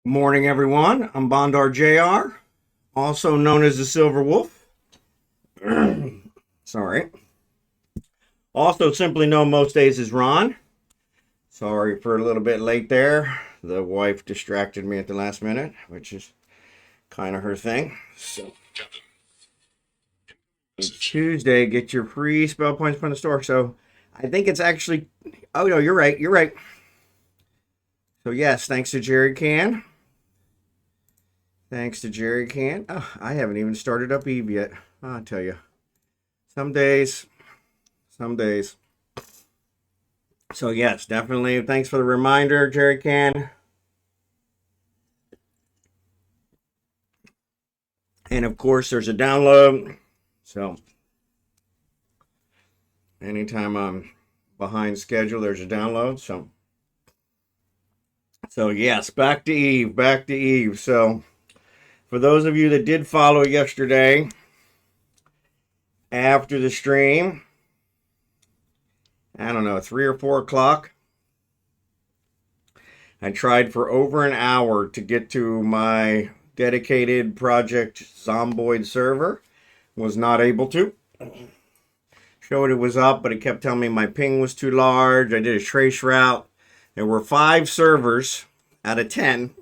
Morning, everyone. I'm Bondar JR, also known as the Silver Wolf. Sorry. Also simply known most days as Ron. Sorry for a little bit late there. The wife distracted me at the last minute, which is kind of her thing. So it's Tuesday. Get your free spell points from the store. So I think it's actually. Oh no, you're right. You're right. So yes, thanks to Jerry Can. Thanks to Jerry Can. Oh, I haven't even started up Eve yet. I'll tell you. Some days. Some days. So yes, definitely. Thanks for the reminder, Jerry Can. And of course, there's a download. So anytime I'm behind schedule, there's a download. So yes, back to Eve. Back to Eve. So for those of you that did follow yesterday after the stream, I don't know, 3 or 4 o'clock. I tried for over an hour to get to my dedicated Project Zomboid server. Was not able to. Showed it was up, but it kept telling me my ping was too large. I did a trace route. There were 5 servers out of 10,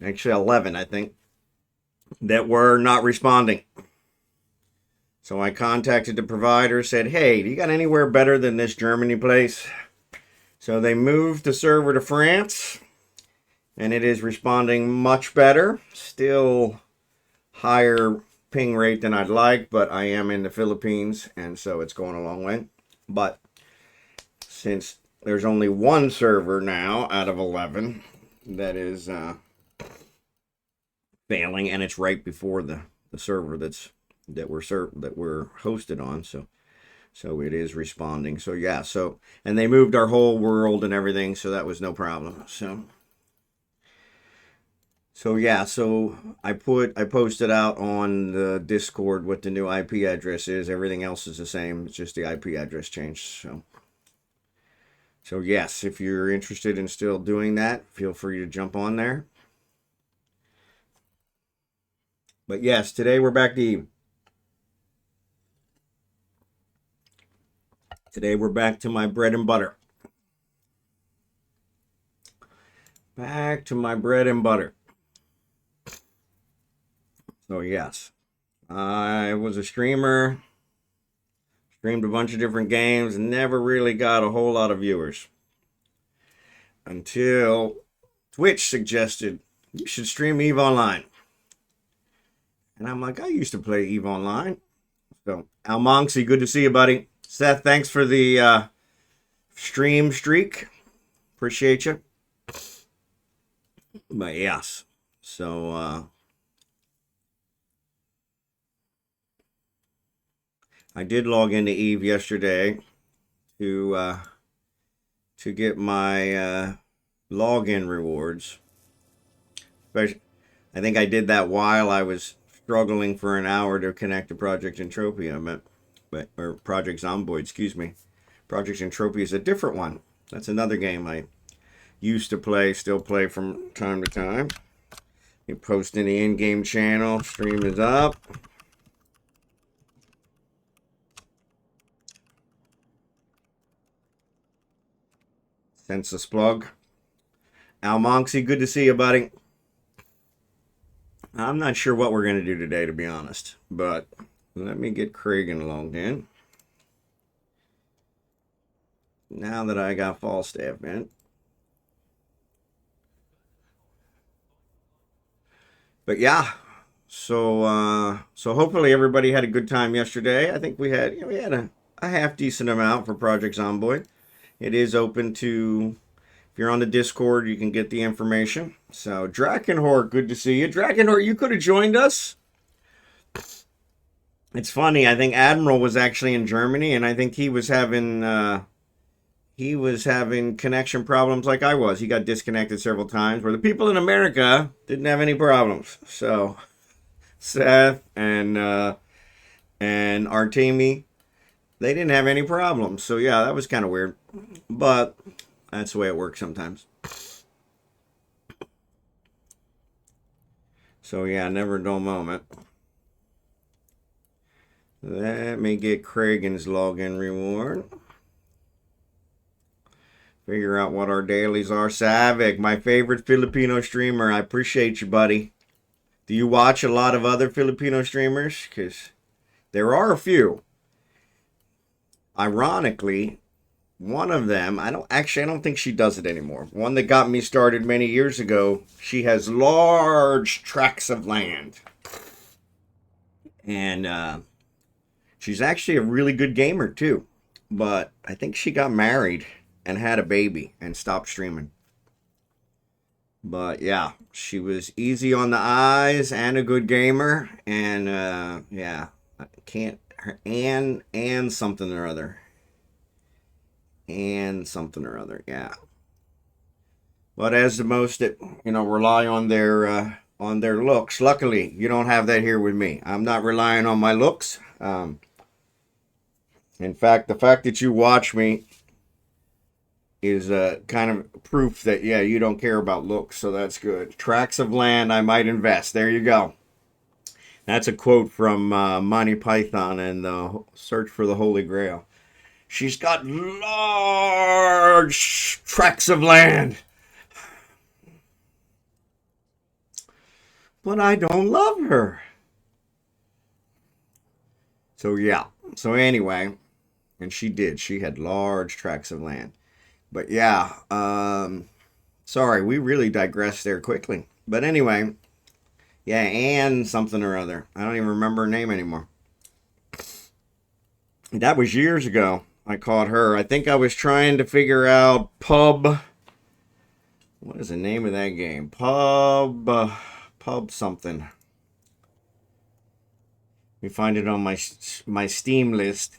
actually 11, I think, that were not responding. So I contacted the provider, said, hey, do you got anywhere better than this Germany place? So they moved the server to France, and it is responding much better. Still higher ping rate than I'd like, but I am in the Philippines, and so it's going a long way. But since there's only one server now out of 11 that is failing, and it's right before the server that we're hosted on, so it is responding. So yeah, and they moved our whole world and everything, so that was no problem. So yeah, so I posted out on the Discord what the new IP address is. Everything else is the same. It's just the IP address changed. So yes, if you're interested in still doing that, feel free to jump on there. But yes, today we're back to Eve. Today we're back to my bread and butter. Back to my bread and butter. So yes, I was a streamer, streamed a bunch of different games, never really got a whole lot of viewers until Twitch suggested you should stream Eve Online. And I'm like, I used to play Eve Online. So Al Monksy, good to see you, buddy. Seth, thanks for the stream streak. Appreciate you. But yes, so I did log into Eve yesterday to get my login rewards. Especially, I think I did that while I was struggling for an hour to connect to Project Entropia, or Project Zomboid, excuse me. Project Entropia is a different one. That's another game I used to play, still play from time to time. You post in the in-game channel, stream is up. Senseless plug. Al Monksy, good to see you, buddy. I'm not sure what we're going to do today, to be honest. But let me get Kragan logged in. Now that I got Falstaff in. But yeah, so hopefully everybody had a good time yesterday. I think we had a half decent amount for Project Zomboid. It is open to, if you're on the Discord, you can get the information. So Drakenhor, good to see you. Drakenhor, you could have joined us. It's funny, I think Admiral was actually in Germany, and I think he was having connection problems like I was. He got disconnected several times, where the people in America didn't have any problems. So Seth and Artemi, they didn't have any problems. So yeah, that was kind of weird. But that's the way it works sometimes. So yeah, never a dull moment. Let me get Kragan's login reward. Figure out what our dailies are. Savic, my favorite Filipino streamer. I appreciate you, buddy. Do you watch a lot of other Filipino streamers? Because there are a few. Ironically, one of them, I don't think she does it anymore. One that got me started many years ago, she has large tracts of land. And she's actually a really good gamer too. But I think she got married and had a baby and stopped streaming. But yeah, she was easy on the eyes and a good gamer. And yeah, I can't, her and something or other. And something or other, yeah. But as the most that, rely on their looks. Luckily, you don't have that here with me. I'm not relying on my looks. In fact, the fact that you watch me is kind of proof that, yeah, you don't care about looks, so that's good. Tracts of land I might invest. There you go. That's a quote from Monty Python and the Search for the Holy Grail. She's got large tracts of land. But I don't love her. So yeah. So anyway, and she did. She had large tracts of land. But yeah, sorry, we really digressed there quickly. But anyway, yeah, and something or other. I don't even remember her name anymore. That was years ago. I caught her. I think I was trying to figure out pub. What is the name of that game? Pub something. Let me find it on my Steam list.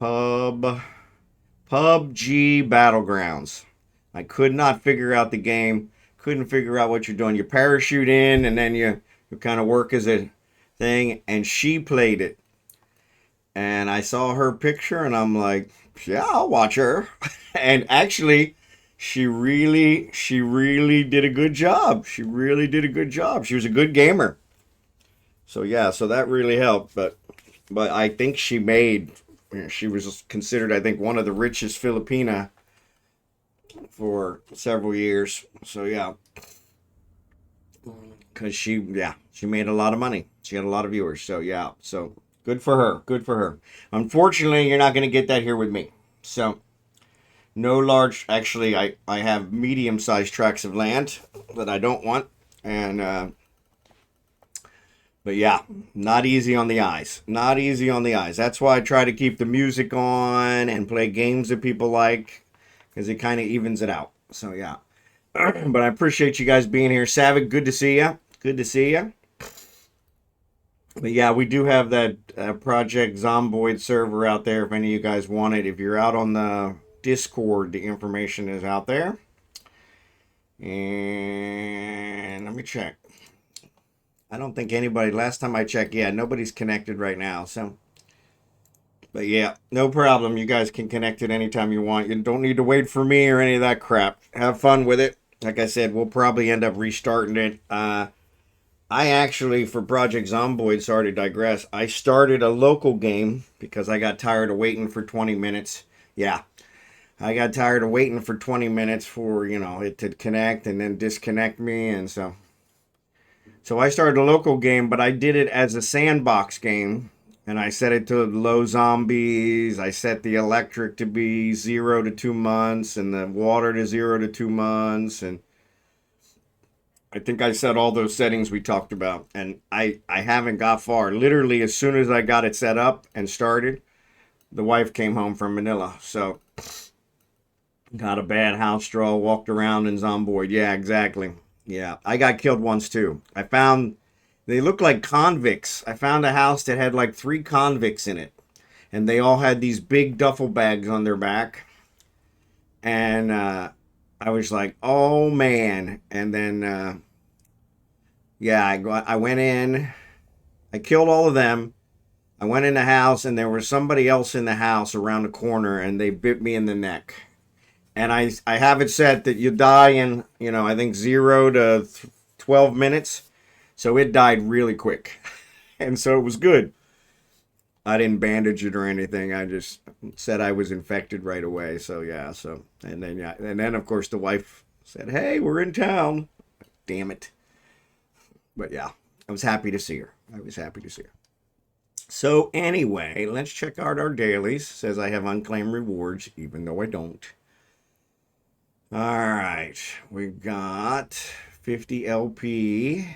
PUBG Battlegrounds. I could not figure out the game. Couldn't figure out what you're doing. You parachute in and then you kind of work as a thing. And she played it. And I saw her picture and I'm like, yeah, I'll watch her. And actually, she really did a good job. She really did a good job. She was a good gamer. So yeah, so that really helped. But I think she was considered, I think, one of the richest Filipina for several years. So yeah, because she made a lot of money. She had a lot of viewers. So yeah, so good for her. Good for her. Unfortunately, you're not going to get that here with me. So no large. Actually, I have medium-sized tracts of land that I don't want, and but yeah, not easy on the eyes. Not easy on the eyes. That's why I try to keep the music on and play games that people like, because it kind of evens it out. So yeah. But I appreciate you guys being here. Savic, good to see you. Good to see you. But yeah, we do have that Project Zomboid server out there if any of you guys want it. If you're out on the Discord, the information is out there. And let me check. I don't think anybody, last time I checked, yeah, nobody's connected right now. So, but yeah, no problem. You guys can connect it anytime you want. You don't need to wait for me or any of that crap. Have fun with it. Like I said, we'll probably end up restarting it. I actually, for Project Zomboid, sorry to digress, I started a local game because I got tired of waiting for 20 minutes. Yeah, I got tired of waiting for 20 minutes for, it to connect and then disconnect me. And so I started a local game, but I did it as a sandbox game. And I set it to low zombies. I set the electric to be 0 to 2 months and the water to 0 to 2 months. And I think I set all those settings we talked about. And I haven't got far. Literally, as soon as I got it set up and started, the wife came home from Manila. So, got a bad house straw, walked around in Zomboid. Yeah, exactly. Yeah, I got killed once too. I found, they look like convicts. I found a house that had like 3 convicts in it. And they all had these big duffel bags on their back. And I was like, oh man. And then, yeah, I went in. I killed all of them. I went in the house and there was somebody else in the house around the corner and they bit me in the neck. And I have it set that you die in, I think 0 to 12 minutes. So it died really quick. And so it was good. I didn't bandage it or anything. I just said I was infected right away. So yeah, and then of course the wife said, "Hey, we're in town." Damn it. But yeah, I was happy to see her. So anyway, let's check out our dailies. It says I have unclaimed rewards, even though I don't. All right, we've got 50 LP.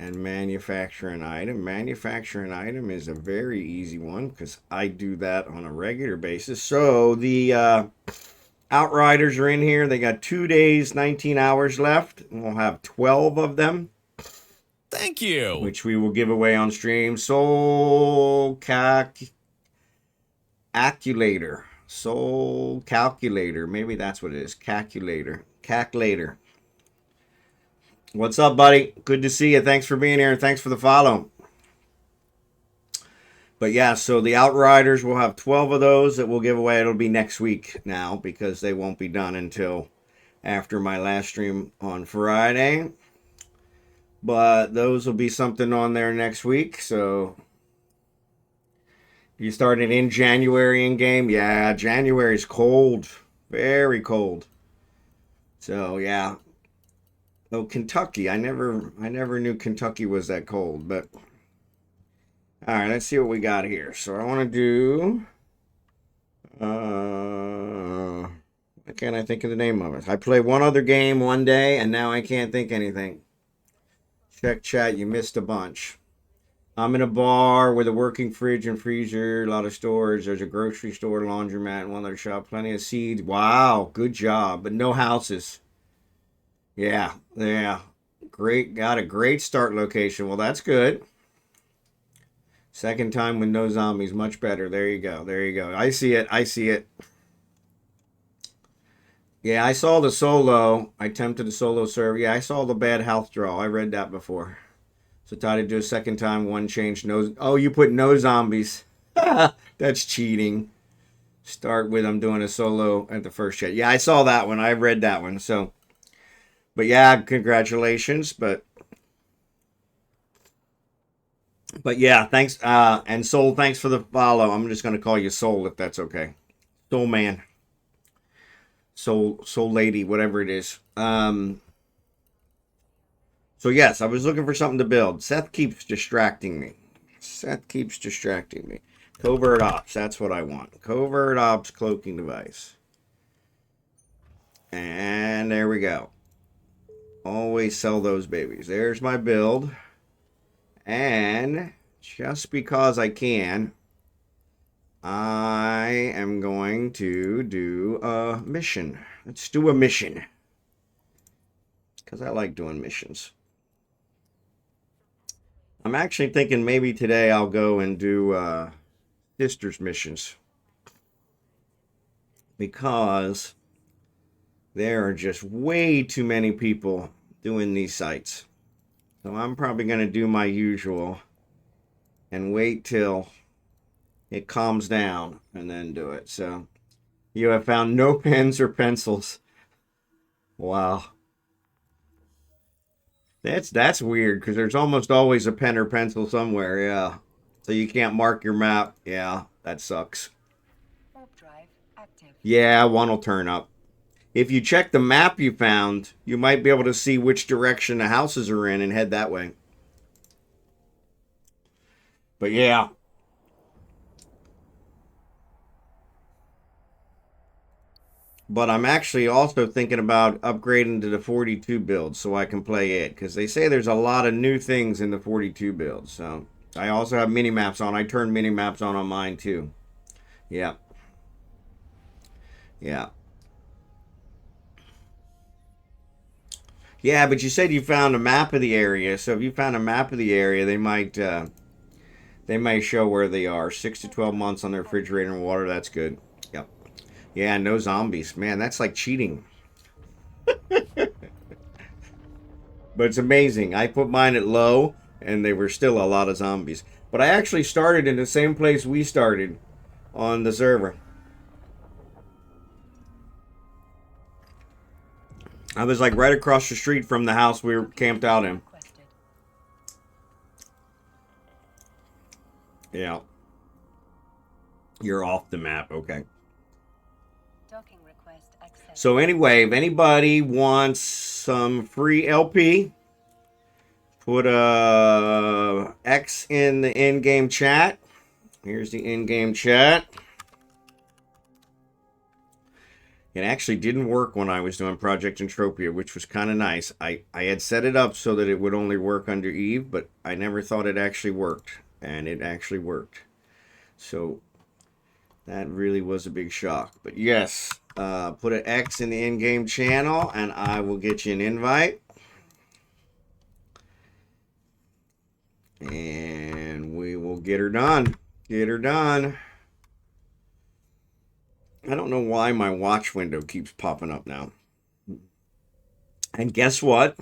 And manufacture an item. Manufacture an item is a very easy one because I do that on a regular basis. So the Outriders are in here. They got 2 days, 19 hours left. And we'll have 12 of them. Thank you. Which we will give away on stream. Soul Calculator. Soul Calculator. Maybe that's what it is. Calculator. What's up, buddy? Good to see you. Thanks for being here and thanks for the follow. But yeah, so the Outriders, will have 12 of those that we'll give away. It'll be next week now because they won't be done until after my last stream on Friday. But those will be something on there next week. So you started in January in game? Yeah, January's cold. Very cold. So yeah. Oh, Kentucky. I never knew Kentucky was that cold, but all right, let's see what we got here. So I want to do why can't I think of the name of it? I played one other game one day and now I can't think anything. Check chat, you missed a bunch. I'm in a bar with a working fridge and freezer, a lot of storage. There's a grocery store, laundromat, and one other shop, plenty of seeds. Wow, good job, but no houses. Yeah. Great. Got a great start location. Well, that's good. Second time with no zombies. Much better. There you go. I see it. Yeah, I saw the solo. I attempted the solo server. Yeah, I saw the bad health draw. I read that before. So tried to do a second time. One change. No. Oh, you put no zombies. That's cheating. Start with I'm doing a solo at the first chat. Yeah, I saw that one. I read that one. So. But yeah, congratulations. But yeah, thanks. And Soul, thanks for the follow. I'm just going to call you Soul if that's okay. Soul Man. Soul Lady, whatever it is. So yes, I was looking for something to build. Seth keeps distracting me. Covert Ops, that's what I want. Covert Ops cloaking device. And there we go. Always sell those babies. There's my build. And just because I can, I am going to do a mission. Let's do a mission. Because I like doing missions. I'm actually thinking maybe today I'll go and do sisters missions. Because there are just way too many people doing these sites. So I'm probably going to do my usual and wait till it calms down and then do it. So you have found no pens or pencils. Wow. That's weird because there's almost always a pen or pencil somewhere. Yeah. So you can't mark your map. Yeah, that sucks. Warp drive active. Yeah, one will turn up. If you check the map you found, you might be able to see which direction the houses are in and head that way. But yeah. But I'm actually also thinking about upgrading to the 42 build so I can play it. Because they say there's a lot of new things in the 42 build. So I also have mini-maps on. I turned mini-maps on mine too. Yeah. Yeah. Yeah, but you said you found a map of the area. So if you found a map of the area, they might show where they are. 6 to 12 months on the refrigerator and water. That's good. Yep. Yeah, no zombies. Man, that's like cheating. But it's amazing. I put mine at low, and they were still a lot of zombies. But I actually started in the same place we started on the server. I was like right across the street from the house we were camped out in. Requested. Yeah. You're off the map. Okay. Docking request accepted. So anyway, if anybody wants some free LP, put a X in the in-game chat. Here's the in-game chat. It actually didn't work when I was doing Project Entropia, which was kind of nice. I had set it up so that it would only work under Eve, but I never thought it actually worked. And it actually worked. So that really was a big shock. But yes, put an X in the in-game channel and I will get you an invite. And we will get her done. Get her done. I don't know why my watch window keeps popping up now. And guess what?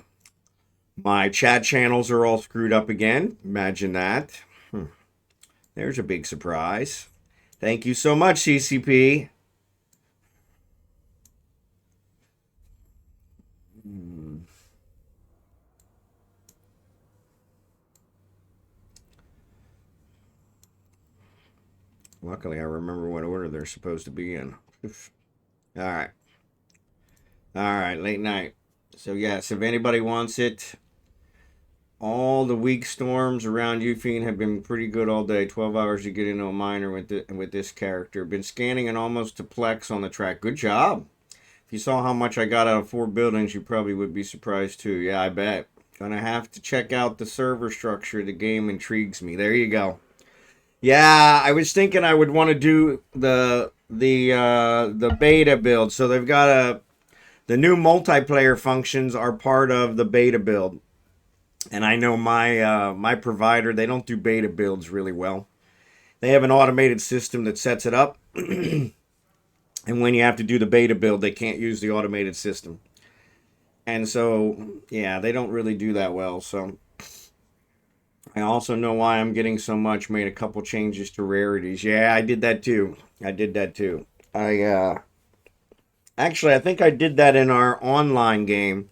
My chat channels are all screwed up again. Imagine that. There's a big surprise. Thank you so much, CCP. Luckily, I remember what order they're supposed to be in. All right. All right, late night. So, yes, if anybody wants it, all the weak storms around Eufene have been pretty good all day. 12 hours to get into a miner with this character. Been scanning and almost to Plex on the track. Good job. If you saw how much I got out of 4 buildings, you probably would be surprised too. Yeah, I bet. Gonna have to check out the server structure. The game intrigues me. There you go. Yeah, I was thinking I would want to do the beta build. So they've got the new multiplayer functions are part of the beta build. And I know my provider, they don't do beta builds really well. They have an automated system that sets it up. And when you have to do the beta build, they can't use the automated system. And so, yeah, they don't really do that well. So I also know why I'm getting so much. Made a couple changes to rarities. Yeah, I did that too. Actually, I think I did that in our online game.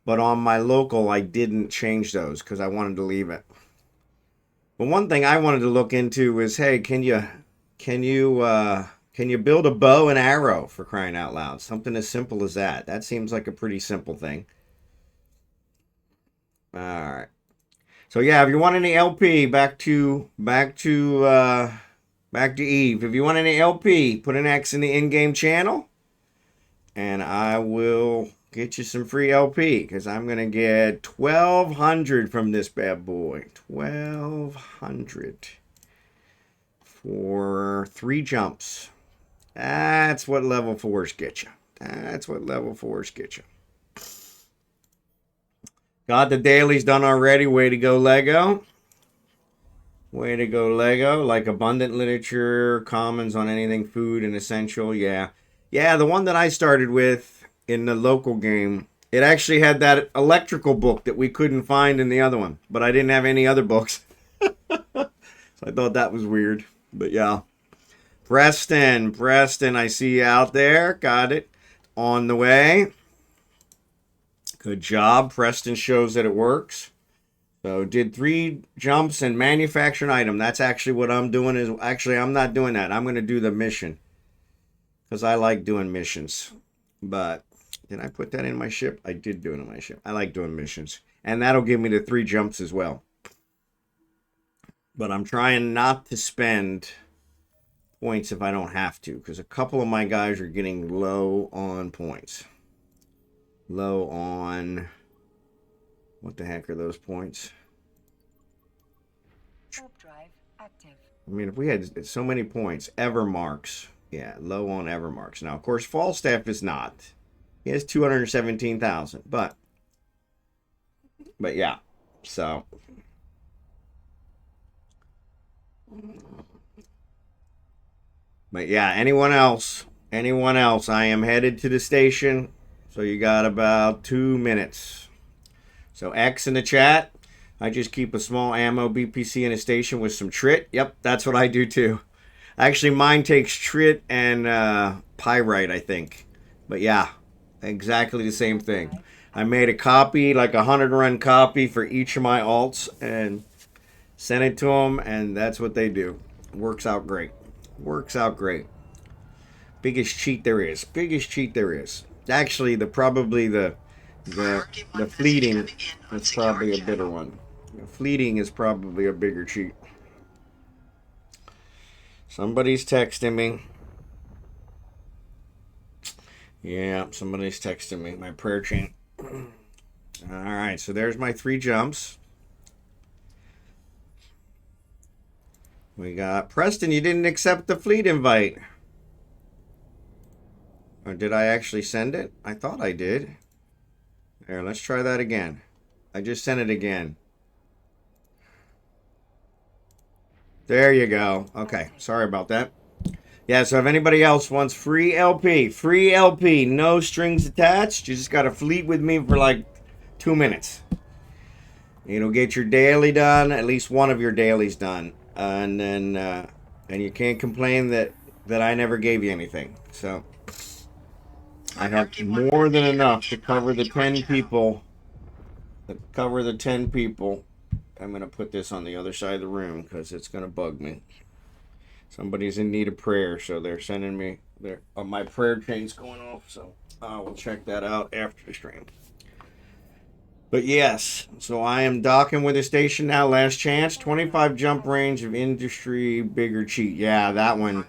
But on my local, I didn't change those because I wanted to leave it. But one thing I wanted to look into is, hey, can you build a bow and arrow, for crying out loud? Something as simple as that. That seems like a pretty simple thing. All right. So yeah, if you want any LP, back to Eve. If you want any LP, put an X in the in-game channel, and I will get you some free LP because I'm gonna get 1,200 from this bad boy. 1,200 for 3 jumps. That's what level 4s get you. That's what level 4s get you. Got the dailies done already. Way to go, Lego. Way to go, Lego. Like abundant literature, commons on anything food and essential. Yeah. Yeah, the one that I started with in the local game, it actually had that electrical book that we couldn't find in the other one. But I didn't have any other books. So I thought that was weird. But yeah. Preston, I see you out there. Got it. On the way. Good job. Preston shows that it works. So did 3 jumps and manufacture an item. That's actually what I'm doing. Actually, I'm not doing that. I'm going to do the mission. Because I like doing missions. But did I put that in my ship? I did do it in my ship. I like doing missions. And that'll give me the 3 jumps as well. But I'm trying not to spend points if I don't have to. Because a couple of my guys are getting low on points. Low on... What the heck are those points? Warp drive active. I mean, if we had so many points, Evermarks. Yeah, low on Evermarks. Now, of course, Falstaff is not. He has 217,000, but yeah. So but yeah, anyone else? I am headed to the station. So you got about 2 minutes. So X in the chat. I just keep a small ammo BPC in a station with some trit. Yep, that's what I do too. Actually, mine takes trit and pyrite, I think. But yeah, exactly the same thing. I made a copy, like a 100-run copy for each of my alts, and sent it to them, and that's what they do. Works out great. Works out great. Biggest cheat there is. Biggest cheat there is. Actually, the fleeting is probably a better one. The fleeting is probably a bigger cheat. Somebody's texting me. Yeah, somebody's texting me. My prayer chain. All right, so there's my 3 jumps. We got Preston. You didn't accept the fleet invite. Or did I actually send it? I thought I did. There, let's try that again. I just sent it again. There you go. Okay, sorry about that. Yeah, so if anybody else wants free LP, no strings attached, you just got to fleet with me for like 2 minutes. It'll get your daily done, at least one of your dailies done. And then, and you can't complain that I never gave you anything. So, I have more than enough to cover the 10 people. I'm going to put this on the other side of the room because it's going to bug me. Somebody's in need of prayer, so they're sending me my prayer chain's going off, so I will check that out after the stream. But yes, so I am docking with a station now. Last chance, 25 jump range of industry, bigger cheat. Yeah, that one.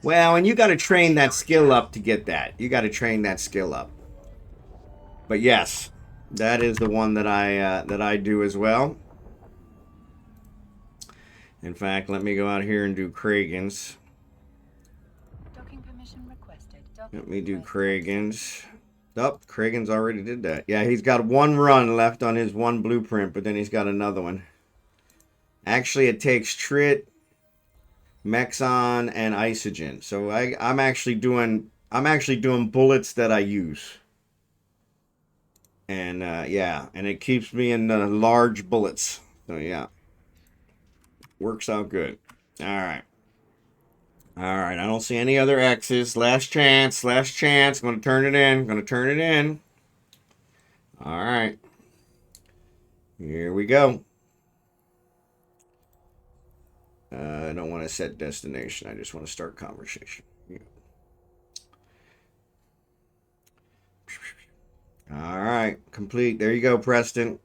Well, and you got to train that skill up to get that. You got to train that skill up. But yes, that is the one that I do as well. In fact, let me go out here and do Kragen's. Docking permission requested. Let me do Kragen's. Oh, Kragen's already did that. Yeah, he's got 1 run left on his 1 blueprint, but then he's got another one. Actually, it takes Trit, Mexon, and Isogen. So I'm actually doing bullets that I use. And yeah, and it keeps me in the large bullets. So yeah, works out good. All right. I don't see any other X's. Last chance. Gonna turn it in. All right. Here we go. I don't want to set destination. I just want to start conversation. Yeah. All right. Complete. There you go, Preston.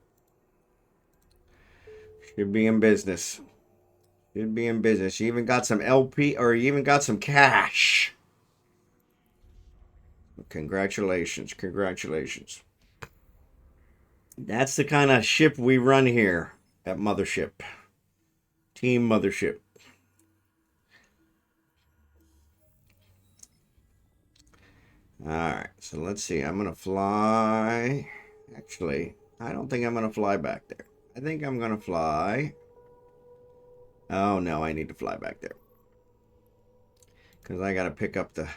Should be in business. You even got some LP, or you even got some cash. Congratulations. That's the kind of ship we run here at Mothership. Team Mothership. Alright, so let's see. I'm going to fly. Actually, I don't think I'm going to fly back there. I think I'm going to fly. Oh, no, I need to fly back there. Because I got to pick up the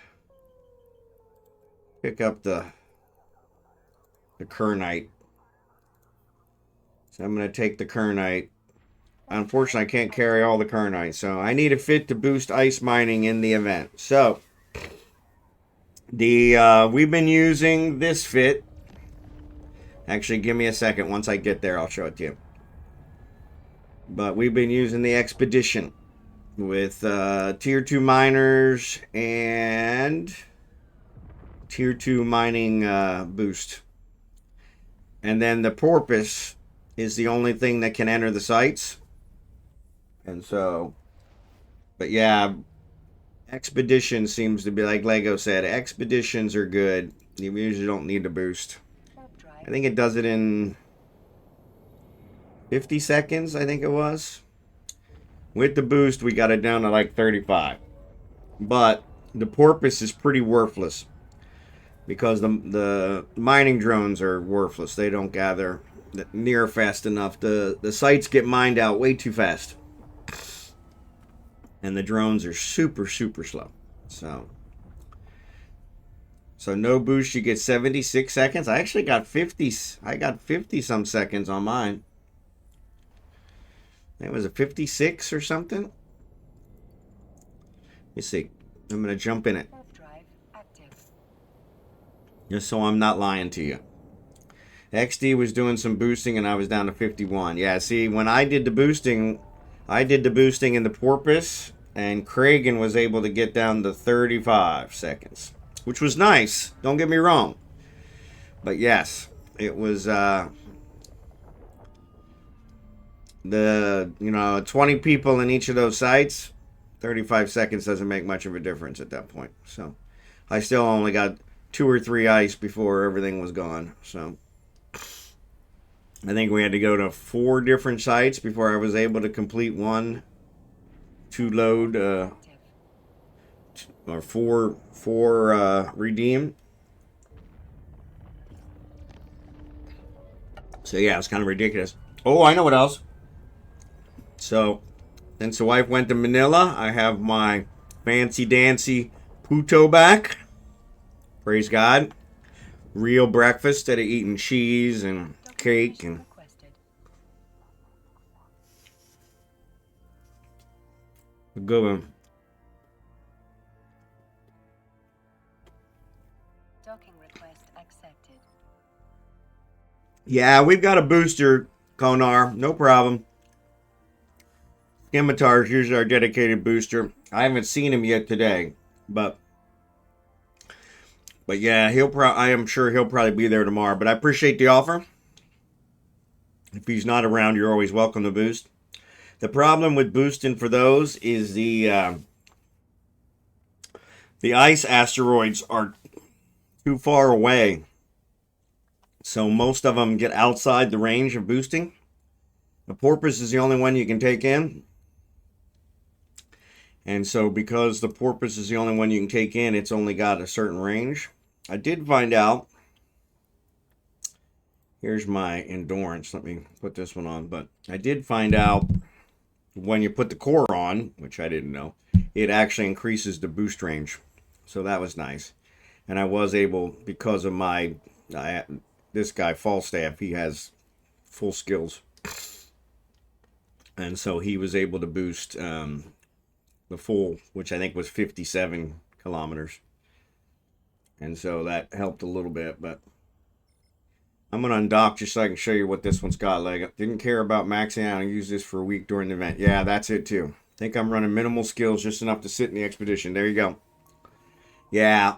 Kernite. So I'm going to take the Kernite. Unfortunately, I can't carry all the Kernite. So I need a fit to boost ice mining in the event. So we've been using this fit. Actually, give me a second. Once I get there, I'll show it to you. But we've been using the Expedition with tier 2 miners and tier 2 mining boost. And then the Porpoise is the only thing that can enter the sites. And so, but yeah, Expedition seems to be, like Lego said, Expeditions are good. You usually don't need to boost. I think it does it in 50 seconds, I think it was. With the boost, we got it down to like 35. But the Porpoise is pretty worthless because the mining drones are worthless. They don't gather near fast enough. The sites get mined out way too fast. And the drones are super slow. So no boost, you get 76 seconds. I actually got 50. I got 50 some seconds on mine. It was a 56 or something. Let me see. I'm gonna jump in it. Just so I'm not lying to you. XD was doing some boosting and I was down to 51. Yeah, see, when I did the boosting in the Porpoise, and Kragan was able to get down to 35 seconds, which was nice. Don't get me wrong. But yes, it was the 20 people in each of those sites. 35 seconds doesn't make much of a difference at that point. So I still only got 2 or 3 ice before everything was gone. So I think we had to go to 4 different sites before I was able to complete one to load or four redeem. So yeah, it's kind of ridiculous. Oh, I know what else. So since the wife went to Manila, I have my fancy dancy puto back. Praise God. Real breakfast instead of eating cheese and cake and Requested. a good one. Docking request accepted. Yeah, we've got a booster, Konar. No problem. Scimitar's usually our dedicated booster. I haven't seen him yet today, but yeah, I am sure he'll probably be there tomorrow. But I appreciate the offer. If he's not around, you're always welcome to boost. The problem with boosting for those is the ice asteroids are too far away, so most of them get outside the range of boosting. The Porpoise is the only one you can take in. And so because the Porpoise is the only one you can take in, it's only got a certain range. I did find out. Here's my endurance. Let me put this one on. But I did find out when you put the core on, which I didn't know, it actually increases the boost range. So that was nice. And I was able, because of this guy, Falstaff, he has full skills. And so he was able to boost the full, which I think was 57 kilometers. And so that helped a little bit, but I'm going to undock just so I can show you what this one's got. Like, I didn't care about maxing out and use this for a week during the event. Yeah, that's it too. I think I'm running minimal skills, just enough to sit in the expedition. There you go. Yeah.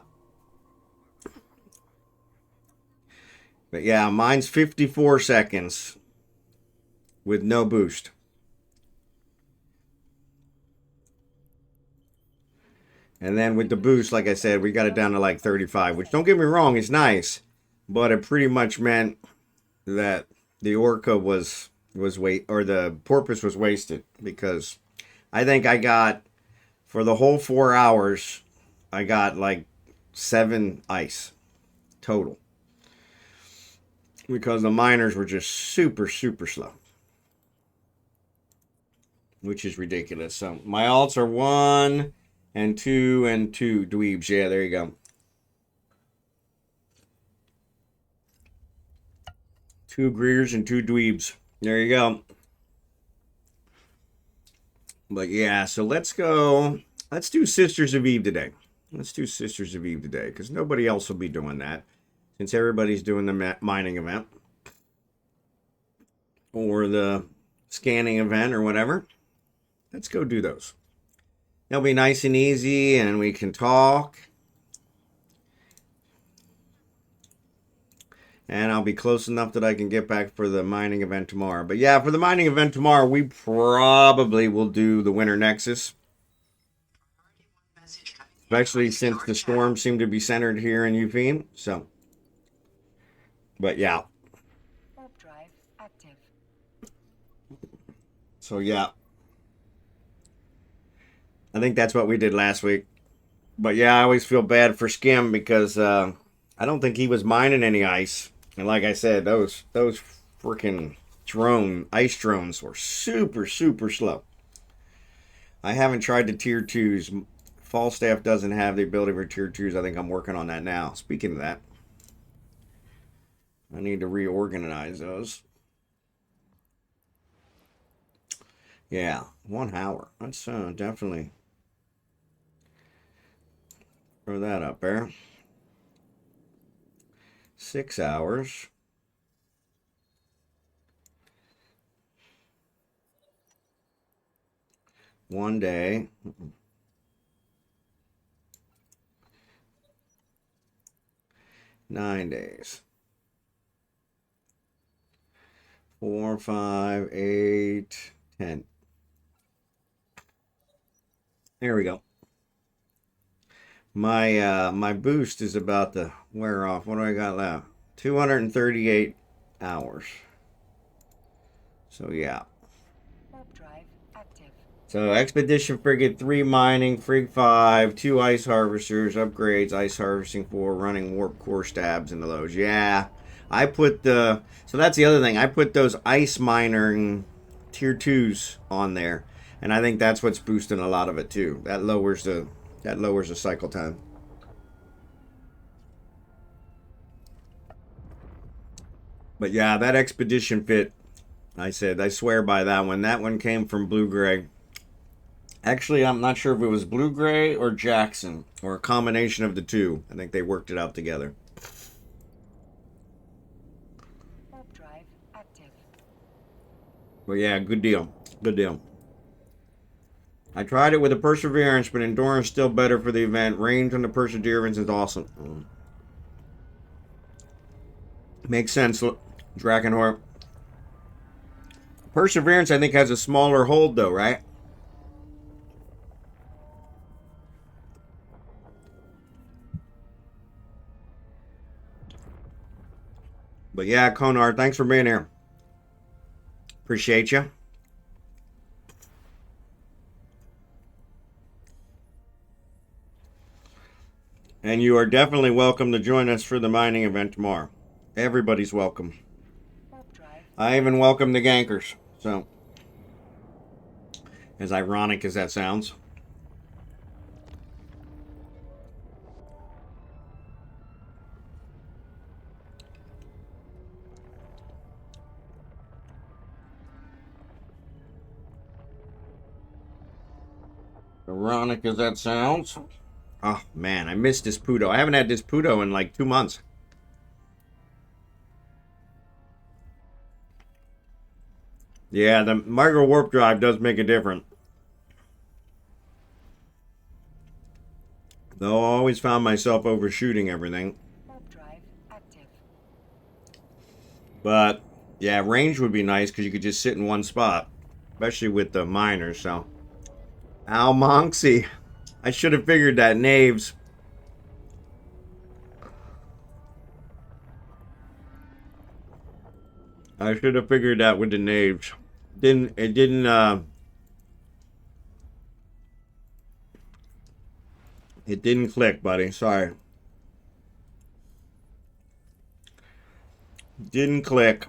But yeah, mine's 54 seconds with no boost. And then with the boost, like I said, we got it down to like 35, which, don't get me wrong, is nice. But it pretty much meant that the Orca was the Porpoise was wasted, because I think I got, for the whole 4 hours, I got like 7 ice total, because the miners were just super slow, which is ridiculous. So my alts are 1 and 2 and 2 dweebs. Yeah, there you go. 2 Greers and 2 dweebs. There you go. But yeah, so let's go. Let's do Sisters of Eve today. Let's do Sisters of Eve today, because nobody else will be doing that, since everybody's doing the mining event or the scanning event or whatever. Let's go do those. They'll be nice and easy, and we can talk. And I'll be close enough that I can get back for the mining event tomorrow. But yeah, for the mining event tomorrow, we probably will do the Winter Nexus. Especially since the storms seem to be centered here in Eugene. So, but yeah. Warp drive active. So yeah. I think that's what we did last week. But yeah, I always feel bad for Skim, because I don't think he was mining any ice. And like I said, those freaking ice drones were super slow. I haven't tried the tier 2s. Falstaff doesn't have the ability for tier 2s. I think I'm working on that now. Speaking of that, I need to reorganize those. Yeah, 1 hour. Let's definitely throw that up there. 6 hours. One day. 9 days. 4, 5, 8, 10. There we go. My boost is about to wear off. What do I got left? 238 hours. So yeah. Warp drive active. So Expedition Frigate 3 mining, Frig 5, 2 ice harvesters, upgrades, ice harvesting 4, running warp core stabs in the lows. Yeah. I put the so that's the other thing. I put those ice mining tier 2s on there. And I think that's what's boosting a lot of it too. That lowers the cycle time. But yeah, that expedition fit. I swear by that one. That one came from Blue Gray. Actually, I'm not sure if it was Blue Gray or Jackson or a combination of the two. I think they worked it out together. Warp drive active. But yeah, good deal. Good deal. I tried it with a Perseverance, but Endurance still better for the event. Range on the Perseverance is awesome. Makes sense, Drakenhor. Perseverance, I think, has a smaller hold, though, right? But yeah, Konar, thanks for being here. Appreciate you. And you are definitely welcome to join us for the mining event tomorrow. Everybody's welcome. Warp drive. I even welcome the gankers. So, as ironic as that sounds. Ironic as that sounds. Oh, man, I missed this Puto. I haven't had this Puto in like 2 months. Yeah, the micro warp drive does make a difference. Though I always found myself overshooting everything. Warp drive active. But, yeah, range would be nice because you could just sit in one spot. Especially with the miners, so. Al Monksy. I should have figured that, Knaves. I should have figured that with the Knaves. It didn't click, buddy. Sorry. Didn't click.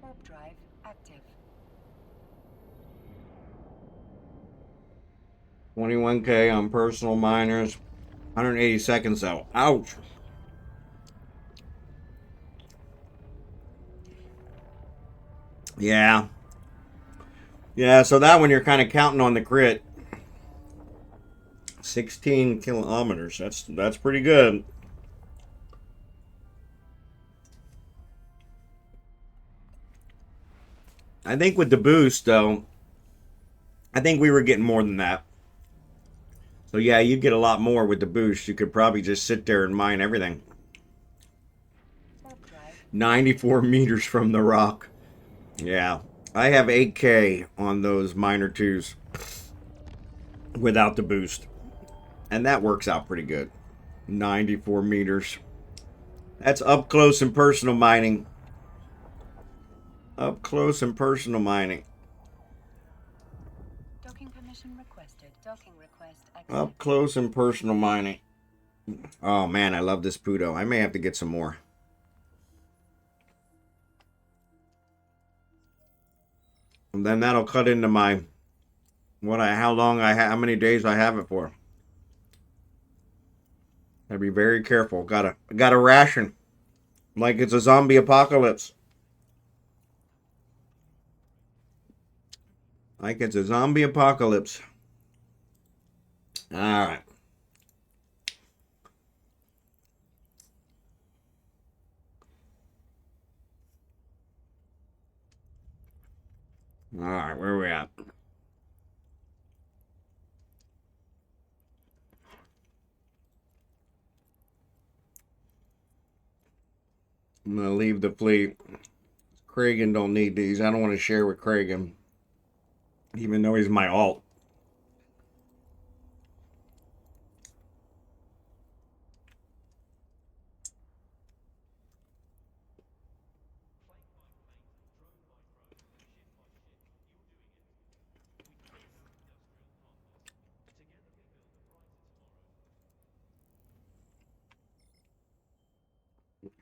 Warp drive active. 21K on personal miners. 180 seconds though. Ouch. Yeah. Yeah, so that one you're kind of counting on the crit. 16 kilometers. That's pretty good. I think with the boost though, I think we were getting more than that. So yeah, you get a lot more with the boost. You could probably just sit there and mine everything. Warp drive. 94 meters from the rock. Yeah. I have 8K on those miner twos without the boost. And that works out pretty good. 94 meters. That's up close and personal mining. Up close and personal mining. Docking permission requested. Docking request accepted. Up close and personal mining. Oh man, I love this Puto. I may have to get some more. And then that'll cut into my how many days I have it for. Gotta be very careful. Gotta ration. Like it's a zombie apocalypse. Like it's a zombie apocalypse. Alright. Alright, where are we at? I'm gonna leave the fleet. Kragan don't need these. I don't want to share with Kragan. Even though he's my alt.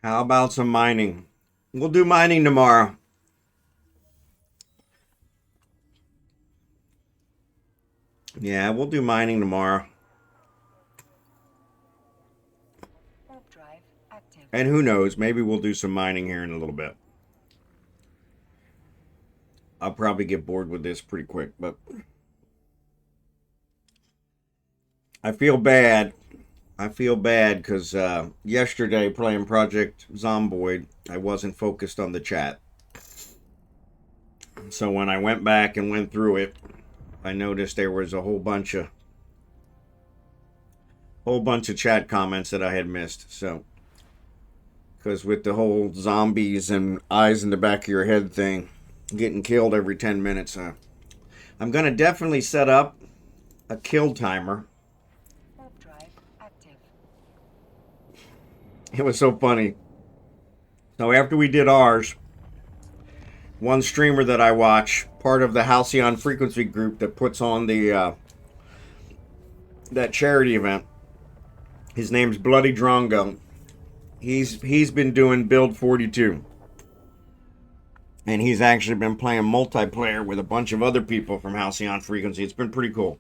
How about some mining? We'll do mining tomorrow. Yeah, we'll do mining tomorrow. Warp drive active. And who knows, maybe we'll do some mining here in a little bit. I'll probably get bored with this pretty quick, but I feel bad. I feel bad because yesterday playing Project Zomboid, I wasn't focused on the chat. So when I went back and went through it, I noticed there was a whole bunch of chat comments that I had missed. So because with the whole zombies and eyes in the back of your head thing, getting killed every 10 minutes, I'm gonna definitely set up a kill timer. Warp drive active. It was so funny. So after we did ours, one streamer that I watch, part of the Halcyon Frequency group that puts on the that charity event, his name's Bloody Drongo. He's been doing Build 42. And he's actually been playing multiplayer with a bunch of other people from Halcyon Frequency. It's been pretty cool.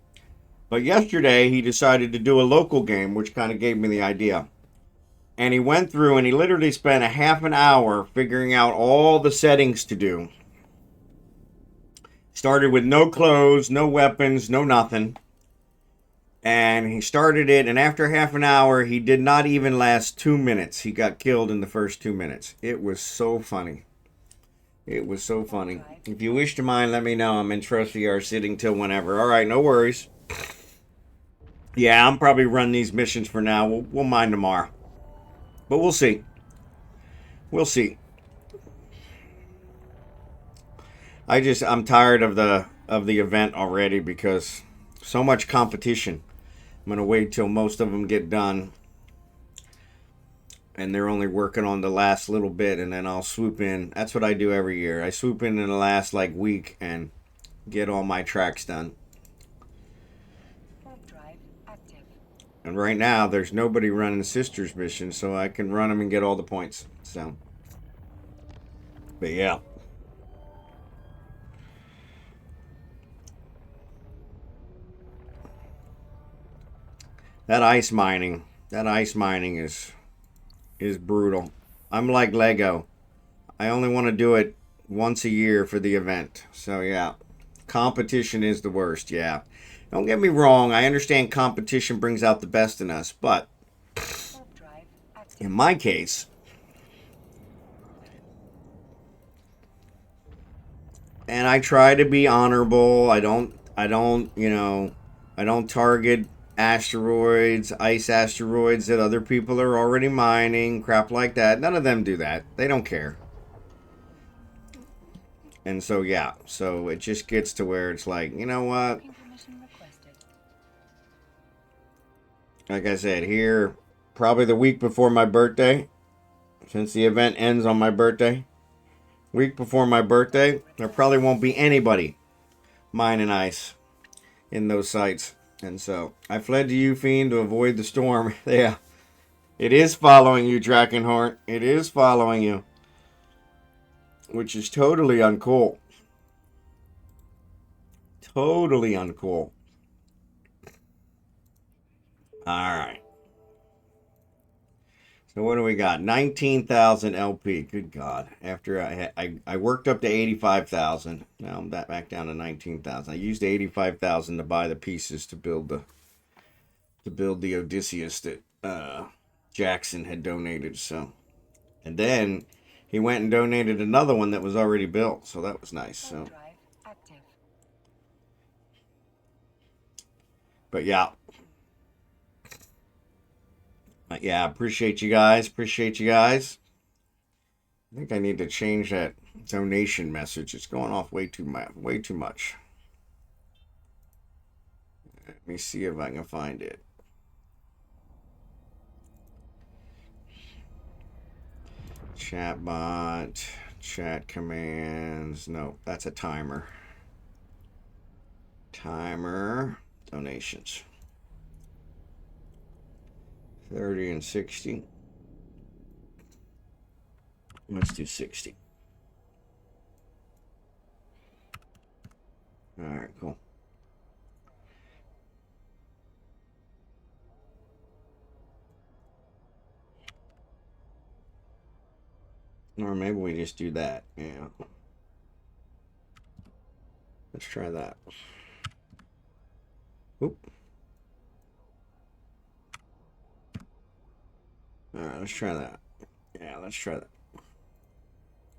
But yesterday, he decided to do a local game, which kind of gave me the idea. And he went through and he literally spent a half an hour figuring out all the settings to do. Started with no clothes, no weapons, no nothing. And he started it, and after half an hour, he did not even last 2 minutes. He got killed in the first 2 minutes. It was so funny. It was so funny. If you wish to mine, let me know. I'm in Trusty are sitting till whenever. All right, no worries. Yeah, I'm probably running these missions for now. We'll mine tomorrow. But we'll see. We'll see. I'm tired of the event already because so much competition. I'm gonna wait till most of them get done, and they're only working on the last little bit, and then I'll swoop in. That's what I do every year. I swoop in the last week and get all my tracks done. Warp drive active. And right now, there's nobody running Sisters mission, so I can run them and get all the points. So, but yeah. That ice mining is brutal. I'm like Lego. I only want to do it once a year for the event. So yeah, competition is the worst. Yeah, don't get me wrong. I understand competition brings out the best in us, but Warp drive active. in my case, and I try to be honorable. I don't target asteroids, ice asteroids that other people are already mining, crap like that. None of them do that. They don't care. And so, yeah. So it just gets to where it's like, you know what? Docking permission requested. Like I said, here, probably the week before my birthday, since the event ends on my birthday, week before my birthday, there probably won't be anybody mining ice in those sites. And so I fled to you, Fiend, to avoid the storm. Yeah. It is following you, Drakenhorn. It is following you. Which is totally uncool. Totally uncool. Alright. So what do we got? 19,000 LP. Good God! After I worked up to 85,000. Now I'm back down to 19,000. I used 85,000 to buy the pieces to build the Odysseus that Jackson had donated. So, and then he went and donated another one that was already built. So that was nice. So, Drive active. but yeah. Yeah, appreciate you guys. Appreciate you guys. I think I need to change that donation message. It's going off way too much. Way too much. Let me see if I can find it. Chatbot, chat commands. No, that's a timer. Timer, donations. 30 and 60. Let's do 60. All right, cool. Or maybe we just do that. Yeah. Let's try that. Oop. All right, let's try that. Yeah, let's try that.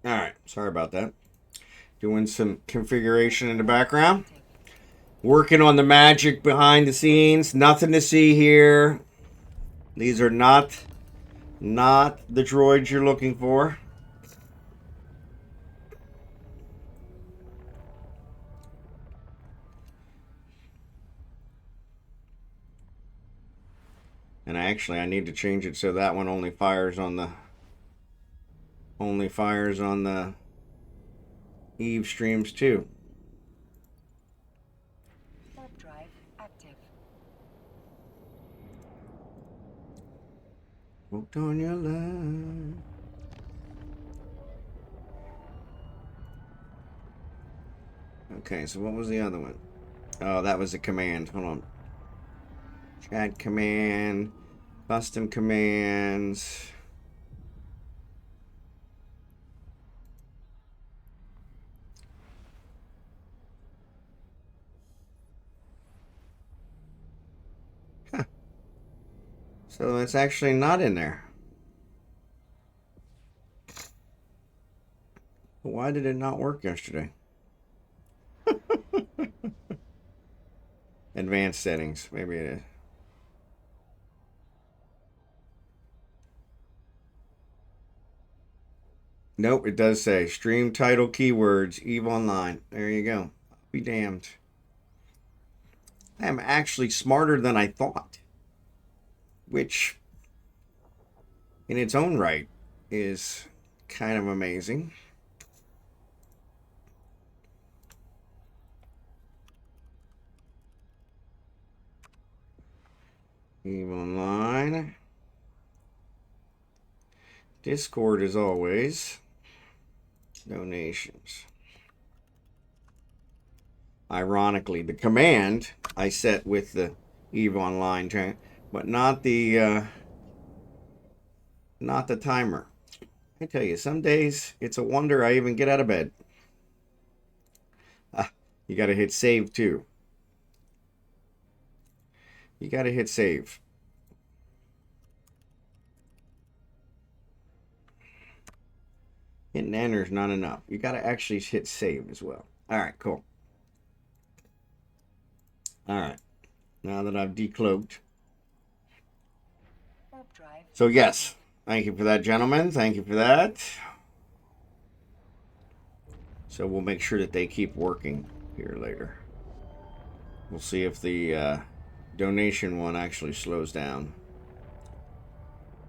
All right, sorry about that. Doing some configuration in the background. Working on the magic behind the scenes. Nothing to see here. These are not the droids you're looking for. And I need to change it so that one only fires on the Eve streams too. Warp drive active. Walked on your line. Okay, so what was the other one? Oh, that was a command. Hold on. Chat command, custom commands. Huh. So it's actually not in there. Why did it not work yesterday? Advanced settings. Maybe it is. Nope, it does say stream title keywords Eve Online. There you go. I'll be damned. I am actually smarter than I thought, which in its own right is kind of amazing. Eve Online. Discord as always. Donations. Ironically, the command I set with the Eve Online, but not the timer. I tell you, some days it's a wonder I even get out of bed. You got to hit save too. You got to hit save. Hitting enter is not enough. You got to actually hit save as well. All right, cool. All right. Now that I've decloaked. So yes, thank you for that, gentlemen. Thank you for that. So we'll make sure that they keep working here later. We'll see if the donation one actually slows down.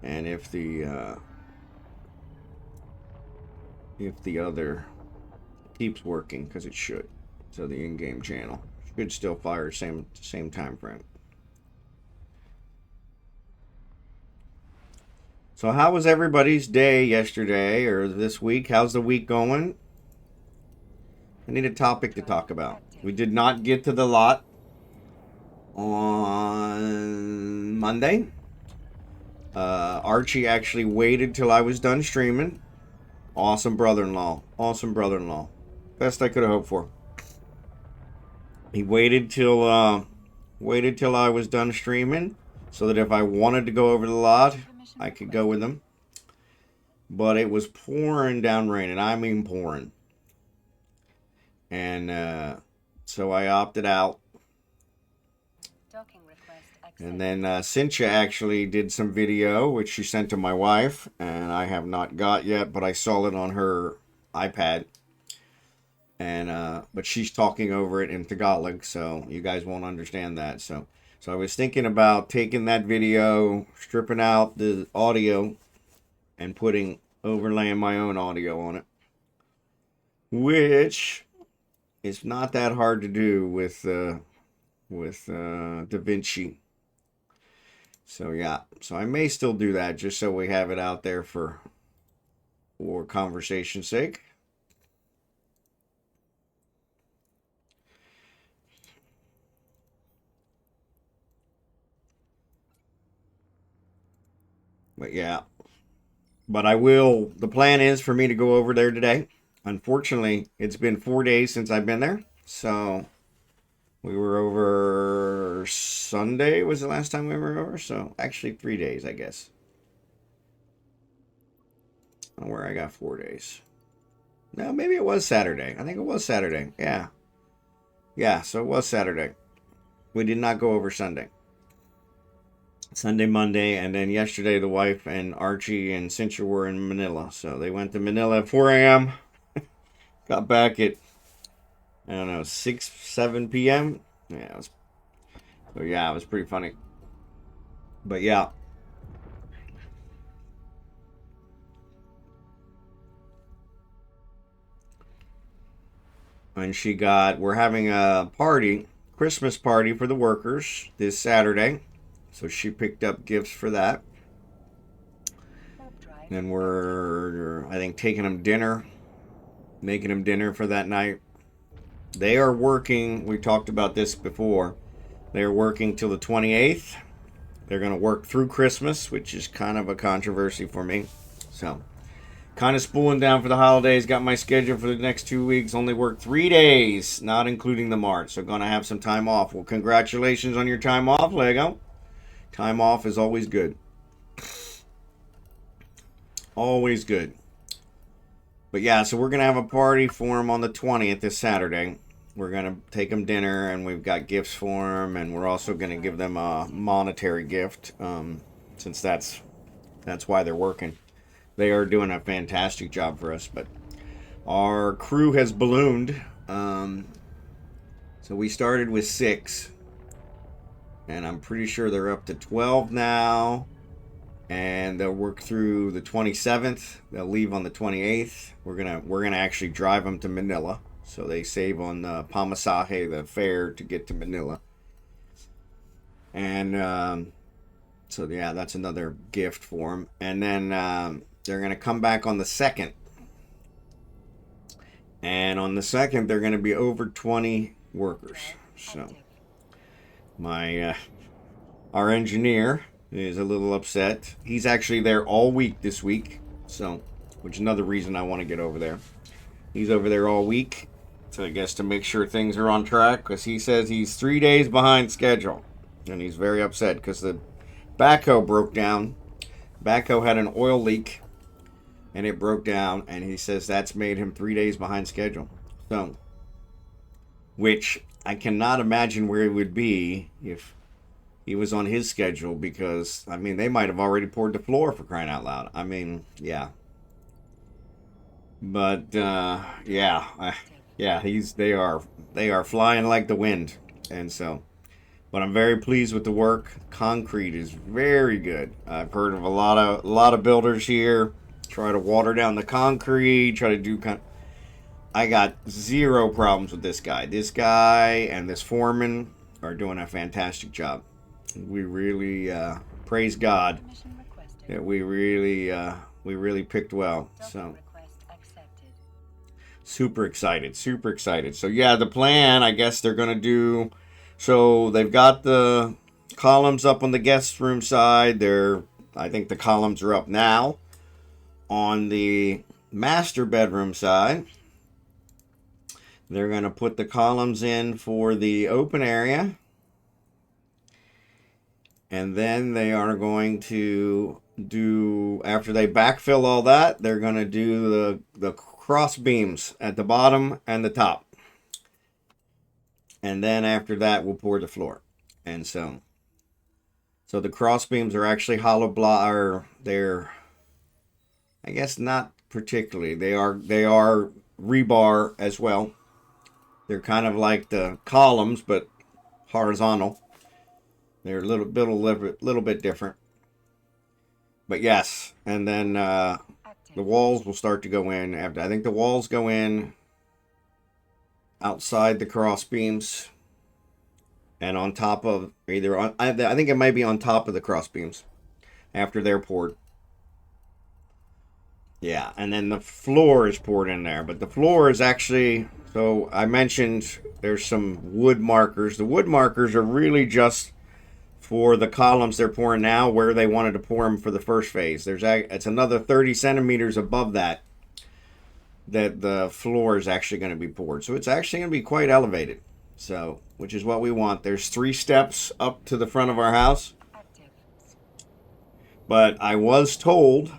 And if the other keeps working, because it should. So the in-game channel should still fire same time frame. So how was everybody's day yesterday or this week? How's the week going? I need a topic to talk about. We did not get to the lot on Monday. Archie actually waited till I was done streaming. Awesome brother-in-law. Awesome brother-in-law. Best I could have hoped for. He waited till I was done streaming, so that if I wanted to go over the lot, I could go with him. But it was pouring down rain, and I mean pouring. And so I opted out. Docking request accepted. And then Cynthia actually did some video, which she sent to my wife, and I have not got yet, but I saw it on her iPad. And but she's talking over it in Tagalog, so you guys won't understand that. So I was thinking about taking that video, stripping out the audio, and overlaying my own audio on it, which is not that hard to do with DaVinci. So yeah, so I may still do that just so we have it out there for conversation's sake. But yeah, but I will. The plan is for me to go over there today. Unfortunately, it's been 4 days since I've been there. So we were over Sunday was the last time we were over. So actually 3 days, I guess. Where I got 4 days. No, maybe it was Saturday. I think it was Saturday. Yeah. Yeah, so it was Saturday. We did not go over Sunday. Sunday, Monday, and then yesterday the wife and Archie and Cynthia were in Manila. So they went to Manila at 4 a.m. Got back at, I don't know, 6, 7 p.m. Yeah, it was pretty funny. But yeah. And we're having a party, Christmas party for the workers this Saturday. So she picked up gifts for that. Then we're, I think, taking them dinner, making them dinner for that night. They are working, we talked about this before, they're working till the 28th. They're going to work through Christmas, which is kind of a controversy for me. So, kind of spooling down for the holidays. Got my schedule for the next 2 weeks. Only work 3 days, not including the March. So, going to have some time off. Well, congratulations on your time off, Lego. Time off is always good. Always good. But yeah, so we're going to have a party for them on the 20th this Saturday. We're going to take them dinner, and we've got gifts for them, and we're also going to give them a monetary gift, since that's why they're working. They are doing a fantastic job for us, but our crew has ballooned. So we started with 6. And I'm pretty sure they're up to 12 now. And they'll work through the 27th. They'll leave on the 28th. We're gonna actually drive them to Manila, so they save on the pamasahe, the fare to get to Manila. And so yeah, that's another gift for them. And then they're gonna come back on the 2nd. And on the 2nd, they're gonna be over 20 workers. So. Our engineer is a little upset. He's actually there all week this week, so, which is another reason I want to get over there. He's over there all week, so I guess to make sure things are on track, because he says he's 3 days behind schedule, and he's very upset because the backhoe broke down. Backhoe had an oil leak, and it broke down, and he says that's made him 3 days behind schedule. So, which I cannot imagine where he would be if he was on his schedule, because, I mean, they might have already poured the floor, for crying out loud. I mean, yeah. But, yeah, they are flying like the wind. And so, but I'm very pleased with the work. Concrete is very good. I've heard of a lot of builders here try to water down the concrete, try to do I got zero problems with this guy. This guy and this foreman are doing a fantastic job. We really praise God that we really picked well. So super excited. So yeah, the plan, I guess they're gonna so they've got the columns up on the guest room side. They're I think the columns are up now. On the master bedroom side, they're going to put the columns in for the open area. And then they are going to do, after they backfill all that, they're going to do the cross beams at the bottom and the top. And then after that, we'll pour the floor. And so the cross beams are actually hollow block, or they're, I guess not particularly. They are rebar as well. They're kind of like the columns, but horizontal. They're a little bit different. But yes, and then the walls will start to go in after. I think the walls go in outside the cross beams and on top of either on. I think it might be on top of the cross beams after they're poured. Yeah, and then the floor is poured in there, but the floor is actually, so I mentioned there's some wood markers. The wood markers are really just for the columns they're pouring now, where they wanted to pour them for the first phase. It's another 30 centimeters above that the floor is actually going to be poured. So it's actually going to be quite elevated. So, which is what we want. There's 3 steps up to the front of our house. But I was told,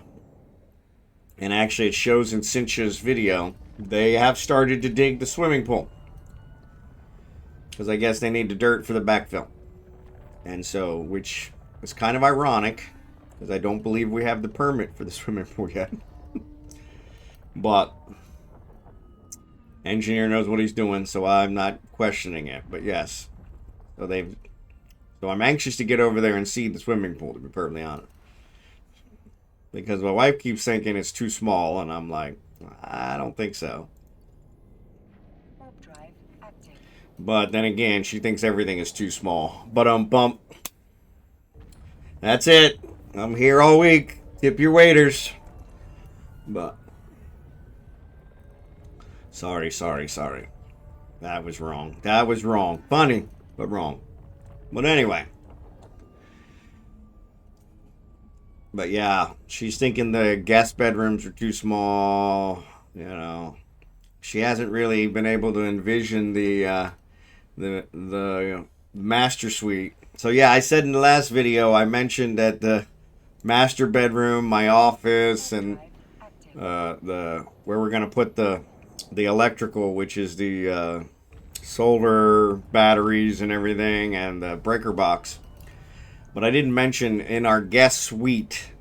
and actually it shows in Cincha's video, they have started to dig the swimming pool. Because I guess they need the dirt for the backfill. And so, which is kind of ironic, because I don't believe we have the permit for the swimming pool yet. But engineer knows what he's doing, so I'm not questioning it. But yes, so I'm anxious to get over there and see the swimming pool, to be perfectly honest, because my wife keeps thinking it's too small, and I'm like, I don't think so. But then again, she thinks everything is too small. But bump. That's it. I'm here all week. Tip your waiters. But sorry. That was wrong. Funny, but wrong. But anyway. But yeah, she's thinking the guest bedrooms are too small. You know, she hasn't really been able to envision the master suite. So yeah, I said in the last video, I mentioned that the master bedroom, my office, and where we're gonna put the electrical, which is the solar batteries and everything, and the breaker box. But I didn't mention in our guest suite,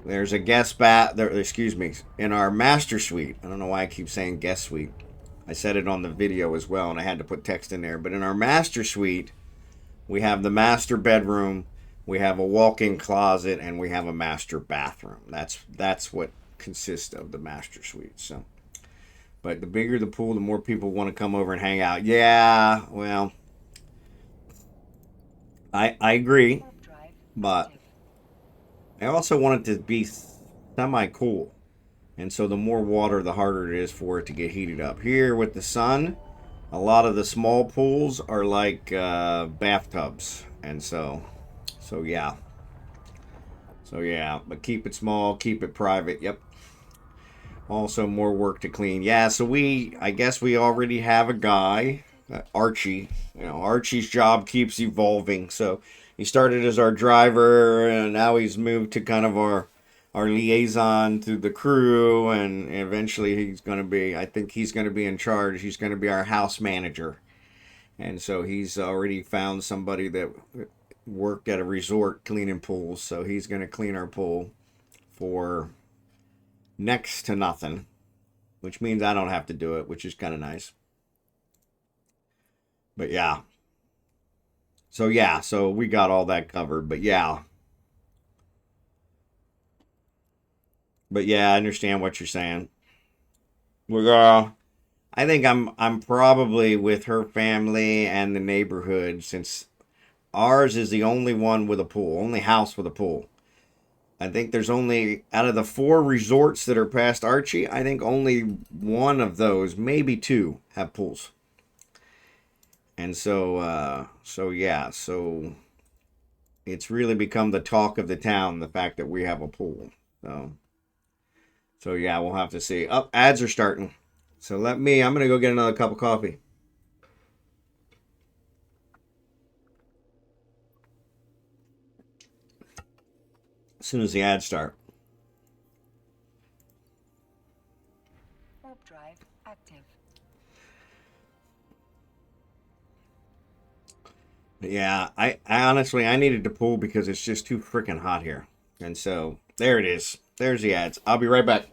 there's a guest bath there. Excuse me, in our master suite. I don't know why I keep saying guest suite. I said it on the video as well, and I had to put text in there. But in our master suite, we have the master bedroom, we have a walk-in closet, and we have a master bathroom. That's what consists of the master suite. So, but the bigger the pool, the more people want to come over and hang out. Yeah, well, I agree, but I also want it to be semi-cool. And so the more water, the harder it is for it to get heated up. Here with the sun, a lot of the small pools are like bathtubs. And so yeah. But keep it small, keep it private. Yep. Also more work to clean. Yeah, so I guess we already have a guy, Archie. You know, Archie's job keeps evolving. So he started as our driver, and now he's moved to kind of our liaison to the crew, and eventually I think he's going to be in charge. He's going to be our house manager. And so he's already found somebody that worked at a resort cleaning pools. So he's going to clean our pool for next to nothing, which means I don't have to do it, which is kind of nice. But yeah. So we got all that covered. But yeah, I understand what you're saying. I think I'm probably with her family and the neighborhood, since ours is the only one with a pool, only house with a pool. I think there's only, out of the 4 resorts that are past Archie, I think only one of those, maybe 2, have pools. And so it's really become the talk of the town, the fact that we have a pool. So yeah, we'll have to see. Oh, ads are starting. So I'm going to go get another cup of coffee. As soon as the ads start. Warp drive active. Yeah, I honestly, I needed to pull because it's just too freaking hot here. And so, there it is. There's the ads. I'll be right back.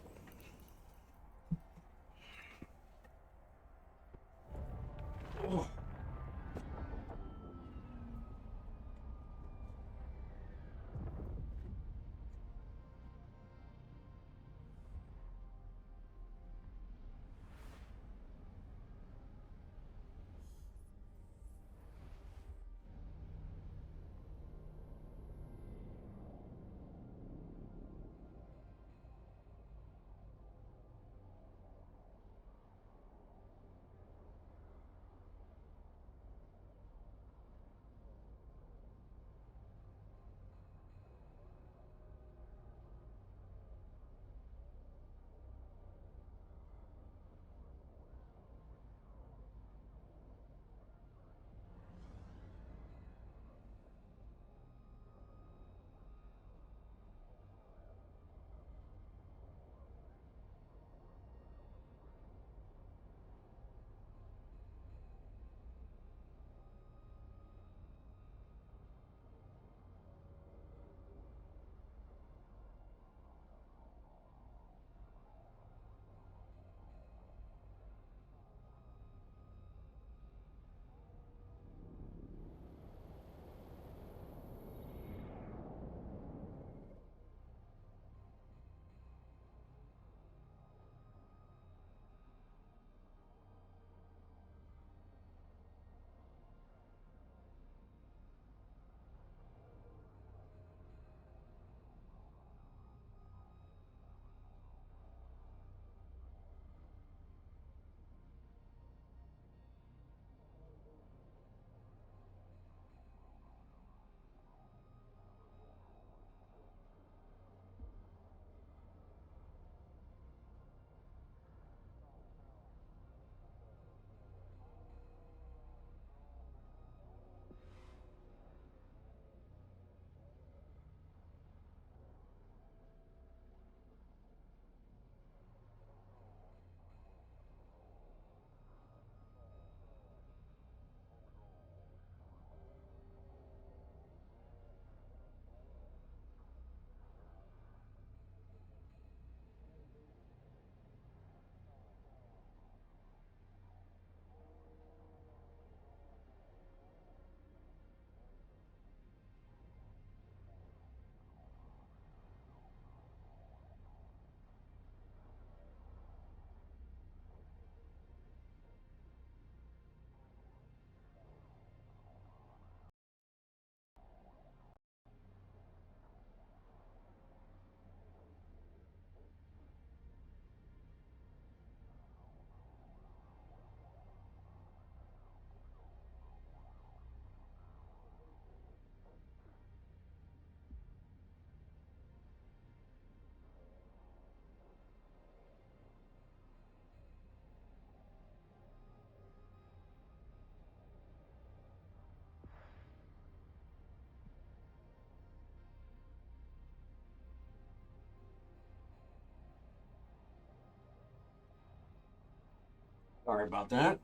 Sorry about that.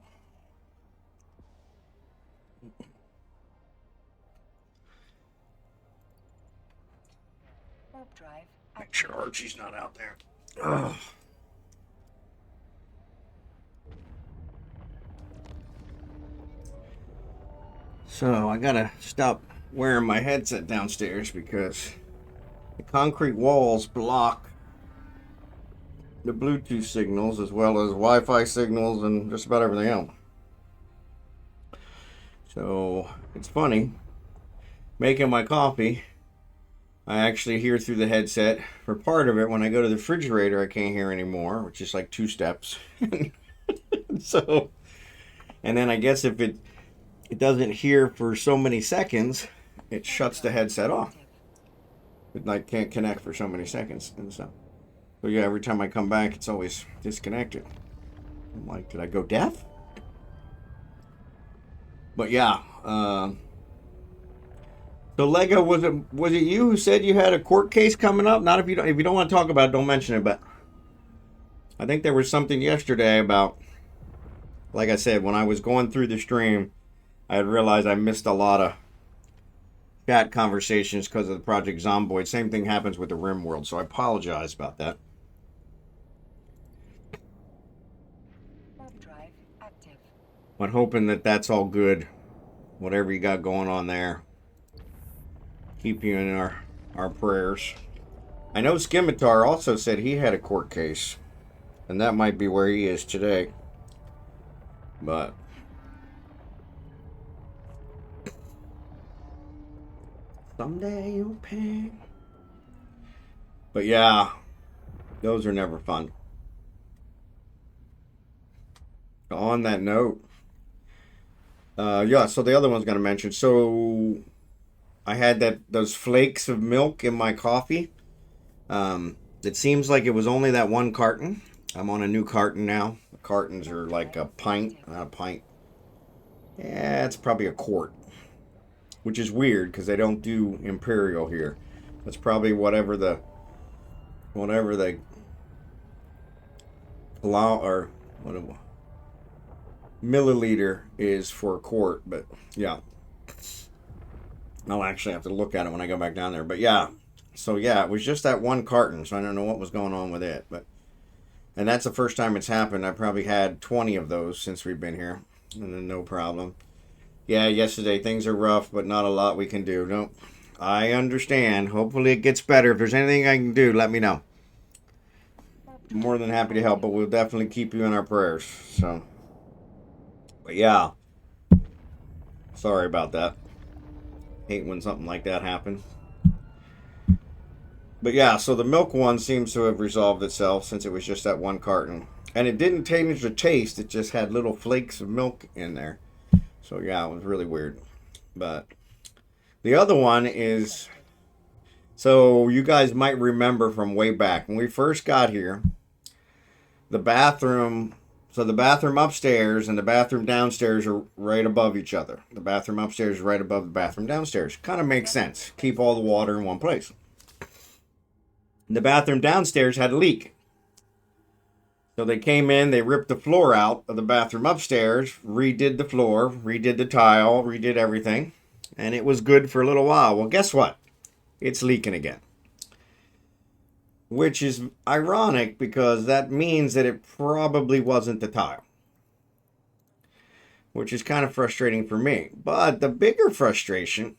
Warp drive Make active. sure Archie's not out there. Ugh. So I gotta stop wearing my headset downstairs because the concrete walls block the Bluetooth signals as well as Wi-Fi signals and just about everything else. So it's funny, making my coffee, I actually hear through the headset. For part of it, when I go to the refrigerator, I can't hear anymore, which is like 2 steps. And then I guess if it doesn't hear for so many seconds, it shuts the headset off. It like can't connect for so many seconds and stuff. So yeah, every time I come back, it's always disconnected. I'm like, did I go deaf? But yeah, so Lego, was it you who said you had a court case coming up? Not if you don't want to talk about it, don't mention it. But I think there was something yesterday about, like I said, when I was going through the stream, I had realized I missed a lot of chat conversations because of the Project Zomboid. Same thing happens with the Rim World, so I apologize about that. Warp drive active. But hoping that that's all good. Whatever you got going on there, keep you in our prayers. I know Scimitar also said he had a court case, and that might be where he is today. But someday you'll pay. But yeah, those are never fun. On that note, yeah, so the other one's gonna mention. So I had those flakes of milk in my coffee. It seems like it was only that one carton. I'm on a new carton now. The cartons are like a pint, not a pint. Yeah, it's probably a quart, which is weird because they don't do imperial here. That's probably whatever the or what milliliter is for a quart. But yeah, I'll actually have to look at it when I go back down there. But yeah, so yeah, it was just that one carton, so I don't know what was going on with it. And that's the first time it's happened. I probably had 20 of those since we've been here, and then no problem. Yeah, yesterday things are rough, but not a lot we can do. No, I understand. Hopefully it gets better. If there's anything I can do, let me know. More than happy to help, but we'll definitely keep you in our prayers. So, but yeah, sorry about that. Hate when something like that happens. But yeah, so the milk one seems to have resolved itself since it was just that one carton. And it didn't change the taste, it just had little flakes of milk in there. So yeah, it was really weird. But the other one is, so you guys might remember from way back when we first got here, the bathroom upstairs and the bathroom downstairs are right above each other. The bathroom upstairs is right above the bathroom downstairs. Kind of makes sense. Keep all the water in one place. The bathroom downstairs had a leak. So they came in, they ripped the floor out of the bathroom upstairs, redid the floor, redid the tile, redid everything, and it was good for a little while. Well, guess what? It's leaking again. Which is ironic because that means that it probably wasn't the tile. Which is kind of frustrating for me. But the bigger frustration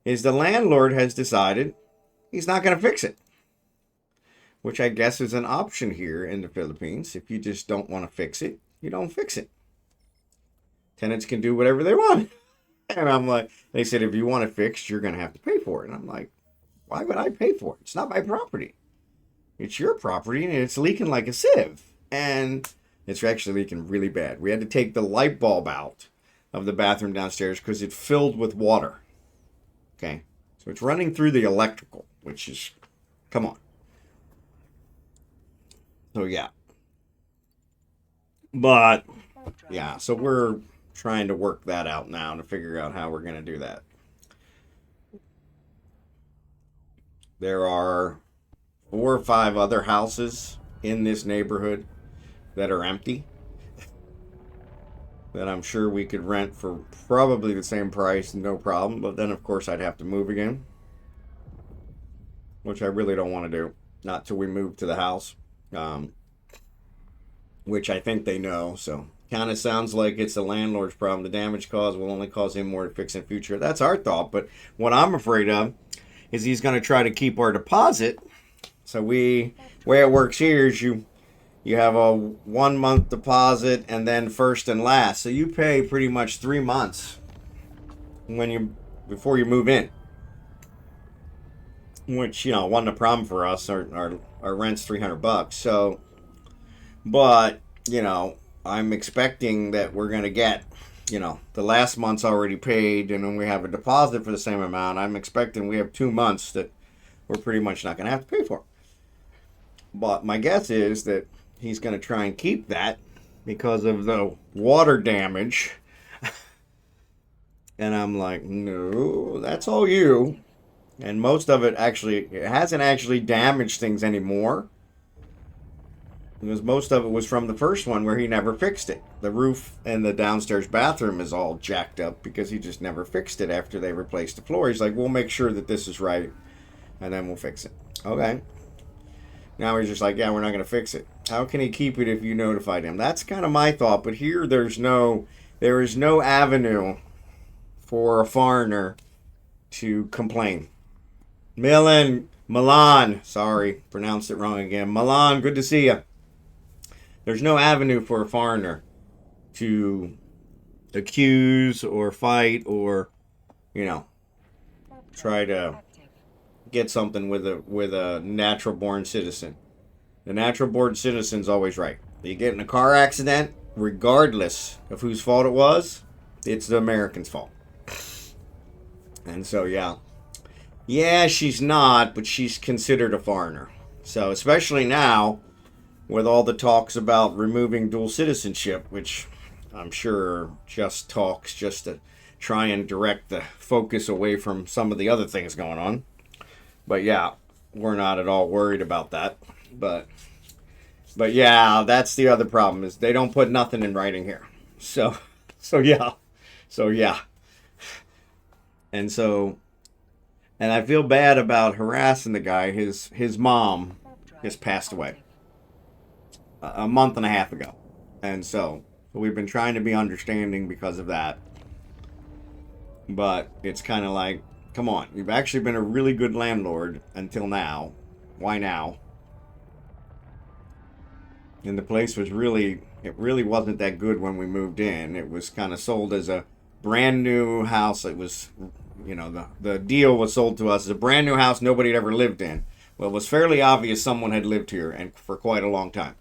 is the landlord has decided he's not going to fix it. Which I guess is an option here in the Philippines. If you just don't want to fix it, you don't fix it. Tenants can do whatever they want. And I'm like, they said, if you want it fixed, you're going to have to pay for it. And I'm like, why would I pay for it? It's not my property. It's your property and it's leaking like a sieve. And it's actually leaking really bad. We had to take the light bulb out of the bathroom downstairs because it filled with water. Okay. So it's running through the electrical, which is, come on. So yeah. But yeah, so we're trying to work that out now to figure out how we're going to do that. There are 4 or 5 other houses in this neighborhood that are empty that I'm sure we could rent for probably the same price, no problem. But then, of course, I'd have to move again, which I really don't want to do. Not till we move to the house, which I think they know. So kind of sounds like it's the landlord's problem. The damage caused will only cause him more to fix in the future. That's our thought. But what I'm afraid of is he's going to try to keep our deposit. So way it works here is you have a 1 month deposit and then first and last. So you pay pretty much 3 months before you move in. Which, wasn't a problem for us. Our rent's $300. So, but, I'm expecting that we're going to get you know, the last month's already paid, and then we have a deposit for the same amount. I'm expecting we have 2 months that we're pretty much not going to have to pay for. But my guess is that he's going to try and keep that because of the water damage. And I'm like, no, that's all you. And most of it it hasn't actually damaged things anymore. Because most of it was from the first one where he never fixed it. The roof and the downstairs bathroom is all jacked up because he just never fixed it after they replaced the floor. He's like, we'll make sure that this is right and then we'll fix it. Okay. Now he's just like, yeah, we're not going to fix it. How can he keep it if you notified him? That's kind of my thought. But here there is no avenue for a foreigner to complain. Milan, sorry, pronounced it wrong again. Milan, good to see you. There's no avenue for a foreigner to accuse or fight or, you know, try to get something with a natural born citizen. The natural born citizen's always right. You get in a car accident, regardless of whose fault it was, it's the American's fault. And so, yeah, she's not, but she's considered a foreigner. So, especially now, with all the talks about removing dual citizenship, which I'm sure just talks just to try and direct the focus away from some of the other things going on. But yeah, we're not at all worried about that. But yeah, that's the other problem is they don't put nothing in writing here. So yeah. And I feel bad about harassing the guy. His mom has passed away a month and a half ago. And so we've been trying to be understanding because of that. But it's kind of like, come on, you've actually been a really good landlord until now. Why now? And the place it really wasn't that good when we moved in. It was kind of sold as a brand new house. It was, you know, the deal was sold to us as a brand new house nobody had ever lived in. Well, it was fairly obvious someone had lived here and for quite a long time.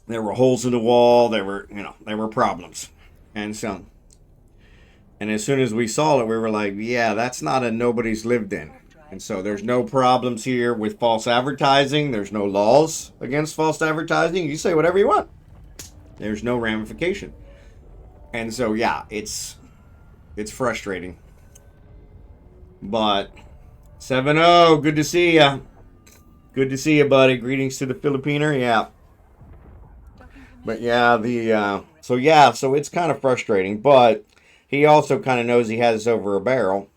There were holes in the wall. There were problems. And as soon as we saw it, we were like, yeah, that's not a nobody's lived in. And so there's no problems here with false advertising. There's no laws against false advertising. You say whatever you want. There's no ramification. And so, yeah, it's frustrating. But 7-0, good to see ya. Good to see you, buddy. Greetings to the Filipino. Yeah. But yeah, so it's kind of frustrating, but he also kind of knows he has us over a barrel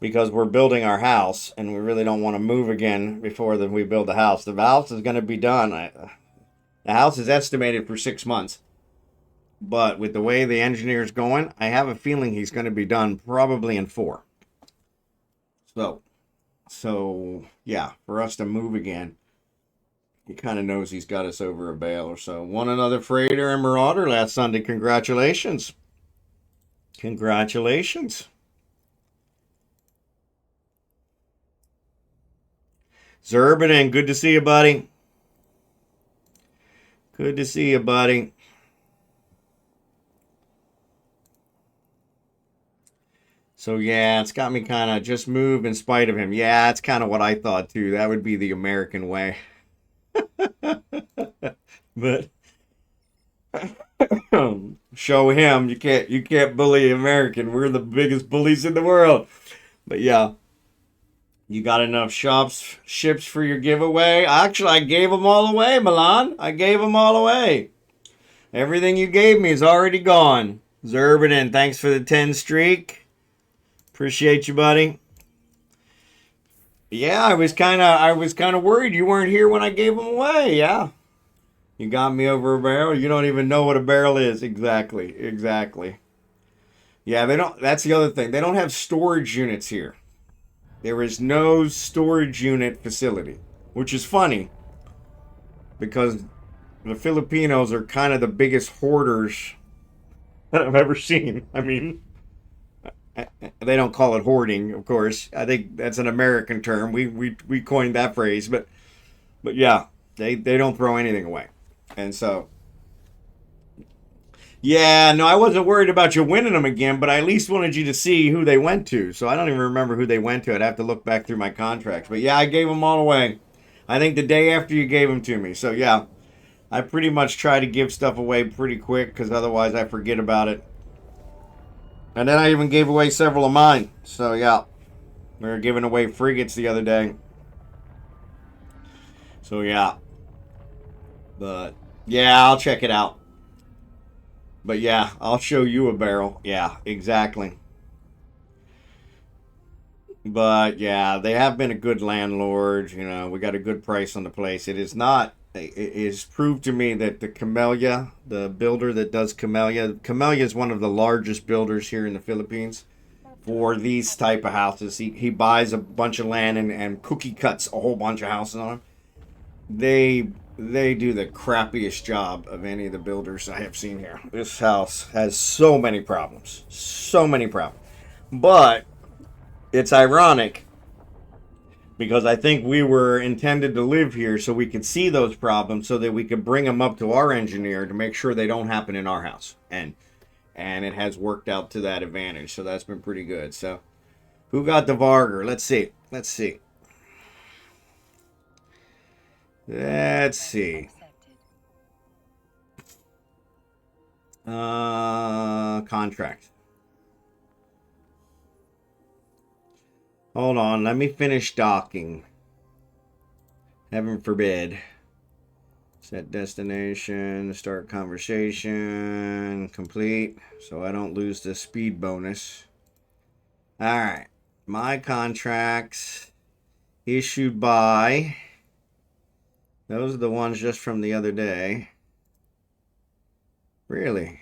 because we're building our house and we really don't want to move again before we build the house. The house is going to be done. The house is estimated for 6 months, but with the way the engineer's going, I have a feeling he's going to be done probably in 4. So yeah, for us to move again, he kind of knows he's got us over a bale or so. Won another freighter and Marauder last Sunday. Congratulations. Congratulations. Zerbanen, good to see you, buddy. Good to see you, buddy. So yeah, it's got me kind of just move in spite of him. Yeah, it's kind of what I thought too. That would be the American way. But show him you can't bully American. We're the biggest bullies in the world. But yeah, you got enough ships for your giveaway? Actually, I gave them all away, Milan. I gave them all away. Everything you gave me is already gone. Zerbanen, thanks for the 10 streak. Appreciate you, buddy. Yeah, I was kind of worried you weren't here when I gave them away. Yeah. You got me over a barrel. You don't even know what a barrel is. Exactly. Yeah, they don't. That's the other thing. They don't have storage units here. There is no storage unit facility, which is funny because the Filipinos are kind of the biggest hoarders that I've ever seen. I mean, they don't call it hoarding, of course. I think that's an American term. We coined that phrase, but yeah, they don't throw anything away. And so Yeah, no, I wasn't worried about you winning them again, but I at least wanted you to see who they went to. So I don't even remember who they went to. I'd have to look back through my contracts. But yeah, I gave them all away. I think the day after you gave them to me. So yeah, I pretty much try to give stuff away pretty quick because otherwise I forget about it. And then I even gave away several of mine. So yeah, we were giving away frigates the other day. So yeah, but yeah, I'll check it out. But yeah, I'll show you a barrel. Yeah, exactly. But yeah, they have been a good landlord. You know, we got a good price on the place. It is not. It is proved to me that the Camellia, the builder that does Camellia is one of the largest builders here in the Philippines for these type of houses. He buys a bunch of land and cookie cuts a whole bunch of houses on them. They do the crappiest job of any of the builders I have seen here. This house has so many problems. So many problems. But it's ironic because I think we were intended to live here so we could see those problems so that we could bring them up to our engineer to make sure they don't happen in our house. And it has worked out to that advantage. So that's been pretty good. So who got the Varger? Let's see. Let's see. Let's see. Accepted. Contract. Hold on, let me finish docking. Heaven forbid. Set destination, start conversation, complete, so I don't lose the speed bonus. Alright, my contracts issued by, those are the ones just from the other day. Really?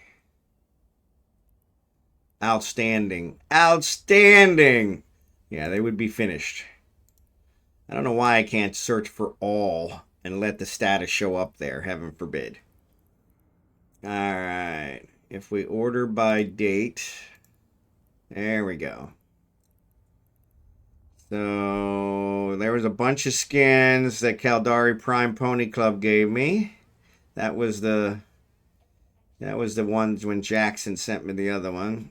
Outstanding. Outstanding! Yeah, they would be finished. I don't know why I can't search for all and let the status show up there. Heaven forbid. Alright. If we order by date. There we go. So there was a bunch of skins that Caldari Prime Pony Club gave me. That was the ones when Jackson sent me the other one.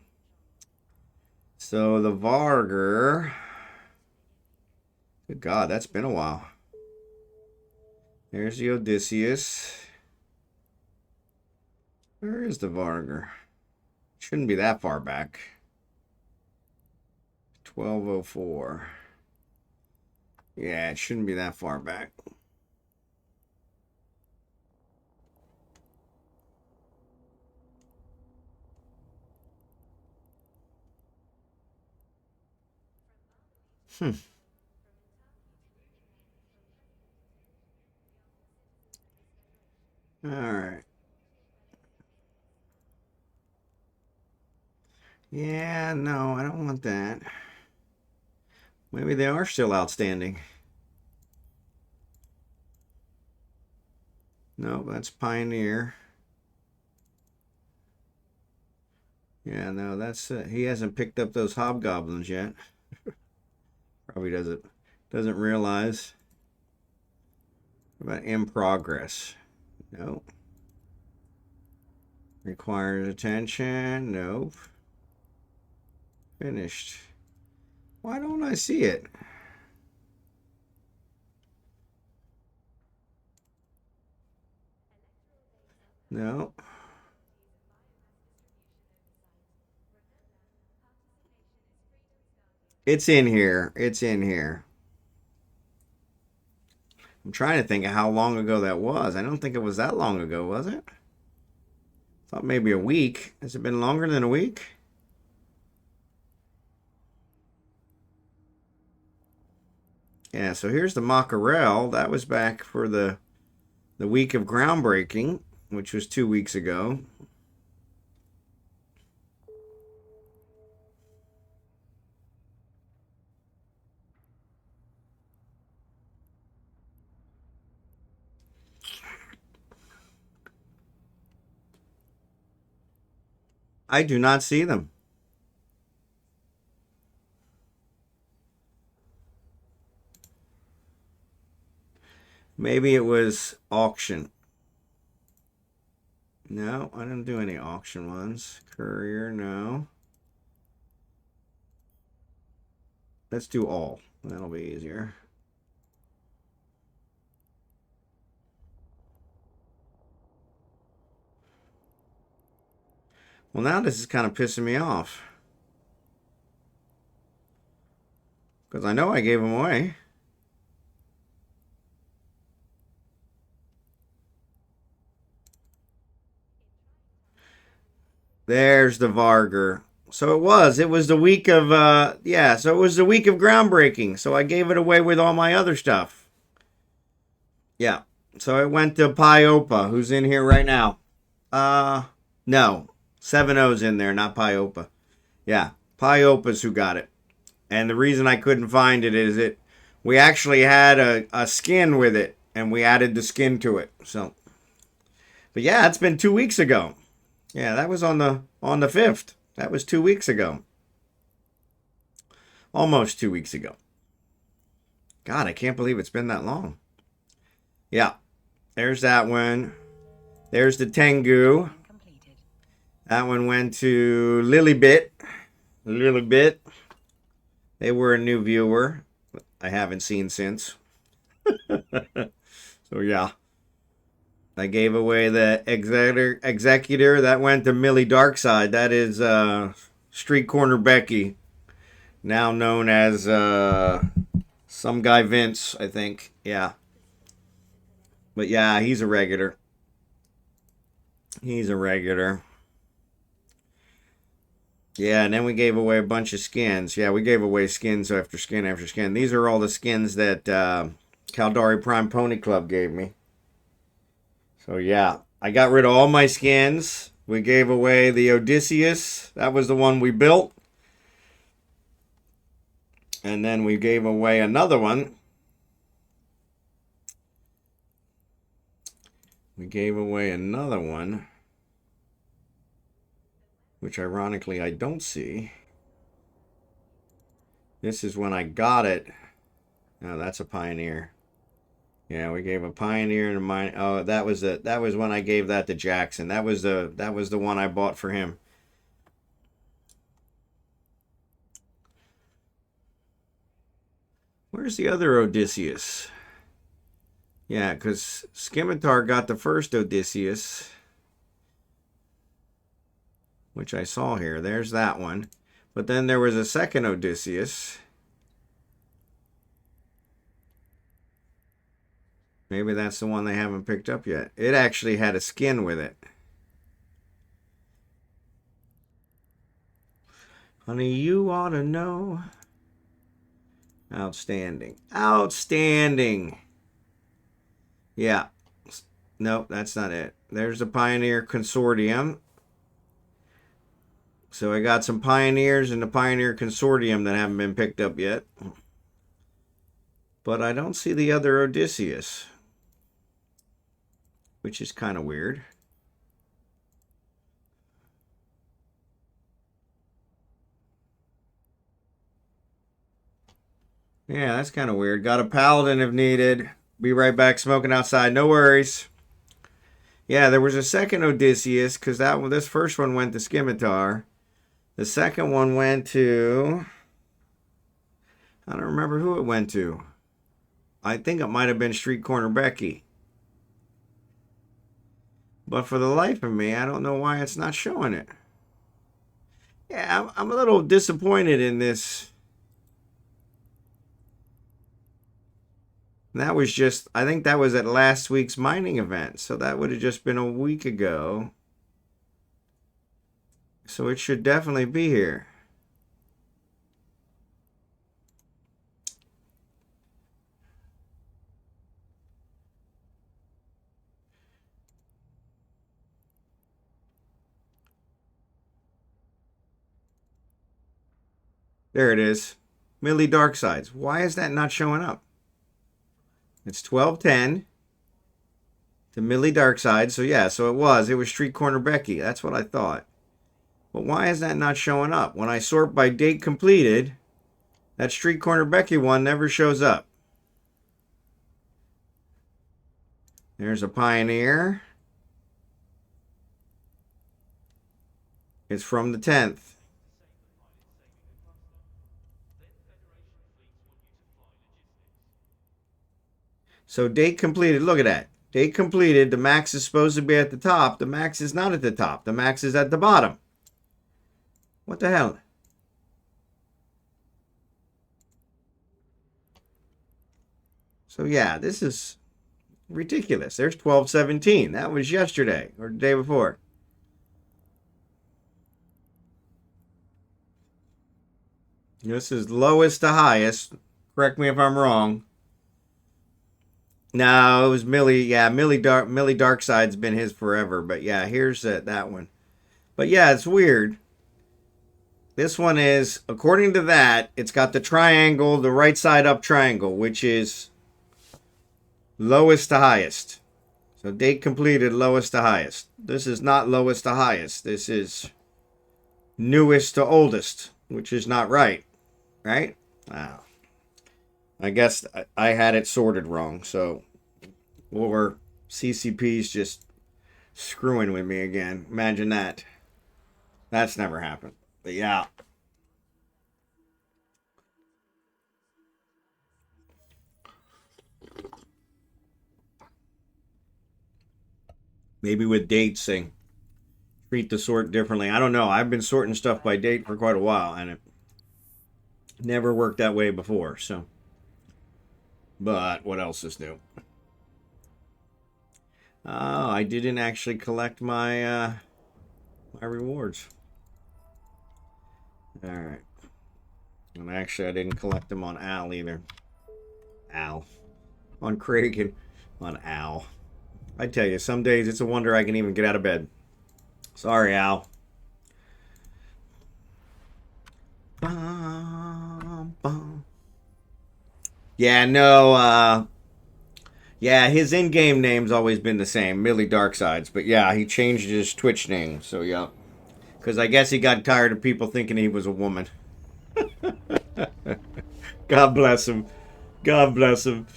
So the Varger. Good God, that's been a while. There's the Odysseus. Where is the Varger? Shouldn't be that far back. 1204. Yeah, it shouldn't be that far back. Hmm. All right. Yeah, no, I don't want that. Maybe they are still outstanding. No, that's Pioneer. Yeah, no, that's he hasn't picked up those hobgoblins yet. Probably doesn't realize. What about in progress? No. Requires attention. Nope. Finished. Why don't I see it? No. It's in here. It's in here. I'm trying to think of how long ago that was. I don't think it was that long ago, was it? Thought maybe a week. Has it been longer than a week? Yeah, so here's the Mackerel. That was back for the week of groundbreaking, which was 2 weeks ago. I do not see them. Maybe it was auction. No, I didn't do any auction ones. Courier, no. Let's do all. That'll be easier. Well, now this is kind of pissing me off. Because I know I gave them away. There's the Varger. So it was the week of, yeah, so it was the week of groundbreaking. So I gave it away with all my other stuff. Yeah. So it went to Piopa, who's in here right now. No. 7 O's in there, not Piopa. Yeah. Piopa's who got it. And the reason I couldn't find it is we actually had a skin with it, and we added the skin to it. So, but yeah, it's been 2 weeks ago. Yeah, that was on the 5th. That was 2 weeks ago. Almost 2 weeks ago. God, I can't believe it's been that long. Yeah, there's that one. There's the Tengu. That one went to Lilybit. Lilybit. They were a new viewer. I haven't seen since. So yeah. I gave away the executor. That went to Millie Darkside. That is Street Corner Becky. Now known as some guy Vince, I think. Yeah. But yeah, he's a regular. He's a regular. Yeah, and then we gave away a bunch of skins. Yeah, we gave away skins after skin after skin. These are all the skins that Caldari Prime Pony Club gave me. So yeah, I got rid of all my skins. We gave away the Odysseus. That was the one we built. And then we gave away another one. We gave away another one, which ironically I don't see. This is when I got it. Oh, that's a Pioneer. Yeah, we gave a Pioneer and a mine. Oh, that was when I gave that to Jackson. That was the one I bought for him. Where's the other Odysseus? Yeah, because Scimitar got the first Odysseus, which I saw here. There's that one. But then there was a second Odysseus. Maybe that's the one they haven't picked up yet. It actually had a skin with it. Honey, you ought to know. Outstanding. Outstanding. Yeah. Nope, that's not it. There's the Pioneer Consortium. So I got some Pioneers in the Pioneer Consortium that haven't been picked up yet. But I don't see the other Odysseus, which is kind of weird. Yeah, that's kind of weird. Got a Paladin if needed. Be right back smoking outside. No worries. Yeah, there was a second Odysseus because this first one went to Scimitar. The second one went to... I don't remember who it went to. I think it might have been Street Corner Becky. But for the life of me, I don't know why it's not showing it. Yeah, I'm a little disappointed in this. That was just, I think that was at last week's mining event. So that would have just been a week ago. So it should definitely be here. There it is. Millie Darksides. Why is that not showing up? It's 12:10 to Millie Darkside. So yeah, so it was Street Corner Becky. That's what I thought. But why is that not showing up? When I sort by date completed, that Street Corner Becky one never shows up. There's a Pioneer. It's from the 10th. So date completed. Look at that. Date completed. The max is supposed to be at the top. The max is not at the top. The max is at the bottom. What the hell? So yeah, this is ridiculous. There's 1217. That was yesterday or the day before. This is lowest to highest. Correct me if I'm wrong. No, it was Millie. Yeah, Millie Darkside's been his forever. But yeah, here's that one. But yeah, it's weird. This one is, according to that, it's got the triangle, the right side up triangle, which is lowest to highest. So date completed, lowest to highest. This is not lowest to highest. This is newest to oldest, which is not right. Right? Wow. I guess I had it sorted wrong. So, or CCP's just screwing with me again. Imagine that. That's never happened. But yeah. Maybe with dates, they treat the sort differently. I don't know. I've been sorting stuff by date for quite a while, and it never worked that way before. So, but what else is new? Oh, I didn't actually collect my my rewards. All right. And actually, I didn't collect them on Al either. Al. On Craig and on Al. I tell you, some days it's a wonder I can even get out of bed. Sorry, Al. Bum, bum. Yeah, no, yeah, his in-game name's always been the same, Millie Darksides. But yeah, he changed his Twitch name, so yeah. Because I guess he got tired of people thinking he was a woman. God bless him. God bless him.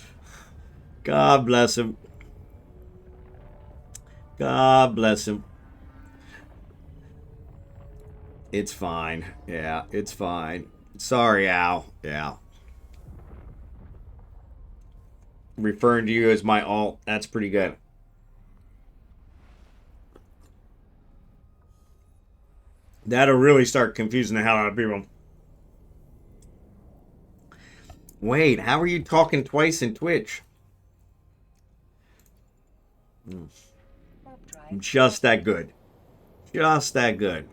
God bless him. God bless him. It's fine. Yeah, it's fine. Sorry, Al. Yeah. Referring to you as my alt. That's pretty good. That'll really start confusing the hell out of people. Wait, how are you talking twice in Twitch? I'm just that good. Just that good.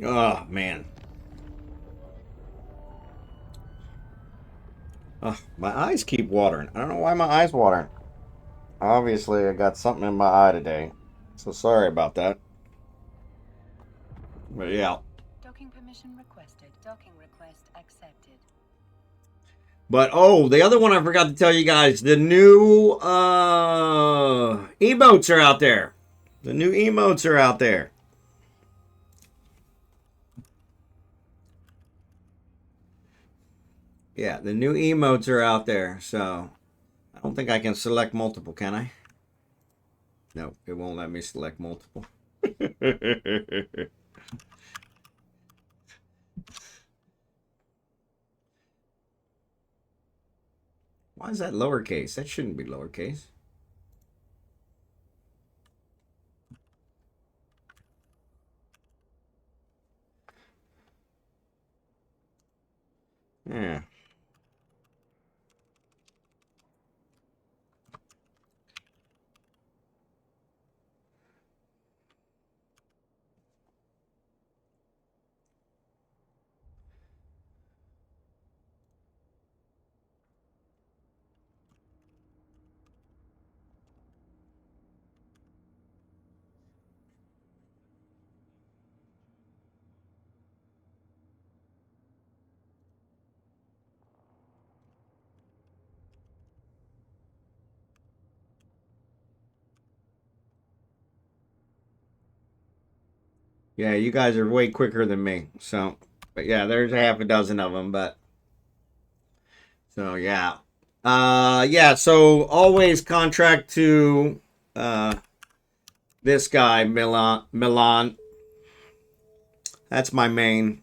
Oh, man. Oh, my eyes keep watering. I don't know why my eyes watering. Obviously, I got something in my eye today. So sorry about that. But yeah. Docking permission requested. Docking request accepted. But oh, the other one I forgot to tell you guys, the new emotes are out there. The new emotes are out there. Yeah, the new emotes are out there. So I don't think I can select multiple, can I? No, it won't let me select multiple. Why is that lowercase? That shouldn't be lowercase. Yeah. Yeah, you guys are way quicker than me. So, but yeah, there's a half a dozen of them. But so yeah, yeah. So always contract to this this guy, Milan. That's my main.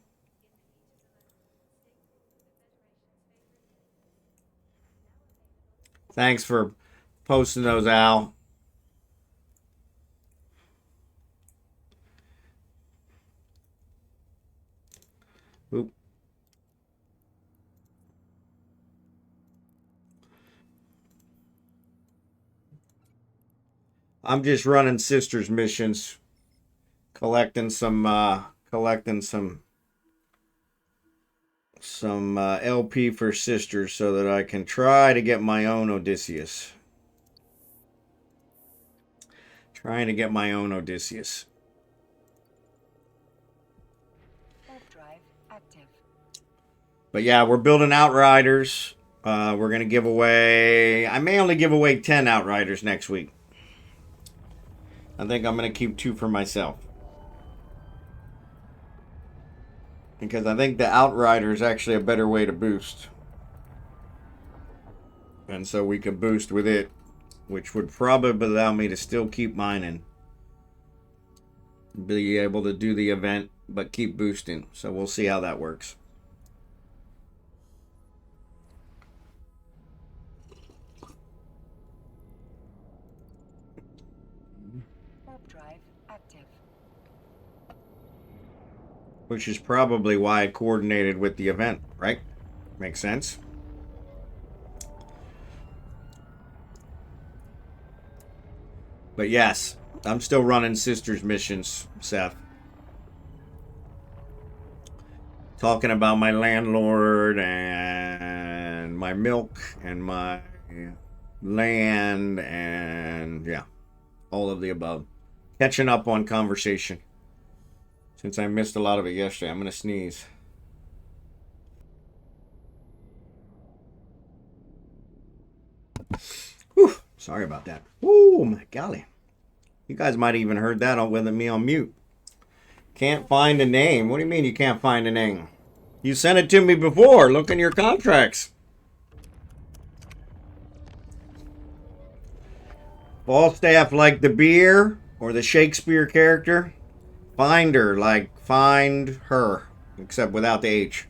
Thanks for posting those, Al. Oop. I'm just running sisters missions, collecting some LP for sisters so that I can try to get my own Odysseus. Trying to get my own Odysseus. Warp drive active. But yeah, we're building Outriders. We're going to give away... I may only give away 10 Outriders next week. I think I'm going to keep 2 for myself. Because I think the Outrider is actually a better way to boost. And so we could boost with it, which would probably allow me to still keep mining. Be able to do the event, but keep boosting. So we'll see how that works. Warp drive active. Which is probably why I coordinated with the event, right? Makes sense. But yes, I'm still running sisters missions, Seth. Talking about my landlord and my milk and my land and yeah, all of the above. Catching up on conversation. Since I missed a lot of it yesterday, I'm going to sneeze. Whew, sorry about that. Oh my golly. You guys might have even heard that with me on mute. Can't find a name. What do you mean you can't find a name? You sent it to me before. Look in your contracts. Falstaff like the beer or the Shakespeare character. Finder like find her, except without the H.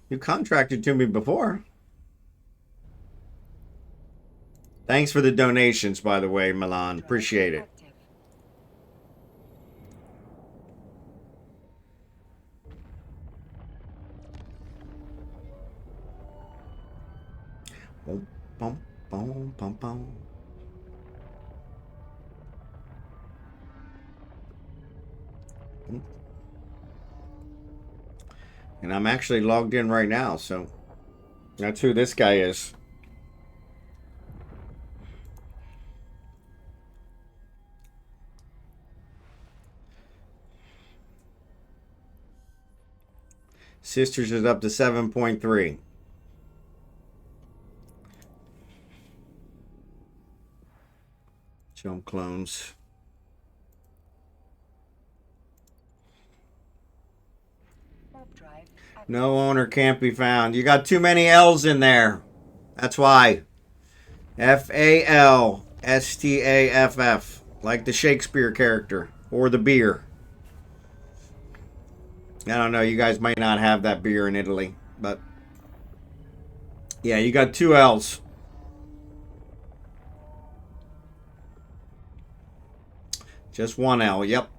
You contracted to me before. Thanks for the donations, by the way, Milan. Appreciate it. Boom, boom, boom, boom, boom. And I'm actually logged in right now, so that's who this guy is. Sisters is up to 7.3. Jump clones. No owner can't be found. You got too many L's in there. That's why. Falstaff. Like the Shakespeare character. Or the beer. I don't know. You guys might not have that beer in Italy. But yeah, you got 2 L's. Just 1 L. Yep.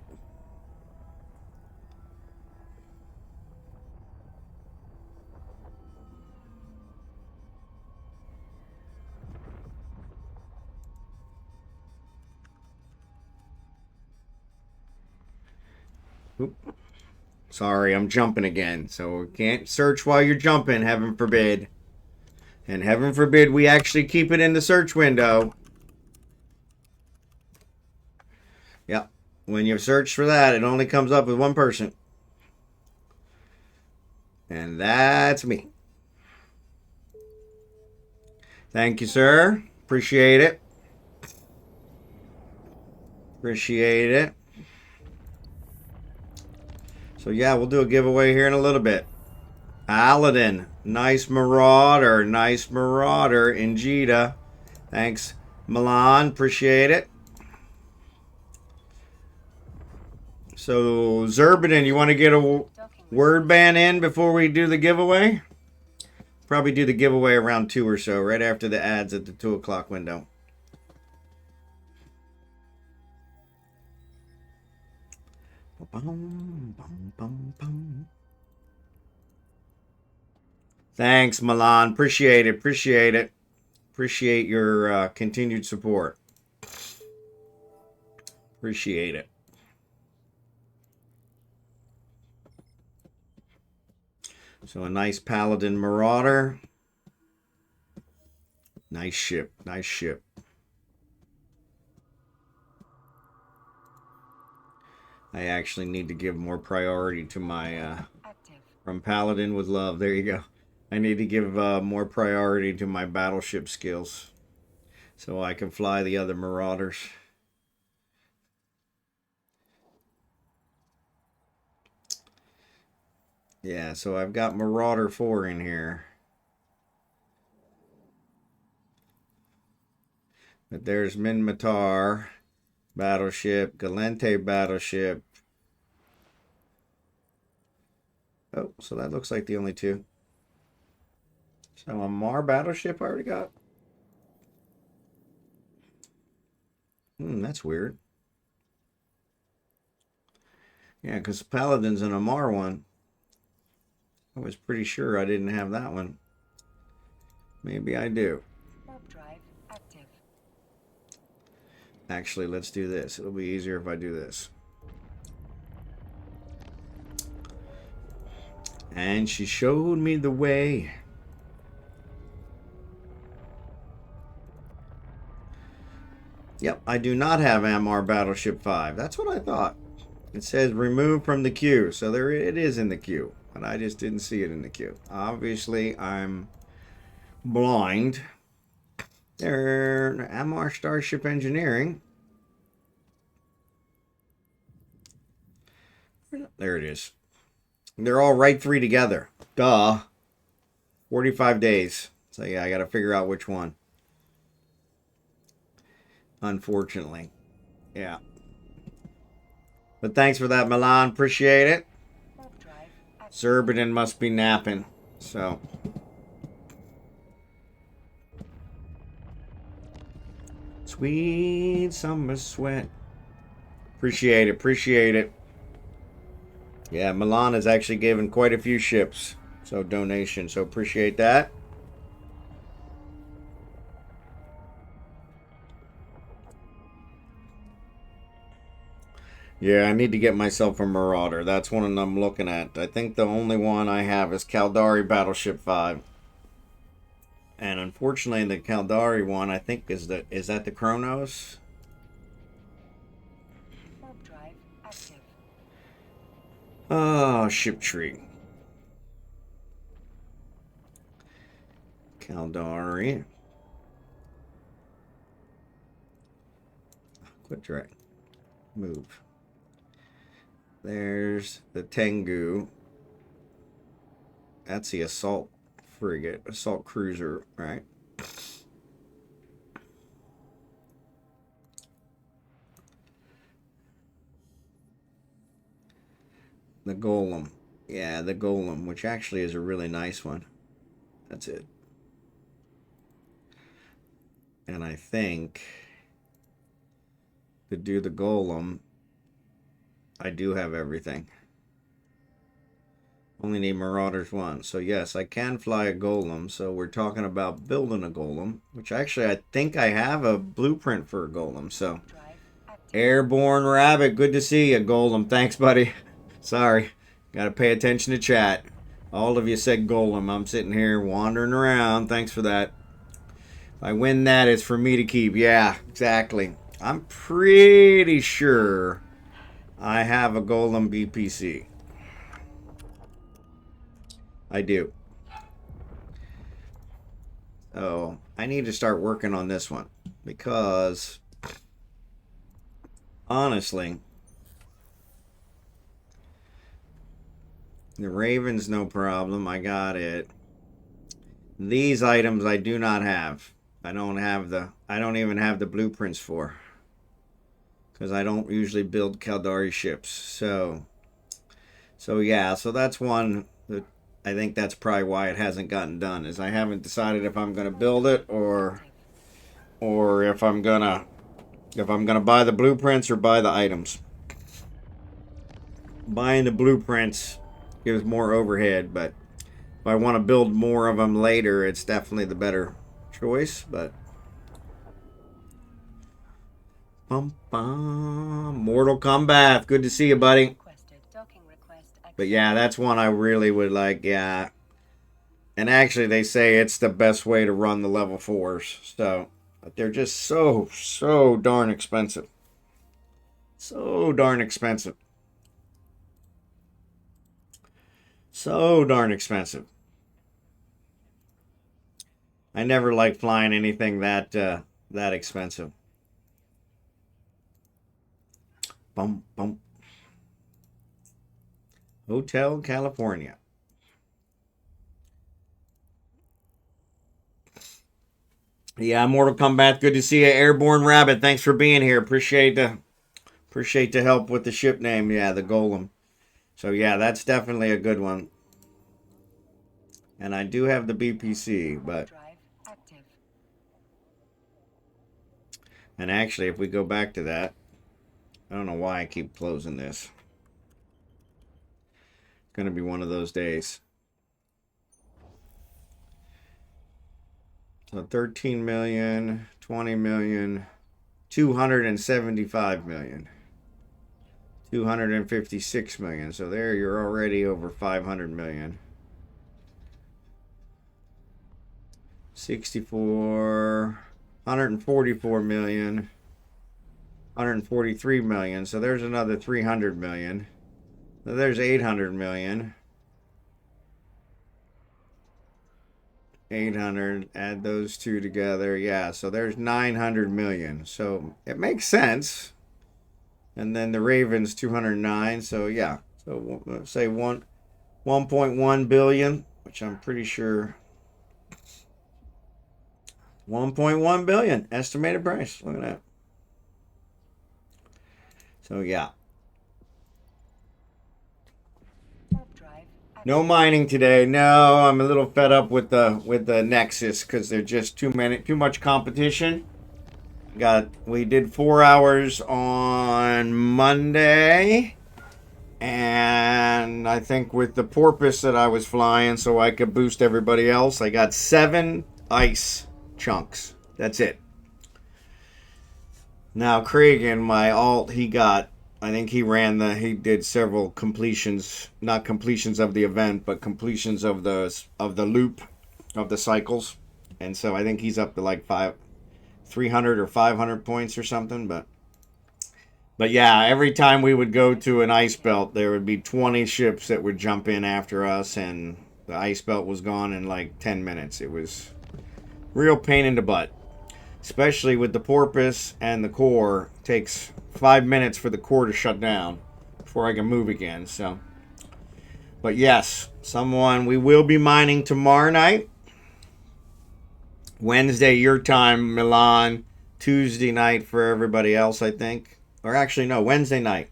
Oop. Sorry, I'm jumping again. So can't search while you're jumping, heaven forbid. And heaven forbid we actually keep it in the search window. Yep. When you search for that, it only comes up with 1 person. And that's me. Thank you, sir. Appreciate it. Appreciate it. So yeah, we'll do a giveaway here in a little bit. Aladdin, nice marauder, Injita. Thanks, Milan, appreciate it. So Zerbaden, you want to get a word ban in before we do the giveaway? Probably do the giveaway around 2 or so, right after the ads at the 2 o'clock window. Thanks, Milan. Appreciate it. Appreciate it. Appreciate your continued support. Appreciate it. So a nice Paladin Marauder. Nice ship. Nice ship. I actually need to give more priority to my from Paladin with Love. There you go. I need to give more priority to my battleship skills so I can fly the other Marauders. Yeah, so I've got Marauder 4 in here. But there's Minmatar battleship, Galente battleship. Oh, so that looks like the only 2. So a Mar battleship I already got. That's weird. Yeah, because Paladin's an Amar one. I was pretty sure I didn't have that one. Maybe I do. Warp drive active. Actually, let's do this. It'll be easier if I do this. And she showed me the way. Yep, I do not have Amar Battleship 5. That's what I thought. It says remove from the queue. So there it is in the queue. But I just didn't see it in the queue. Obviously, I'm blind. There, Amar Starship Engineering. There it is. They're all right 3 together. Duh. 45 days. So yeah, I got to figure out which one. Unfortunately. Yeah. But thanks for that, Milan. Appreciate it. Zerbaden must be napping. So. Sweet summer sweat. Appreciate it. Appreciate it. Yeah, Milan has actually given quite a few ships. So donation. So appreciate that. Yeah, I need to get myself a Marauder. That's one I'm looking at. I think the only one I have is Caldari Battleship 5. And unfortunately, the Caldari one, I think, is that the Kronos? Warp drive active. Oh, ship tree. Caldari. Quit drag. Move. There's the Tengu. That's the assault frigate, assault cruiser, right? The Golem. Yeah, the Golem, which actually is a really nice one. That's it. And I think to do the Golem, I do have everything. Only need Marauders 1. So yes, I can fly a Golem. So we're talking about building a Golem, which actually I think I have a blueprint for a Golem. So Airborne Rabbit, good to see you, Golem. Thanks, buddy. Sorry, got to pay attention to chat. All of you said Golem. I'm sitting here wandering around. Thanks for that. If I win that, it's for me to keep. Yeah, exactly. I'm pretty sure I have a Golem BPC. I do. So I need to start working on this one because honestly, The Ravens, no problem. I got it. These items I do not have. I don't even have the blueprints for. Because I don't usually build Caldari ships. So yeah, so that's one that I think that's probably why it hasn't gotten done, is I haven't decided if I'm gonna build it or if I'm gonna buy the blueprints or buy the items. Buying the blueprints gives more overhead, but if I want to build more of them later, it's definitely the better choice. But Mortal Kombat, good to see you, buddy. Requested. Docking request But accepted. yeah, that's one I really would like. Yeah, and actually, they say it's the best way to run the level 4s. So, but they're just so darn expensive. So darn expensive. So darn expensive. I never liked flying anything that expensive. Bum bum. Hotel California. Yeah, Mortal Kombat. Good to see you, Airborne Rabbit. Thanks for being here. Appreciate the help with the ship name. Yeah, the Golem. So yeah, that's definitely a good one. And I do have the BPC, but Drive active. and actually, if we go back to that, I don't know why I keep closing this. It's gonna be one of those days. So 13 million, 20 million, 275 million, 256 million. So there you're already over 500 million. 64, 144 million, 143 million. So there's another 300 million. So there's 800 million. 800, add those two together. Yeah, so there's 900 million. So it makes sense. And then the Ravens 209. So yeah, so let's say 1.1 billion, which I'm pretty sure 1.1 billion estimated price. Look at that. So yeah, Warp drive active. no mining today. No, I'm a little fed up with the Nexus because they're just too much competition. We did 4 hours on Monday, and I think with the porpoise that I was flying, so I could boost everybody else, I got 7 ice chunks. That's it. Now Cragen, my alt, I think he did several completions, not completions of the event, but completions of the loop of the cycles, and so I think he's up to like 300 or 500 points or something. But yeah, every time we would go to an ice belt, there would be 20 ships that would jump in after us, and the ice belt was gone in like 10 minutes. It was real pain in the butt. Especially with the porpoise and the core. It takes 5 minutes for the core to shut down before I can move again. So, but yes, we will be mining tomorrow night. Wednesday your time, Milan. Tuesday night for everybody else, I think. Or actually, no, Wednesday night.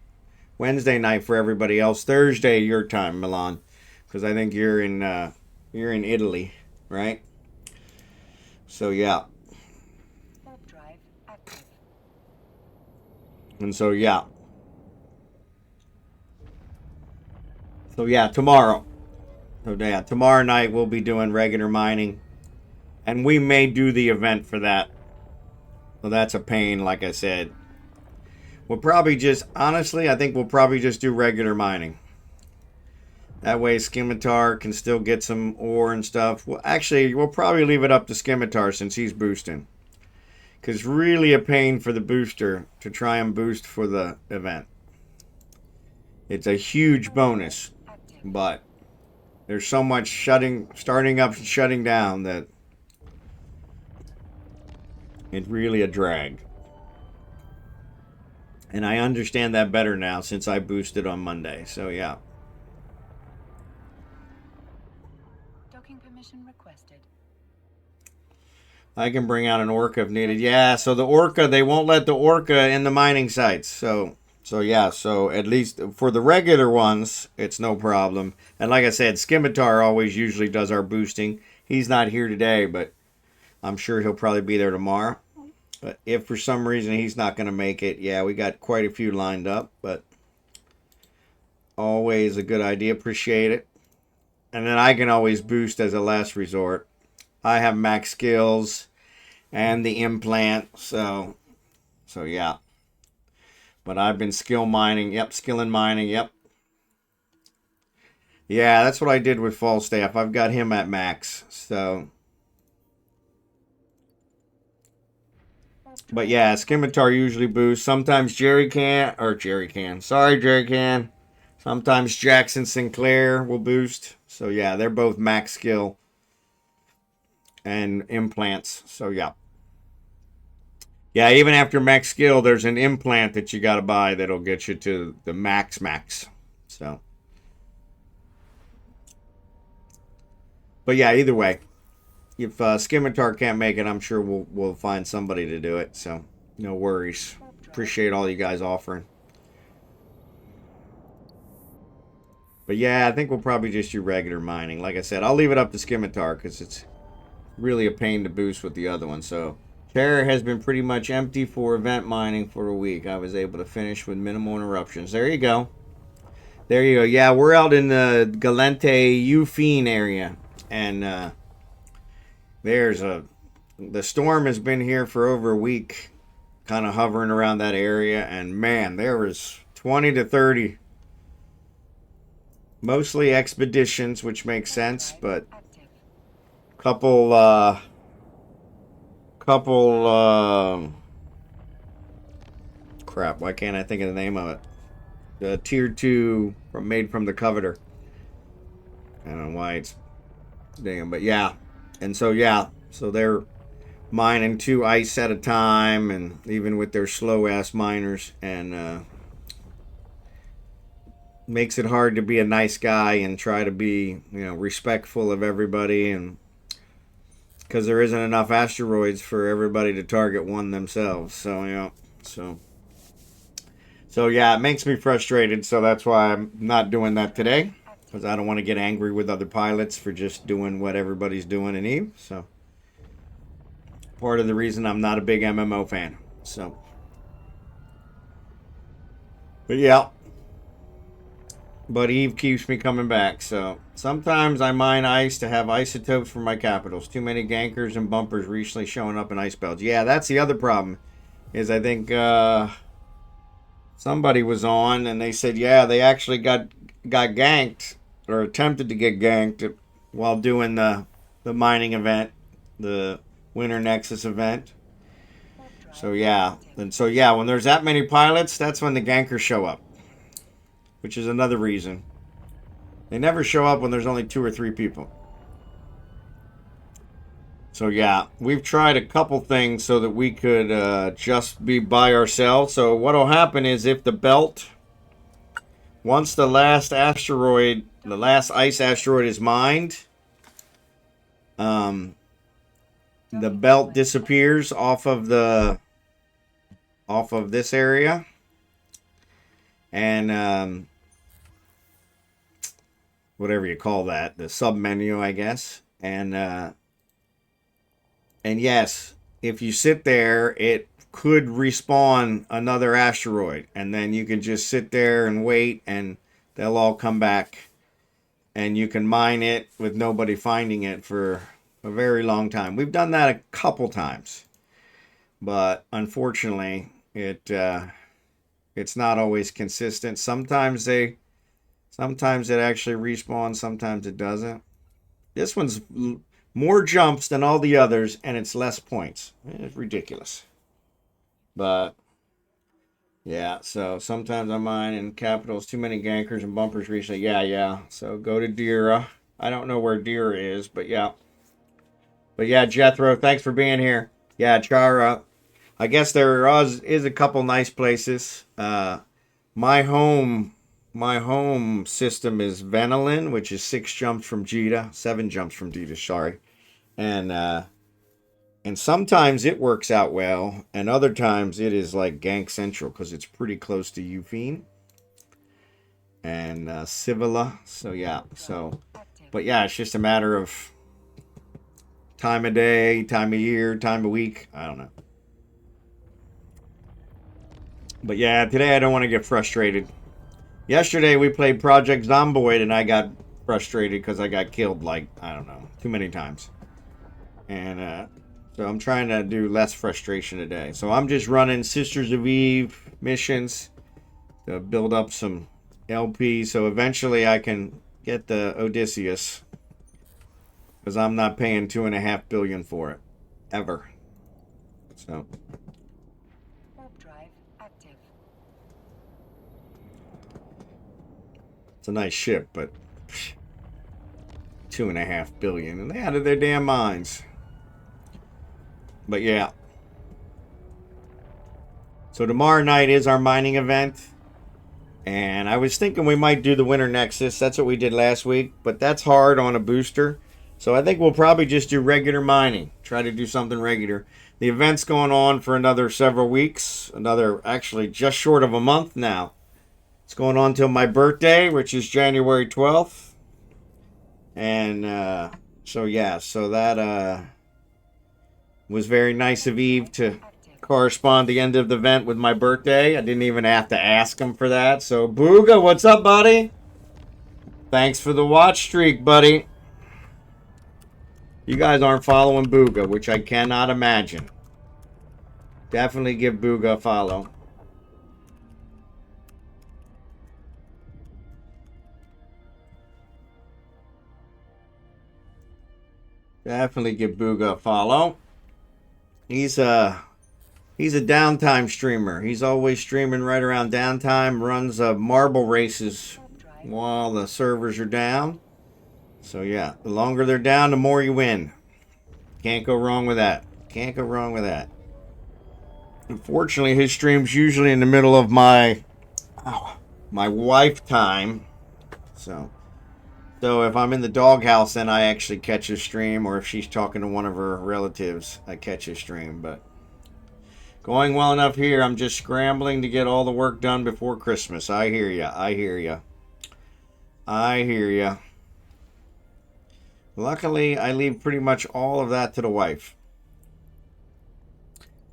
Wednesday night for everybody else. Thursday your time, Milan, because I think you're in Italy, right? So yeah. Warp drive active. And so yeah. So yeah, tomorrow. So yeah, tomorrow night we'll be doing regular mining. And we may do the event for that. Well, that's a pain, like I said. We'll probably just, honestly, I think we'll probably just do regular mining. That way Scimitar can still get some ore and stuff. Well, actually, we'll probably leave it up to Scimitar since he's boosting. Because really a pain for the booster to try and boost for the event. It's a huge bonus, Active. but there's so much starting up and shutting down that it's really a drag. And I understand that better now since I boosted on Monday. So yeah. Permission requested. I can bring out an orca if needed. Yeah, so the orca, they won't let the orca in the mining sites. So yeah, so at least for the regular ones, it's no problem. And like I said, Scimitar always usually does our boosting. He's not here today, but I'm sure he'll probably be there tomorrow. But if for some reason he's not going to make it, yeah, we got quite a few lined up, but always a good idea. Appreciate it. And then I can always boost as a last resort. I have max skills and the implant, so yeah. But I've been skill mining. Yep, skill and mining. Yep. Yeah, that's what I did with Falstaff. I've got him at max. So, but yeah, Scimitar usually boosts. Sometimes Jerry can. Sorry, Jerry can. Sometimes Jackson Sinclair will boost. So yeah, they're both max skill and implants. So yeah. Yeah, even after max skill, there's an implant that you got to buy that'll get you to the max. So, but yeah, either way, if Scimitar can't make it, I'm sure we'll find somebody to do it. So, no worries. Appreciate all you guys offering. But yeah, I think we'll probably just do regular mining. Like I said, I'll leave it up to Scimitar because it's really a pain to boost with the other one. So. Terra has been pretty much empty for event mining for a week. I was able to finish with minimal interruptions. There you go. There you go. Yeah, we're out in the Galente Ufine area. And the storm has been here for over a week, kind of hovering around that area. And man, there was 20 to 30. Mostly expeditions, which makes sense, but couple crap, why can't I think of the name of it? The tier 2 made from the Coveter. I don't know why it's damn, but yeah. And so yeah, so they're mining 2 ice at a time, and even with their slow ass miners, and makes it hard to be a nice guy and try to be, respectful of everybody, and because there isn't enough asteroids for everybody to target one themselves. So, yeah. So yeah, it makes me frustrated. So that's why I'm not doing that today. Because I don't want to get angry with other pilots for just doing what everybody's doing in EVE. So, part of the reason I'm not a big MMO fan. So, but yeah. But EVE keeps me coming back. So sometimes I mine ice to have isotopes for my capitals. Too many gankers and bumpers recently showing up in ice belts. Yeah, that's the other problem. Is I think somebody was on and they said, yeah, they actually got ganked or attempted to get ganked while doing the mining event, the Winter Nexus event. So yeah, when there's that many pilots, that's when the gankers show up. Which is another reason. They never show up when there's only 2 or 3 people. So yeah, we've tried a couple things so that we could just be by ourselves. So what'll happen is if the belt, once the last ice asteroid is mined, the belt disappears off of this area. And whatever you call that, the sub menu, I guess. And yes, if you sit there, it could respawn another asteroid, and then you can just sit there and wait, and they'll all come back, and you can mine it with nobody finding it for a very long time. We've done that a couple times, but unfortunately, it's not always consistent. Sometimes it actually respawns, sometimes it doesn't. This one's more jumps than all the others, and it's less points. It's ridiculous. But yeah, so sometimes I mine in capitals, too many gankers and bumpers recently. Yeah. So go to Dira. I don't know where Dira is, but yeah. But yeah, Jethro, thanks for being here. Yeah, Chara. I guess there is a couple nice places. My home my home system is Venolin, which is 6 jumps from Jita, 7 jumps from Jita, sorry. And sometimes it works out well, and other times it is like Gank Central because it's pretty close to Ufine and Civila. So yeah, but yeah, it's just a matter of time of day, time of year, time of week. I don't know. But yeah, today I don't want to get frustrated. Yesterday we played Project Zomboid and I got frustrated because I got killed like, I don't know, too many times. And so I'm trying to do less frustration today. So I'm just running Sisters of Eve missions to build up some LP so eventually I can get the Odysseus. Because I'm not paying $2.5 billion for it. Ever. So. Warp drive active. It's a nice ship, but $2.5 billion. And they out of their damn minds. But yeah. So tomorrow night is our mining event. And I was thinking we might do the Winter Nexus. That's what we did last week. But that's hard on a booster. So I think we'll probably just do regular mining. Try to do something regular. The event's going on for another several weeks. Actually, just short of a month now. It's going on till my birthday, which is January 12th. And so that was very nice of Eve to correspond the end of the event with my birthday. I didn't even have to ask him for that. So, Booga, what's up, buddy? Thanks for the watch streak, buddy. You guys aren't following Booga, which I cannot imagine. Definitely give Booga a follow. Definitely give Booga a follow. He's a downtime streamer. He's always streaming right around downtime. Runs marble races while the servers are down. So yeah, the longer they're down, the more you win. Can't go wrong with that. Can't go wrong with that. Unfortunately, his stream's usually in the middle of my wife time. So if I'm in the doghouse, then I actually catch his stream, or if she's talking to one of her relatives, I catch his stream. But going well enough here. I'm just scrambling to get all the work done before Christmas. I hear ya. I hear ya. I hear ya. Luckily, I leave pretty much all of that to the wife.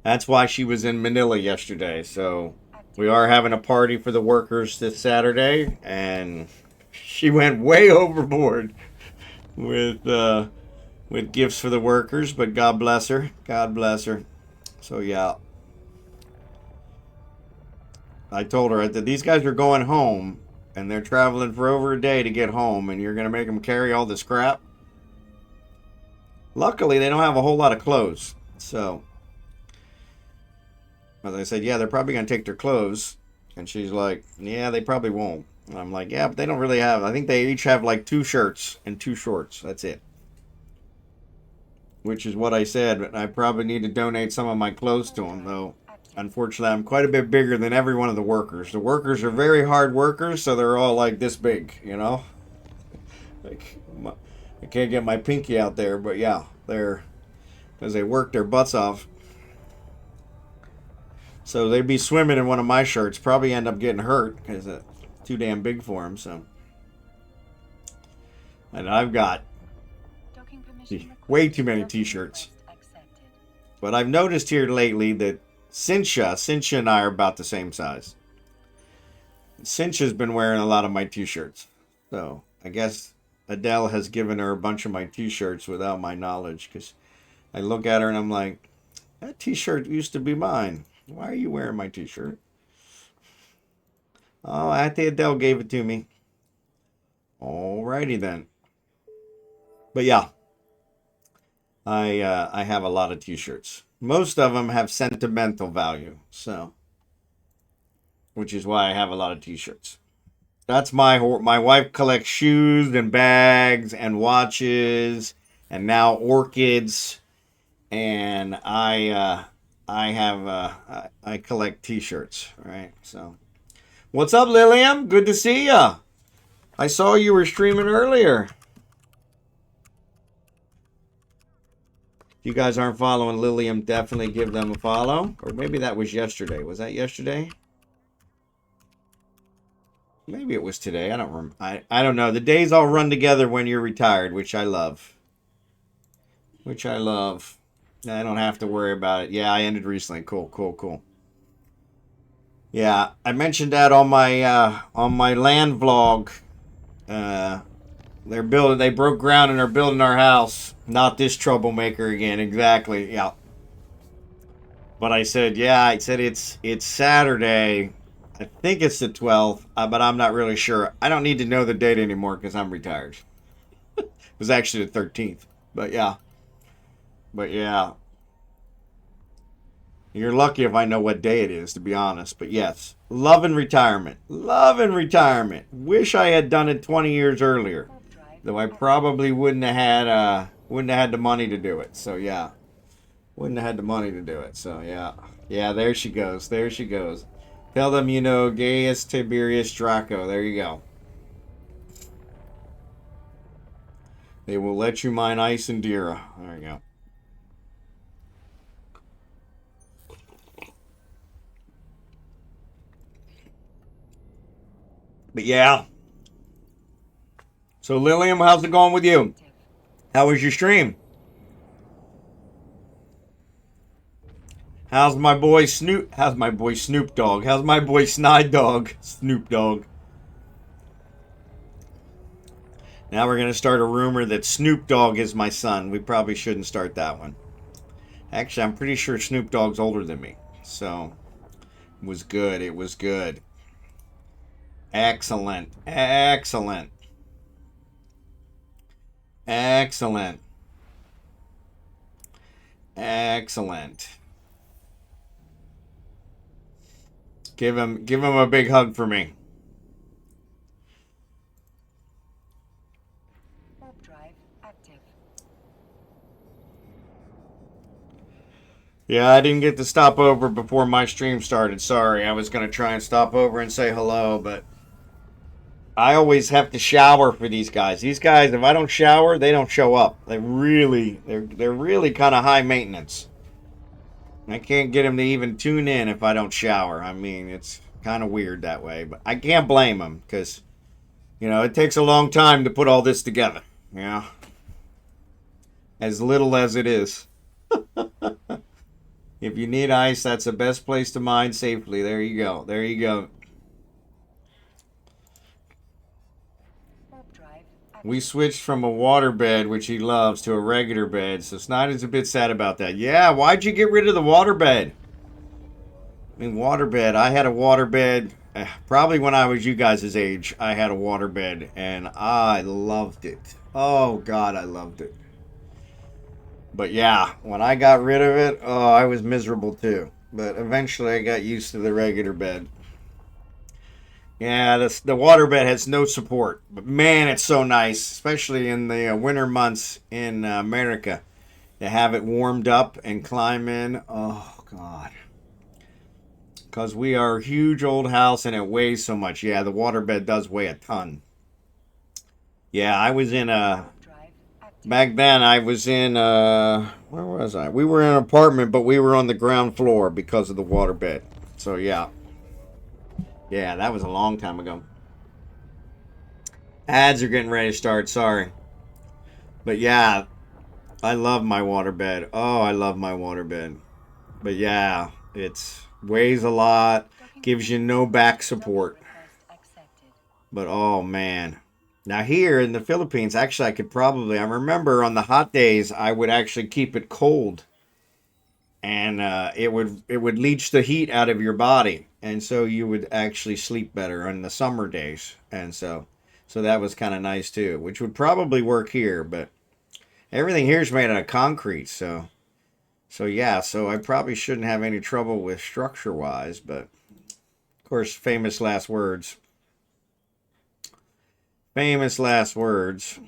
That's why she was in Manila yesterday. So we are having a party for the workers this Saturday, and she went way overboard with gifts for the workers. But God bless her. God bless her. So yeah. I told her that these guys are going home, and they're traveling for over a day to get home, and you're going to make them carry all this crap? Luckily, they don't have a whole lot of clothes. So, as I said, yeah, they're probably going to take their clothes. And she's like, yeah, they probably won't. And I'm like, yeah, but they don't really have. I think they each have like 2 shirts and 2 shorts. That's it. Which is what I said. I probably need to donate some of my clothes to them, though. Unfortunately, I'm quite a bit bigger than every one of the workers. The workers are very hard workers, so they're all like this big, you know? Like, I can't get my pinky out there, but yeah, because they work their butts off. So they'd be swimming in one of my shirts, probably end up getting hurt because it's too damn big for them. So, and I've got way too many t-shirts. But I've noticed here lately that Cynthia and I are about the same size. Cynthia's been wearing a lot of my t-shirts. So I guess Adele has given her a bunch of my t-shirts without my knowledge, because I look at her and I'm like, that t-shirt used to be mine. Why are you wearing my t-shirt? Oh, Auntie Adele gave it to me. Alrighty then. But yeah, I have a lot of t-shirts. Most of them have sentimental value, so, which is why I have a lot of t-shirts. That's my wife collects shoes and bags and watches and now orchids, and I collect t-shirts, right? So, What's up, Lilium? Good to see ya. I saw you were streaming earlier. If you guys aren't following Lilium, definitely give them a follow. Or maybe that was yesterday. Was that yesterday? Maybe it was today. I don't remember. I don't know. The days all run together when you're retired, which I love. Which I love. I don't have to worry about it. Yeah, I ended recently. Cool, cool, cool. Yeah, I mentioned that on my land vlog. They broke ground and they're building our house. Not this troublemaker again. Exactly. Yeah. But I said, it's Saturday. I think it's the 12th, but I'm not really sure. I don't need to know the date anymore because I'm retired. It was actually the 13th. But yeah. You're lucky if I know what day it is, to be honest. But yes, love and retirement. Love and retirement. Wish I had done it 20 years earlier. Though I probably wouldn't have had the money to do it. So yeah. Wouldn't have had the money to do it. So yeah. Yeah, there she goes. There she goes. Tell them you know Gaius Tiberius Draco. There you go. They will let you mine ice and Dira. There you go. But yeah. So Lilium, how's it going with you? How was your stream? How's my boy Snoop Dogg? How's my boy Snide Dog? Snoop Dogg. Now we're going to start a rumor that Snoop Dogg is my son. We probably shouldn't start that one. Actually, I'm pretty sure Snoop Dogg's older than me. So, it was good. It was good. Excellent. Excellent. Excellent. Excellent. Give him a big hug for me. Warp drive active. Yeah, I didn't get to stop over before my stream started. Sorry, I was going to try and stop over and say hello, but I always have to shower for these guys. These guys, if I don't shower, they don't show up. They're really kind of high maintenance. I can't get them to even tune in if I don't shower. I mean, it's kind of weird that way, but I can't blame them because, it takes a long time to put all this together. As little as it is. If you need ice, that's the best place to mine safely. There you go. There you go. We switched from a water bed, which he loves, to a regular bed, so Snyder's a bit sad about that. Yeah, why'd you get rid of the water bed? I mean, water bed. I had a water bed, probably when I was you guys' age, I had a water bed, and I loved it. Oh, God, I loved it. But yeah, when I got rid of it, oh, I was miserable too. But eventually I got used to the regular bed. Yeah, the water bed has no support. But man, it's so nice, especially in the winter months in America, to have it warmed up and climb in. Oh, God. Because we are a huge old house and it weighs so much. Yeah, the water bed does weigh a ton. Yeah, I was in a... Back then, I was in, where was I? We were in an apartment, but we were on the ground floor because of the water bed. So, yeah. Yeah, that was a long time ago. Ads are getting ready to start, sorry. But, yeah, I love my water bed. Oh, I love my water bed. But, yeah, it weighs a lot, gives you no back support. But, oh, man. Now here in the Philippines, actually I remember on the hot days, I would actually keep it cold. And it would leach the heat out of your body. And so you would actually sleep better on the summer days. And so that was kind of nice too, which would probably work here. But everything here is made out of concrete. So yeah, so I probably shouldn't have any trouble with structure-wise. But, of course, famous last words. Famous last words.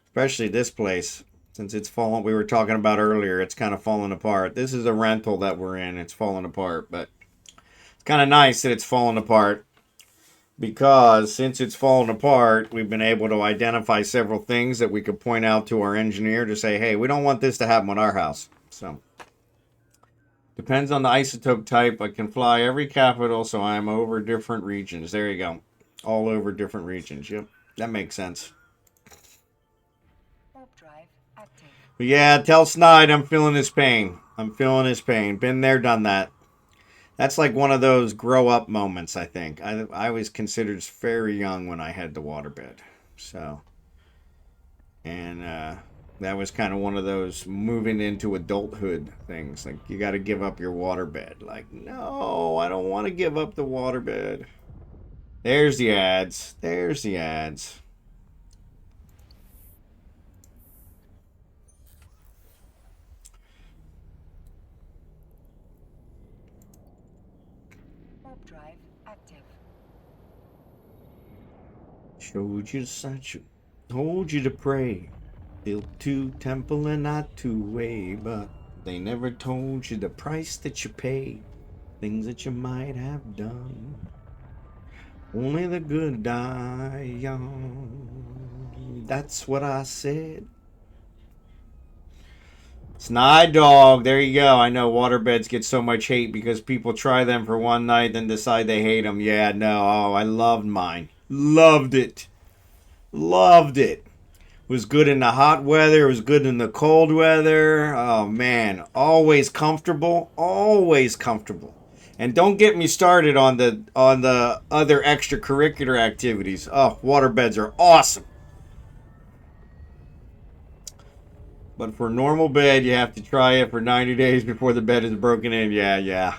Especially this place. Since it's fallen, we were talking about earlier, it's kind of fallen apart. This is a rental that we're in. It's fallen apart. But It's kind of nice that it's fallen apart, because since it's fallen apart, we've been able to identify several things that we could point out to our engineer to say, hey, we don't want this to happen with our house. So, depends on the isotope type. I can fly every capital, so I'm over different regions. There you go. All over different regions. Yep, that makes sense. Warp drive active. But yeah, tell Snide I'm feeling his pain. I'm feeling his pain. Been there, done that. That's like one of those grow up moments, I think. I was considered very young when I had the waterbed. So, and that was kind of one of those moving into adulthood things. Like, you got to give up your waterbed. Like, no, I don't want to give up the waterbed. There's the ads. There's the ads. Warp drive active. Showed you such, told you to pray. Built to temple and not to way, but they never told you the price that you pay. Things that you might have done. Only the good die young. That's what I said. Snide dog, there you go. I know waterbeds get so much hate because people try them for one night, then decide they hate them. Yeah, no, oh, I loved mine. Loved it. Loved it. Was good in the hot weather. It was good in the cold weather. Oh, man. Always comfortable. Always comfortable. And don't get me started on the other extracurricular activities. Oh, waterbeds are awesome. But for a normal bed, you have to try it for 90 days before the bed is broken in. Yeah.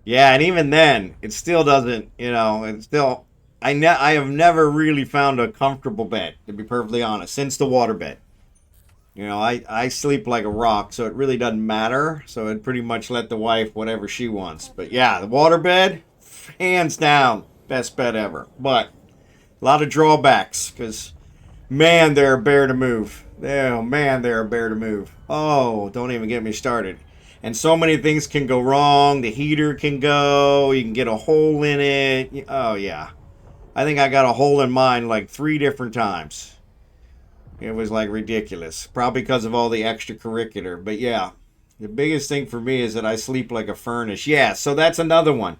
Yeah, and even then, it still doesn't, it's still, I have never really found a comfortable bed, to be perfectly honest, since the waterbed. I sleep like a rock, so it really doesn't matter. So I'd pretty much let the wife whatever she wants. But yeah, the waterbed, hands down, best bed ever. But a lot of drawbacks, because, man, they're a bear to move. Oh, man, they're a bear to move. Oh, don't even get me started. And so many things can go wrong. The heater can go. You can get a hole in it. Oh, yeah. I think I got a hole in mine like 3 different times. It was like ridiculous. Probably because of all the extracurricular. But yeah, the biggest thing for me is that I sleep like a furnace. Yeah, so that's another one.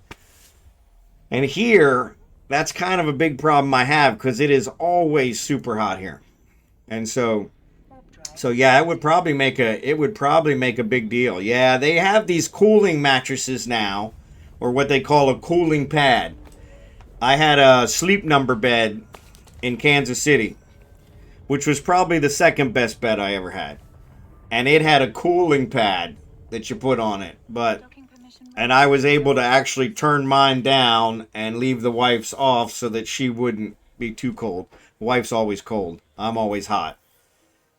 And here, that's kind of a big problem I have because it is always super hot here. And so yeah, it would probably make a big deal. Yeah, they have these cooling mattresses now, or what they call a cooling pad. I had a Sleep Number bed in Kansas City, which was probably the second best bed I ever had. And it had a cooling pad that you put on it. And I was able to actually turn mine down and leave the wife's off so that she wouldn't be too cold. The wife's always cold. I'm always hot.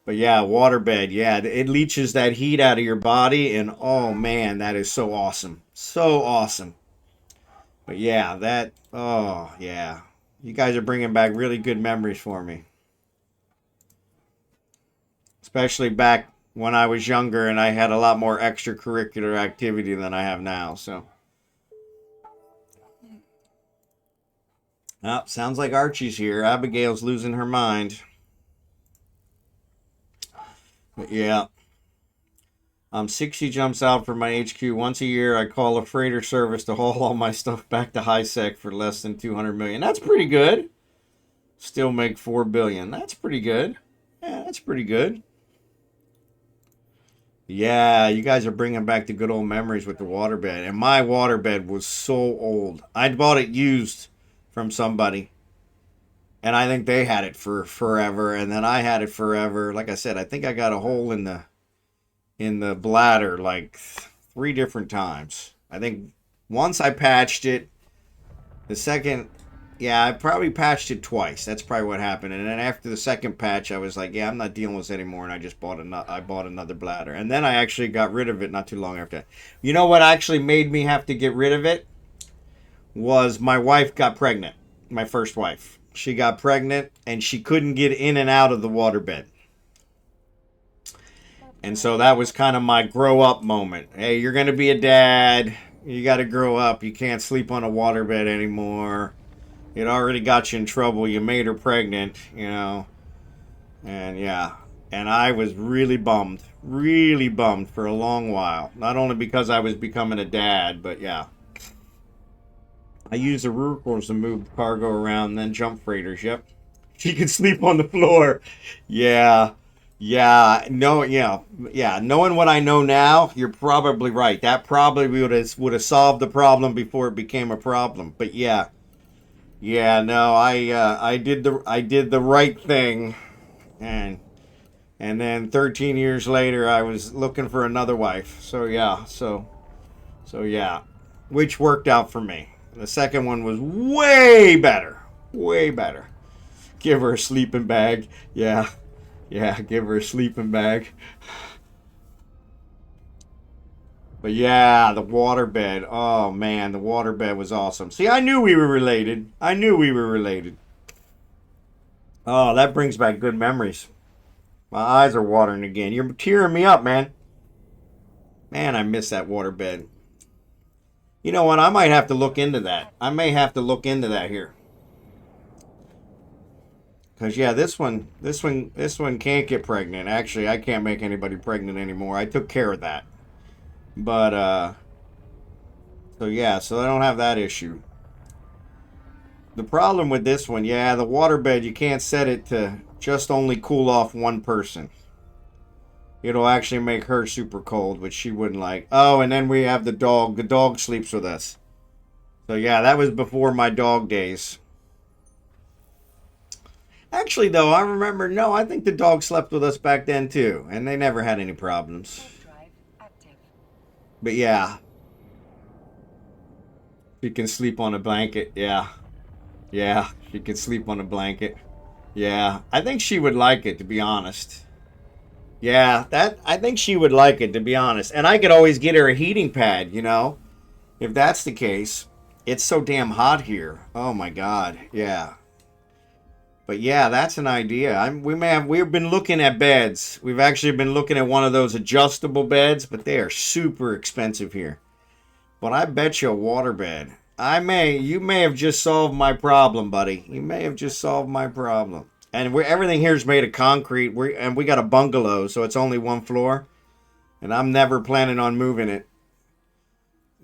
But yeah, waterbed, yeah, it leaches that heat out of your body, and oh man, that is so awesome. So awesome. But yeah, oh yeah. You guys are bringing back really good memories for me. Especially back when I was younger and I had a lot more extracurricular activity than I have now, so. Oh, sounds like Archie's here. Abigail's losing her mind. But yeah. 60 jumps out from my HQ. Once a year, I call a freighter service to haul all my stuff back to HiSec for less than 200 million. That's pretty good. Still make 4 billion. That's pretty good. Yeah, that's pretty good. Yeah, you guys are bringing back the good old memories with the waterbed. And my waterbed was so old. I bought it used from somebody. And I think they had it for forever. And then I had it forever. Like I said, I think I got a hole in the bladder like 3 different times. I think once I patched it. The second, yeah, I probably patched it twice. That's probably what happened. And then after the second patch, I was like, yeah, I'm not dealing with this anymore. And I just bought another bladder. And then I actually got rid of it not too long after that. You know what actually made me have to get rid of it? Was my wife got pregnant. My first wife. She got pregnant and she couldn't get in and out of the waterbed. And so that was kind of my grow up moment. Hey, you're going to be a dad. You got to grow up. You can't sleep on a waterbed anymore. It already got you in trouble. You made her pregnant, you know. And yeah. And I was really bummed for a long while. Not only because I was becoming a dad, but yeah. I used the rurals to move cargo around, then jump freighters. Yep. She could sleep on the floor. Yeah. Yeah. No, yeah. Yeah. Knowing what I know now, you're probably right. That probably would have solved the problem before it became a problem. But yeah. Yeah, no, I did the right thing, and then 13 years later I was looking for another wife. So yeah, so yeah, which worked out for me. The second one was way better. Way better. Give her a sleeping bag. Yeah. Yeah, give her a sleeping bag. But yeah, the waterbed. Oh man, the waterbed was awesome. See, I knew we were related. I knew we were related. Oh, that brings back good memories. My eyes are watering again. You're tearing me up, man. Man, I miss that waterbed. You know what? I might have to look into that. I may have to look into that here. Cause yeah, this one can't get pregnant. Actually, I can't make anybody pregnant anymore. I took care of that. But so yeah, so I don't have that issue. The problem with this one, yeah, the waterbed, you can't set it to just only cool off one person. It'll actually make her super cold, which she wouldn't like. Oh, and then we have the dog. The dog sleeps with us. So yeah, that was before my dog days. Actually, though, I remember, no, I think the dog slept with us back then, too. And they never had any problems. Drive active. But yeah. She can sleep on a blanket, yeah. Yeah, she can sleep on a blanket. Yeah, I think she would like it, to be honest. Yeah, I think she would like it, to be honest. And I could always get her a heating pad, you know? If that's the case. It's so damn hot here. Oh, my God. Yeah. But yeah, that's an idea. We've been looking at beds. We've actually been looking at one of those adjustable beds, but they are super expensive here. But I bet you a waterbed. You may have just solved my problem, buddy. You may have just solved my problem. And everything here is made of concrete. We got a bungalow, so it's only one floor. And I'm never planning on moving it.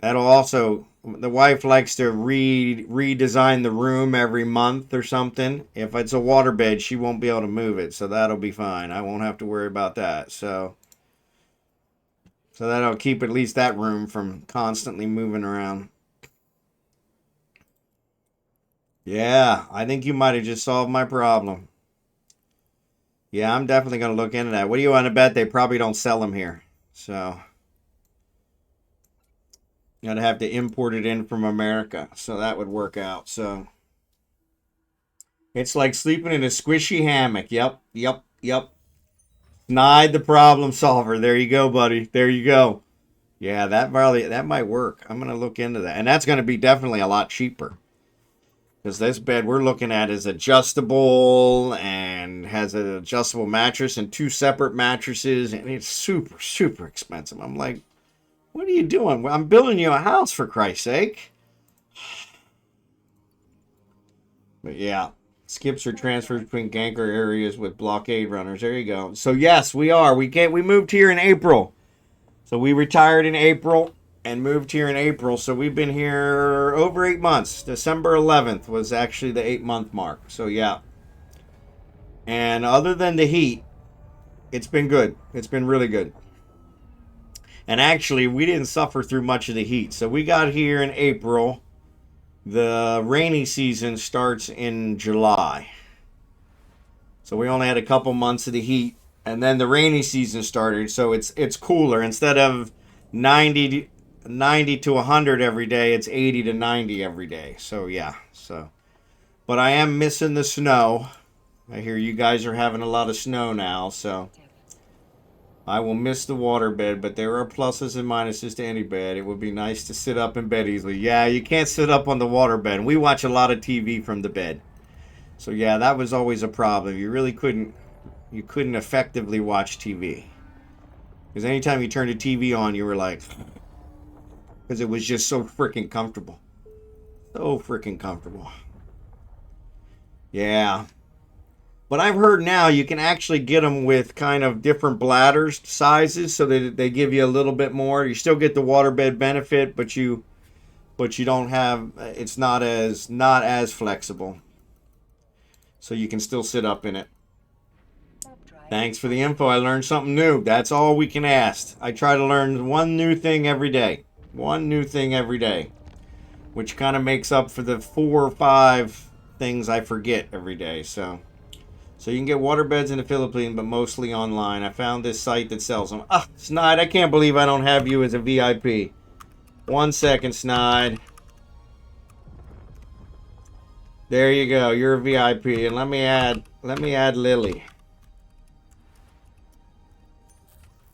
That'll also, the wife likes to redesign the room every month or something. If it's a waterbed, she won't be able to move it, so that'll be fine. I won't have to worry about that. So that'll keep at least that room from constantly moving around. Yeah, I think you might have just solved my problem. Yeah, I'm definitely going to look into that. What do you want to bet? They probably don't sell them here. So I'd have to import it in from America. So that would work out. So it's like sleeping in a squishy hammock. Yep. Snide the problem solver. There you go, buddy. There you go. Yeah, that might work. I'm going to look into that. And that's going to be definitely a lot cheaper. Because this bed we're looking at is adjustable and has an adjustable mattress and two separate mattresses. And it's super, super expensive. I'm like, what are you doing? I'm building you a house, for Christ's sake. But yeah, skips are transferred between ganker areas with blockade runners. There you go. So yes, we are. We moved here in April. So we retired in April and moved here in April. So we've been here over 8 months. December 11th was actually the 8-month mark. So yeah. And other than the heat, it's been good. It's been really good. And actually, we didn't suffer through much of the heat. So we got here in April. The rainy season starts in July. So we only had a couple months of the heat. And then the rainy season started. So it's cooler. Instead of 90 to 100 every day, it's 80 to 90 every day. So yeah. But I am missing the snow. I hear you guys are having a lot of snow now. So I will miss the waterbed, but there are pluses and minuses to any bed. It would be nice to sit up in bed easily. Yeah, you can't sit up on the waterbed. We watch a lot of TV from the bed. So yeah, that was always a problem. You really couldn't effectively watch TV. Because anytime you turned the TV on, you were like, because it was just so freaking comfortable. So freaking comfortable. Yeah. But I've heard now you can actually get them with kind of different bladders sizes, so that they give you a little bit more. You still get the waterbed benefit, but you don't have, it's not as flexible. So you can still sit up in it. Thanks for the info. I learned something new. That's all we can ask. I try to learn one new thing every day. One new thing every day. Which kind of makes up for the 4 or 5 things I forget every day. So you can get waterbeds in the Philippines, but mostly online. I found this site that sells them. Ah, Snide, I can't believe I don't have you as a VIP. 1 second, Snide. There you go. You're a VIP. And let me add Lily.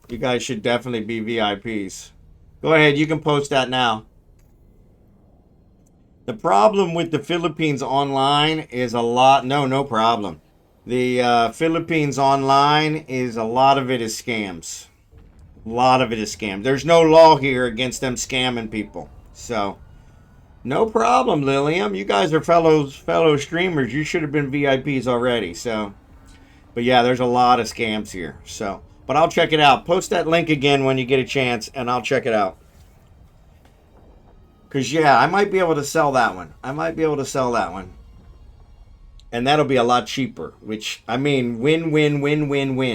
You guys should definitely be VIPs. Go ahead, you can post that now. The problem with the Philippines online is a lot. No problem. The Philippines online is a lot of it is scams. A lot of it is scams. There's no law here against them scamming people. So, no problem, Lilium. You guys are fellow streamers. You should have been VIPs already. So, but yeah, there's a lot of scams here. So, but I'll check it out. Post that link again when you get a chance, and I'll check it out. Because, yeah, I might be able to sell that one. And that'll be a lot cheaper. Which, I mean, win.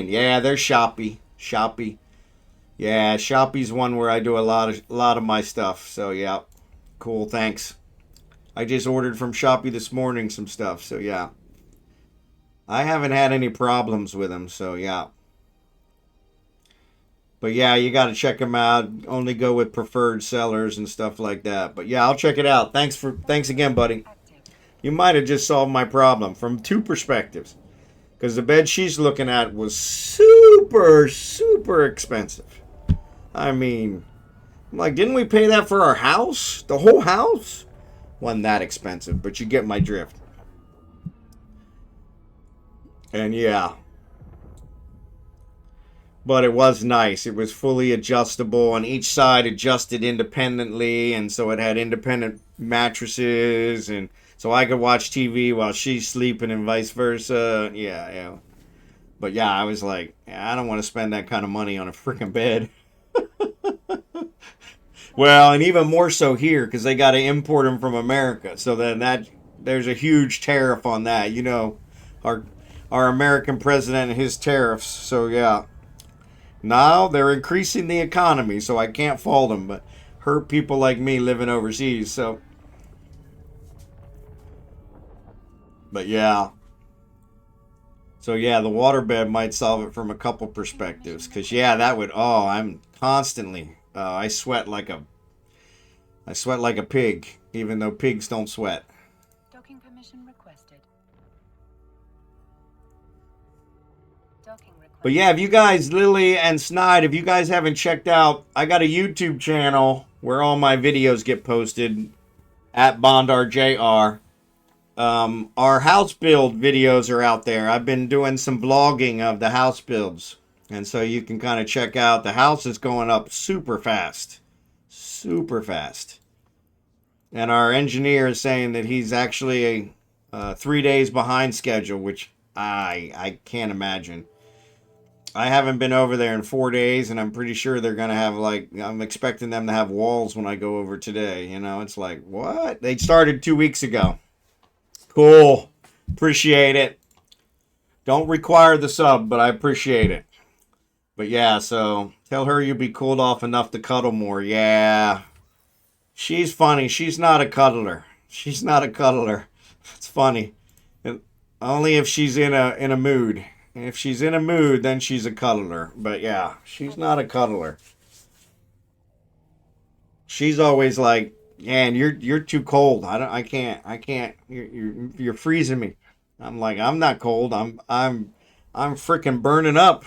Yeah, there's Shopee. Yeah, Shopee's one where I do a lot of my stuff. So, yeah. Cool, thanks. I just ordered from Shopee this morning some stuff. So, yeah. I haven't had any problems with them. So, yeah. But yeah, you got to check them out. Only go with preferred sellers and stuff like that. But yeah, I'll check it out. Thanks again, buddy. You might have just solved my problem from 2 perspectives. Because the bed she's looking at was super expensive. I mean, I'm like, didn't we pay that for our house? The whole house? Wasn't that expensive, but you get my drift. And yeah. But it was nice. It was fully adjustable, and each side adjusted independently, and so it had independent mattresses, and so I could watch TV while she's sleeping and vice versa. Yeah. But yeah, I was like, I don't want to spend that kind of money on a freaking bed. Well, and even more so here, because they got to import them from America. So then there's a huge tariff on that. You know, our American president and his tariffs. So yeah. Now they're increasing the economy, so I can't fault them, but hurt people like me living overseas. So, but yeah. So yeah, the waterbed might solve it from a couple perspectives. Cause yeah, that would. Oh, I'm constantly. I sweat like a pig, even though pigs don't sweat. Docking permission requested. Docking requested. But yeah, if you guys, Lily and Snide, if you guys haven't checked out, I got a YouTube channel where all my videos get posted at BondarJR. Our house build videos are out there. I've been doing some vlogging of the house builds. And so you can kind of check out. The house is going up super fast. Super fast. And our engineer is saying that he's actually 3 days behind schedule, which I can't imagine. I haven't been over there in 4 days, and I'm pretty sure they're going to have, like, I'm expecting them to have walls when I go over today. You know, it's like, what? They started 2 weeks ago. Cool. Appreciate it. Don't require the sub, but I appreciate it. But yeah, so tell her you'll be cooled off enough to cuddle more. Yeah. She's funny. She's not a cuddler. It's funny. Only if she's in a mood. If she's in a mood, then she's a cuddler. But yeah, she's not a cuddler. She's always like, man, you're too cold. I can't. You're freezing me. I'm like, I'm not cold. I'm freaking burning up.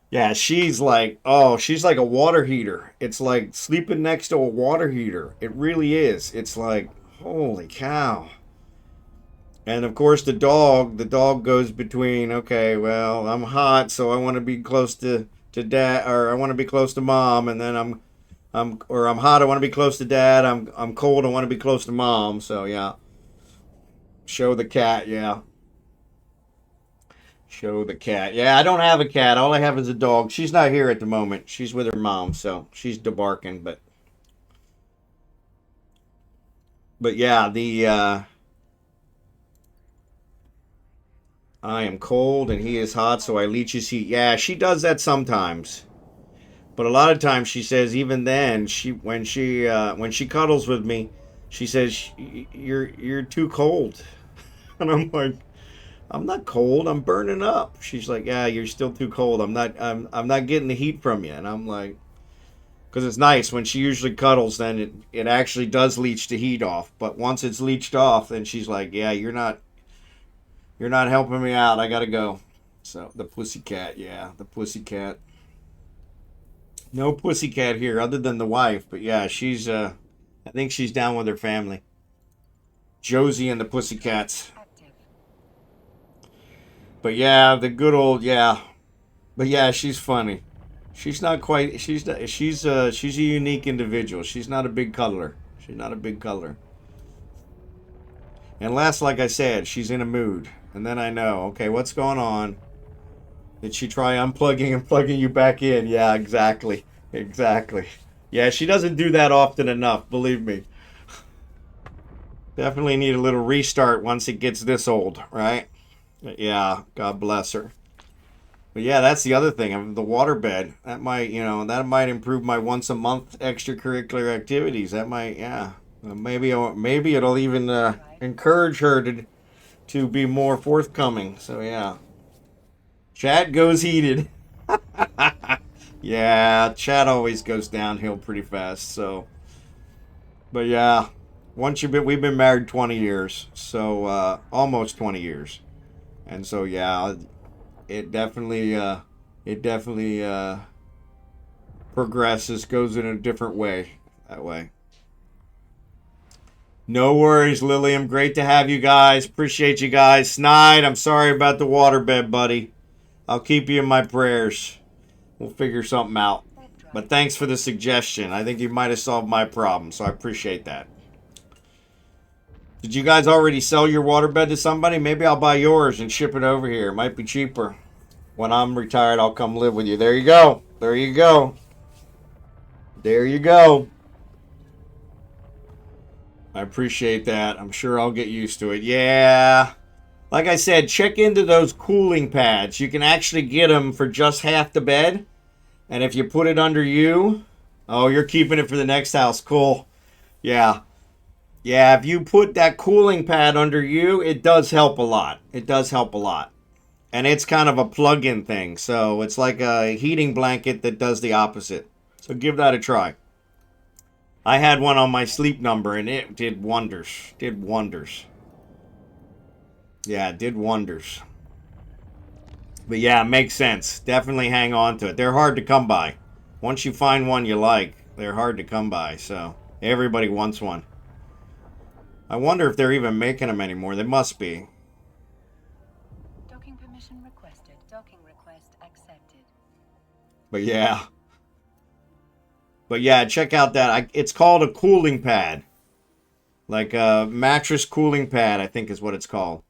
Yeah, she's like a water heater. It's like sleeping next to a water heater. It really is. It's like, holy cow. And of course the dog goes between, okay, well, I'm hot, so I want to be close to dad, or I want to be close to mom, and then I'm hot, I want to be close to dad. I'm cold, I want to be close to mom. So yeah. Show the cat, yeah. Show the cat. Yeah, I don't have a cat. All I have is a dog. She's not here at the moment. She's with her mom, so she's debarking, but yeah, the I am cold and he is hot, so I leech his heat. Yeah, she does that sometimes. But a lot of times she says even then, when she cuddles with me, she says you're too cold. And I'm like, I'm not cold. I'm burning up. She's like, yeah, you're still too cold. I'm not getting the heat from you. And I'm like, because it's nice when she usually cuddles, then it actually does leach the heat off. But once it's leached off, then she's like, yeah, you're not helping me out. I gotta go. So the pussycat, yeah, the pussycat. No pussycat here other than the wife, but yeah, she's I think she's down with her family. Josie and the pussycats. Active. But yeah, the good old yeah. But yeah, she's funny. She's not quite. She's a unique individual. She's not a big cuddler. She's not a big cuddler. Unless, like I said, she's in a mood, and then I know. Okay, what's going on? Did she try unplugging and plugging you back in? Yeah, exactly, exactly. Yeah, she doesn't do that often enough. Believe me. Definitely need a little restart once it gets this old, right? Yeah, God bless her. But yeah, that's the other thing. I mean, the waterbed that might improve my once a month extracurricular activities. That might, yeah, maybe it'll even encourage her to be more forthcoming. So yeah, chat goes heated. Yeah, chat always goes downhill pretty fast. So, but yeah, we've been married 20 years, so almost 20 years, and so yeah, it definitely progresses, goes in a different way that way. No worries, Lilium. Great to have you guys. Appreciate you guys. Snide, I'm sorry about the waterbed, buddy. I'll keep you in my prayers. We'll figure something out. But thanks for the suggestion. I think you might have solved my problem, so I appreciate that. Did you guys already sell your waterbed to somebody? Maybe I'll buy yours and ship it over here. It might be cheaper. When I'm retired, I'll come live with you. There you go. There you go. There you go. I appreciate that. I'm sure I'll get used to it. Yeah. Like I said, check into those cooling pads. You can actually get them for just half the bed. And if you put it under you, oh, you're keeping it for the next house. Cool. Yeah. Yeah, if you put that cooling pad under you, it does help a lot. It does help a lot. And it's kind of a plug-in thing. So it's like a heating blanket that does the opposite. So give that a try. I had one on my sleep number and it did wonders. Did wonders. Yeah, it did wonders. But yeah, it makes sense. Definitely hang on to it. They're hard to come by. Once you find one you like, they're hard to come by. So everybody wants one. I wonder if they're even making them anymore. They must be. Docking permission requested. Docking request accepted. But yeah. But yeah, check out that. It's called a cooling pad. Like a mattress cooling pad, I think is what it's called.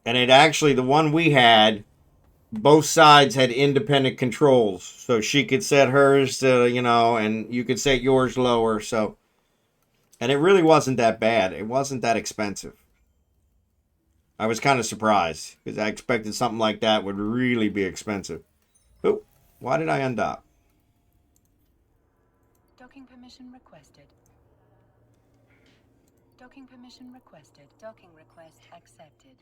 And it actually, the one we had, both sides had independent controls. So she could set hers to, and you could set yours lower. So, and it really wasn't that bad. It wasn't that expensive. I was kind of surprised because I expected something like that would really be expensive. Oh, why did I undock? Docking permission requested. Docking permission requested. Docking request accepted.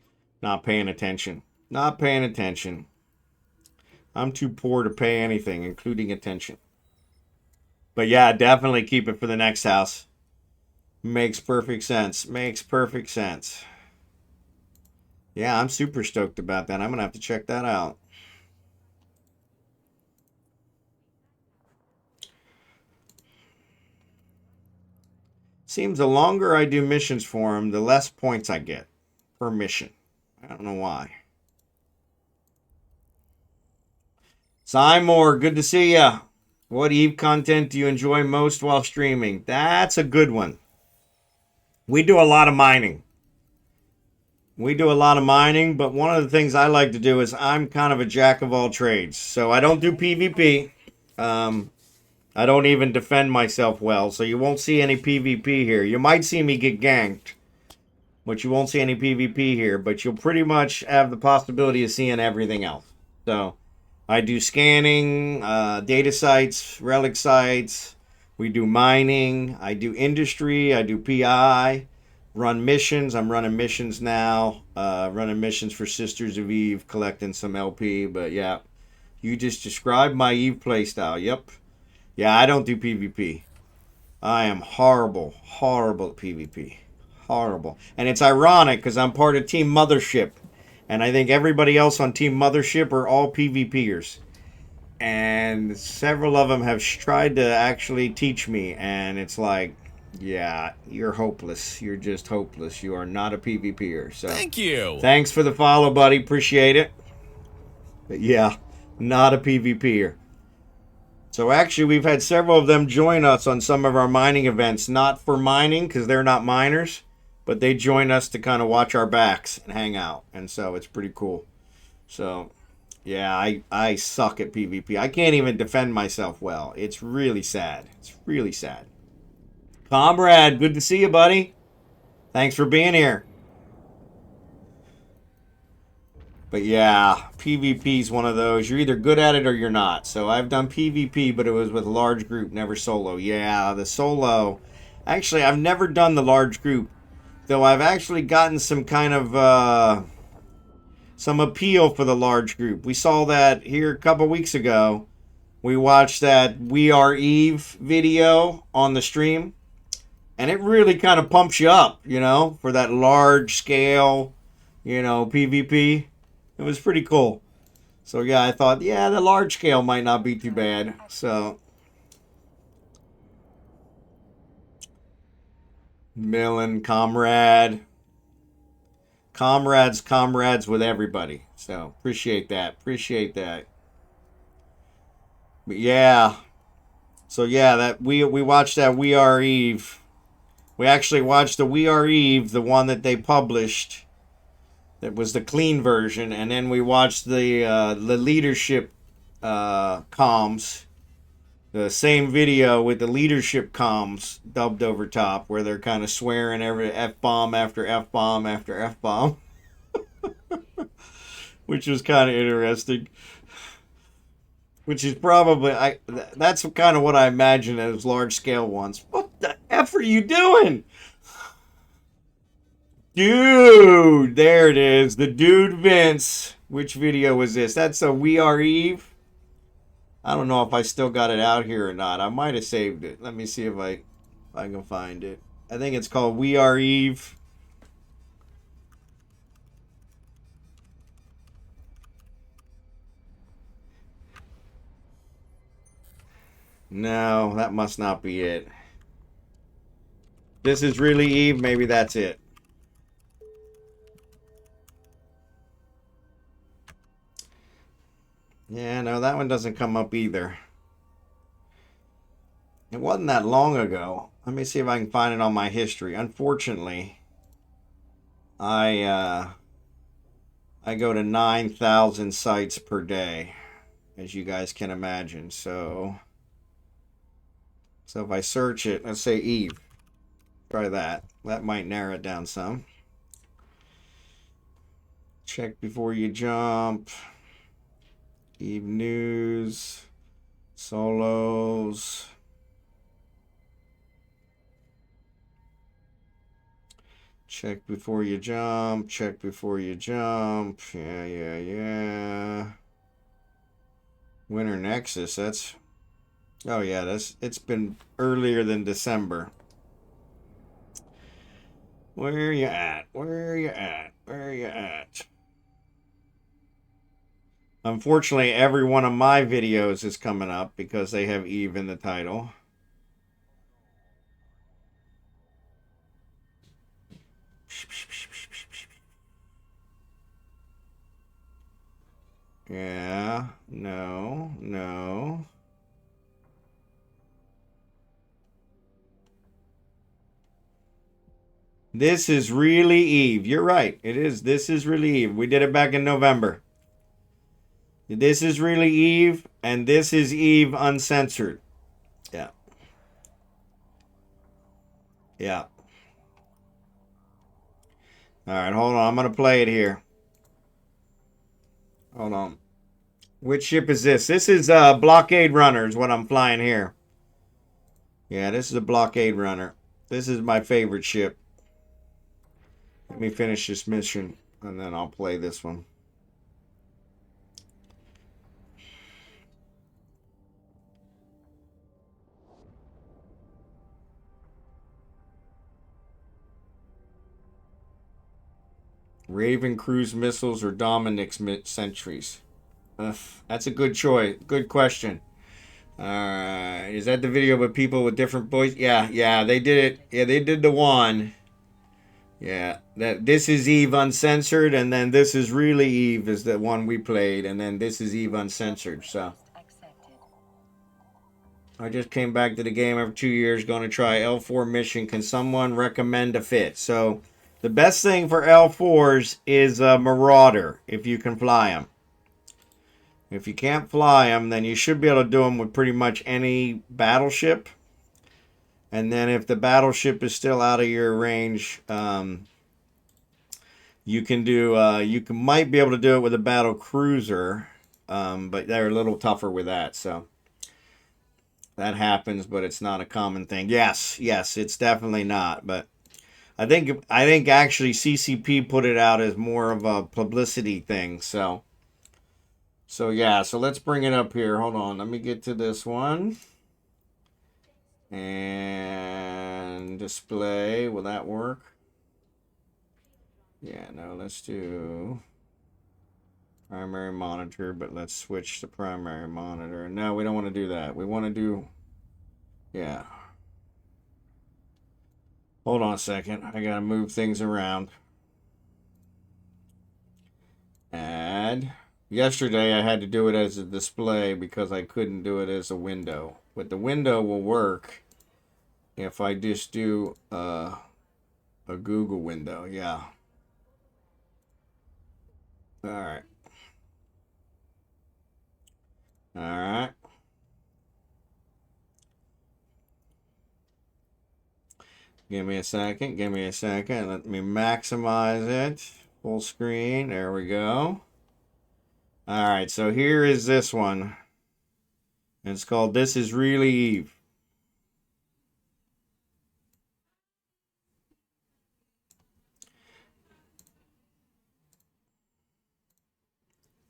Not paying attention. Not paying attention. I'm too poor to pay anything, including attention. But yeah, definitely keep it for the next house. Makes perfect sense. Makes perfect sense. Yeah, I'm super stoked about that. I'm going to have to check that out. Seems the longer I do missions for him, the less points I get. permission. I don't know why. Seymour, good to see ya. What Eve content do you enjoy most while streaming? That's a good one. We do a lot of mining. But one of the things I like to do is I'm kind of a jack of all trades. So I don't do PvP. I don't even defend myself well, so you won't see any PvP here. You might see me get ganked, but you won't see any PvP here. But you'll pretty much have the possibility of seeing everything else. So I do scanning, data sites, relic sites. We do mining. I do industry. I do PI. Run missions. I'm running missions now. Running missions for Sisters of Eve, collecting some LP. But yeah, you just described my Eve playstyle. Yep. Yeah, I don't do PvP. I am horrible at PvP. Horrible. And it's ironic because I'm part of Team Mothership. And I think everybody else on Team Mothership are all PvPers. And several of them have tried to actually teach me. And it's like, yeah, you're hopeless. You're just hopeless. You are not a PvPer. So Thank you. thanks for the follow, buddy. Appreciate it. But yeah, not a PvPer. So actually, we've had several of them join us on some of our mining events. Not for mining, because they're not miners, but they join us to kind of watch our backs and hang out. And so it's pretty cool. So, yeah, I suck at PvP. I can't even defend myself well. It's really sad. It's really sad. Comrade, good to see you, buddy. Thanks for being here. But yeah, PvP is one of those. You're either good at it or you're not. So I've done PvP, but it was with large group, never solo. Yeah, the solo. Actually, I've never done the large group. Though I've actually gotten some kind of some appeal for the large group. We saw that here a couple weeks ago. We watched that We Are Eve video on the stream. And it really kind of pumps you up, you know, for that large scale, you know, PvP. It was pretty cool. So yeah, I thought, yeah, the large scale might not be too bad. So Millen, comrades with everybody. So appreciate that. But yeah. So yeah, that we watched that We Are Eve. We actually watched the We Are Eve, the one that they published. That was the clean version, and then we watched the leadership comms, the same video with the leadership comms dubbed over top, where they're kind of swearing every F-bomb after F-bomb after F-bomb, which was kind of interesting. Which is probably that's kind of what I imagine as large scale ones. What the F are you doing? Dude, there it is. The Dude Vince. Which video was this? That's a We Are Eve. I don't know if I still got it out here or not. I might have saved it. Let me see if I can find it. I think it's called We Are Eve. No, that must not be it. This is really Eve. Maybe that's it. Yeah, no, that one doesn't come up either. It wasn't that long ago. Let me see if I can find it on my history. Unfortunately, I go to 9,000 sites per day, as you guys can imagine. So if I search it, let's say Eve. Try that. That might narrow it down some. Check before you jump. Eve news. Solos. Check before you jump. Check before you jump. Yeah. Winter Nexus. That's... Oh yeah, it's been earlier than December. Where you at? Unfortunately, every one of my videos is coming up because they have Eve in the title. Yeah. No. No. This is really Eve. You're right. It is. This is really Eve. We did it back in November. This is really Eve, and this is Eve uncensored. Yeah. Yeah. All right, hold on. I'm going to play it here. Hold on. Which ship is this? This is Blockade Runner is what I'm flying here. Yeah, this is a Blockade Runner. This is my favorite ship. Let me finish this mission, and then I'll play this one. Raven cruise missiles or Dominic's sentries? That's a good choice. Good question. Is that the video with people with different voices? Yeah, they did it. Yeah, they did the one. Yeah, this is Eve uncensored, and then this is really Eve is the one we played, and then this is Eve uncensored. So I just came back to the game after 2 years, going to try L4 mission. Can someone recommend a fit? So the best thing for L4s is a Marauder, if you can fly them. If you can't fly them, then you should be able to do them with pretty much any battleship. And then if the battleship is still out of your range, you can do might be able to do it with a battle cruiser, but they're a little tougher with that. So that happens, but it's not a common thing. Yes, it's definitely not. But I think actually CCP put it out as more of a publicity thing. So yeah, so let's bring it up here. Hold on, let me get to this one. And display, will that work? Yeah, no, let's do primary monitor, but let's switch to primary monitor. No, we don't want to do that. We want to do, yeah. Hold on a second. I got to move things around. Add. Yesterday I had to do it as a display because I couldn't do it as a window. But the window will work if I just do a Google window. Yeah. All right. All right. Give me a second. Give me a second. Let me maximize it. Full screen. There we go. All right. So here is this one. It's called This Is Really Eve.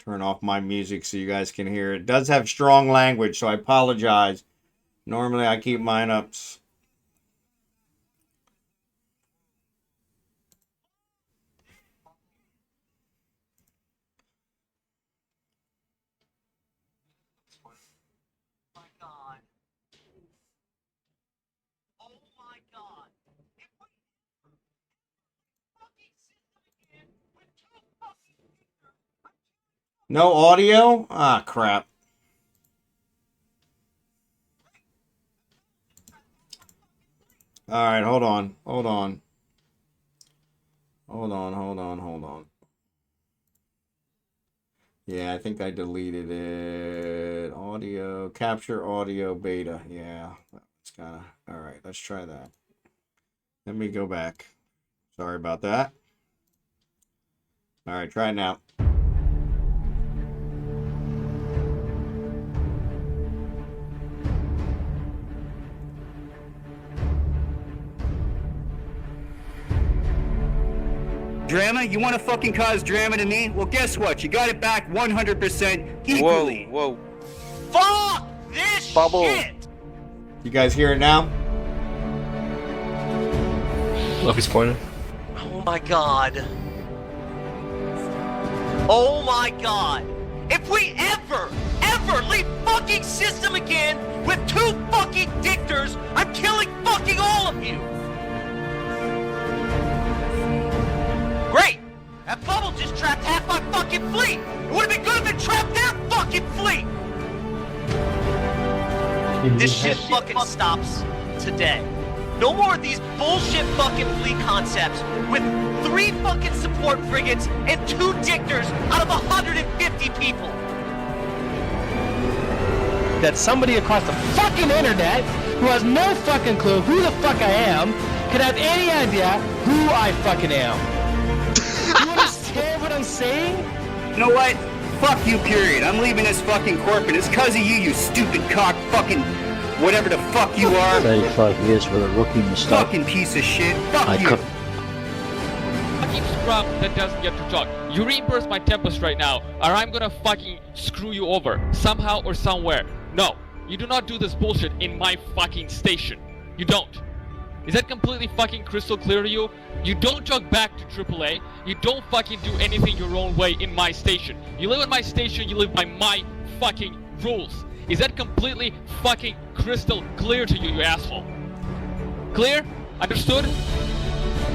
Turn off my music so you guys can hear it. It does have strong language, so I apologize. Normally I keep mine up. No audio? Ah, crap. All right, hold on. Hold on. Hold on, hold on, hold on. Yeah, I think I deleted it. Audio, capture audio beta. Yeah, it's kind of, all right, let's try that. Let me go back. Sorry about that. All right, try it now. Drama? You want to fucking cause drama to me? Well, guess what? You got it back 100% equally. Whoa. Fuck this Bubble. shit! You guys hear it now? Luffy's pointing. Oh my god. Oh my god. If we ever leave fucking system again with 2 fucking dictators, I'm killing fucking all of you! Great! That bubble just trapped half my fucking fleet! It would've been good if it trapped this shit fucking stops today. No more of these bullshit fucking fleet concepts with 3 fucking support frigates and 2 dictors out of 150 people. That somebody across the fucking internet who has no fucking clue who the fuck I am can have any idea who I fucking am. You understand what I'm saying? You know what? Fuck you, period. I'm leaving this fucking corporate. It's cause of you, you stupid cock fucking whatever the fuck you are. 35 years for a rookie mistake. Fucking piece of shit. Fuck you. Fucking scrub that doesn't get to talk. You reimburse my tempest right now, or I'm gonna fucking screw you over. Somehow or somewhere. No. You do not do this bullshit in my fucking station. You don't. Is that completely fucking crystal clear to you? You don't jog back to AAA. You don't fucking do anything your own way in my station. You live in my station, you live by my fucking rules. Is that completely fucking crystal clear to you, you asshole? Clear? Understood?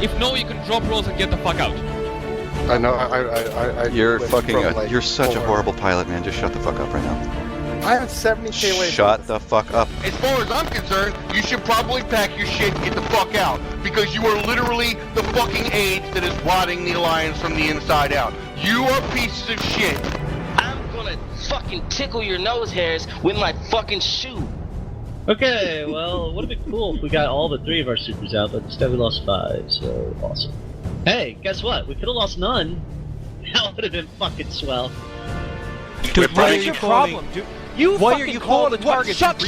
If no, you can drop rolls and get the fuck out. I know, You're fucking, you're such a horrible pilot, man. Just shut the fuck up right now. I have 70K late. Shut the fuck up. As far as I'm concerned, you should probably pack your shit and get the fuck out. Because you are literally the fucking age that is rotting the Alliance from the inside out. You are pieces of shit. I'm gonna fucking tickle your nose hairs with my fucking shoe. Okay, well, it would have been cool if we got all but 3 of our supers out, but instead we lost 5, so awesome. Hey, guess what? We could have lost none. That would have been fucking swell. Dude, what is your problem, dude? Why are you calling the target? Shut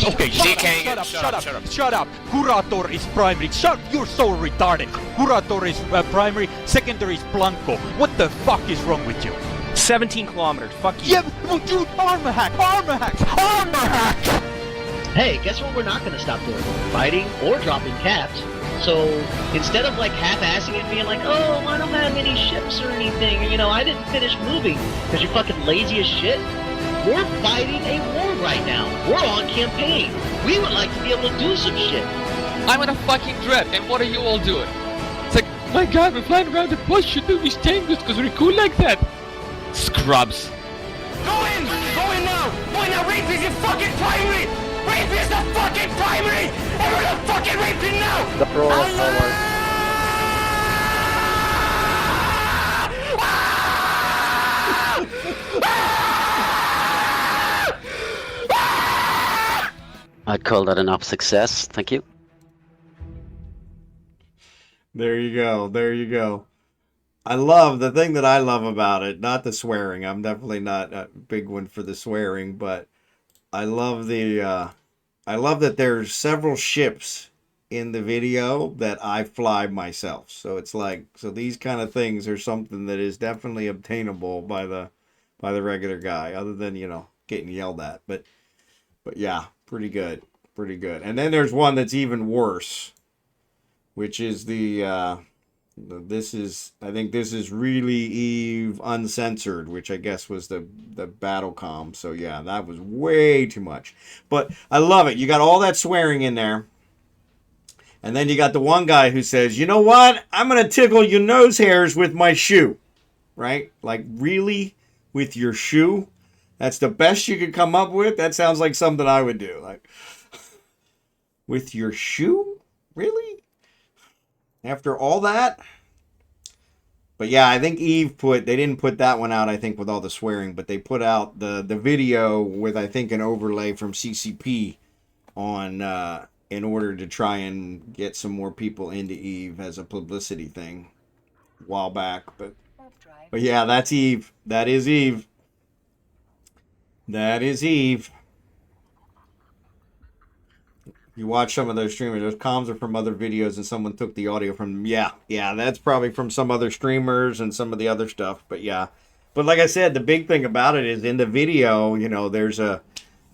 up. Curator is primary. You're so retarded. Curator is primary. Secondary is Blanco. What the fuck is wrong with you? 17 kilometers. Fuck you. Yeah, well, dude, armor hack. Hey, guess what we're not going to stop doing? Fighting or dropping caps. So instead of like half-assing it, being like, oh, I don't have any ships or anything, you know, I didn't finish moving because you're fucking lazy as shit. We're fighting a war right now. We're on campaign. We would like to be able to do some shit. I'm in a fucking dread, and what are you all doing? It's like, my god, we're flying around the bush shooting these tangos because we're cool like that. Scrubs. Go in now. Rape is your fucking primary. Rape is the fucking primary. And we're gonna fucking rape him now. The pro forward. I'd call that enough success. Thank you. There you go. I love the thing that I love about it, not the swearing. I'm definitely not a big one for the swearing, but I love I love that there's several ships in the video that I fly myself. So it's like, so these kind of things are something that is definitely obtainable by the regular guy, other than, you know, getting yelled at. But yeah, pretty good. And then there's one that's even worse, which is I think this is really Eve uncensored, which I guess was the Battlecom. So yeah, that was way too much. But I love it. You got all that swearing in there. And then you got the one guy who says, you know what? I'm going to tickle your nose hairs with my shoe. Right? Like, really? With your shoe? That's the best you could come up with? That sounds like something I would do. Like, with your shoe? Really? After all that? But yeah, I think Eve they didn't put that one out, I think, with all the swearing, but they put out the video with, I think, an overlay from CCP on, in order to try and get some more people into Eve as a publicity thing a while back. But yeah, that's Eve. That is Eve. You watch some of those streamers, those comms are from other videos and someone took the audio from them. Yeah, that's probably from some other streamers and some of the other stuff. But yeah. But like I said, the big thing about it is in the video, you know, there's a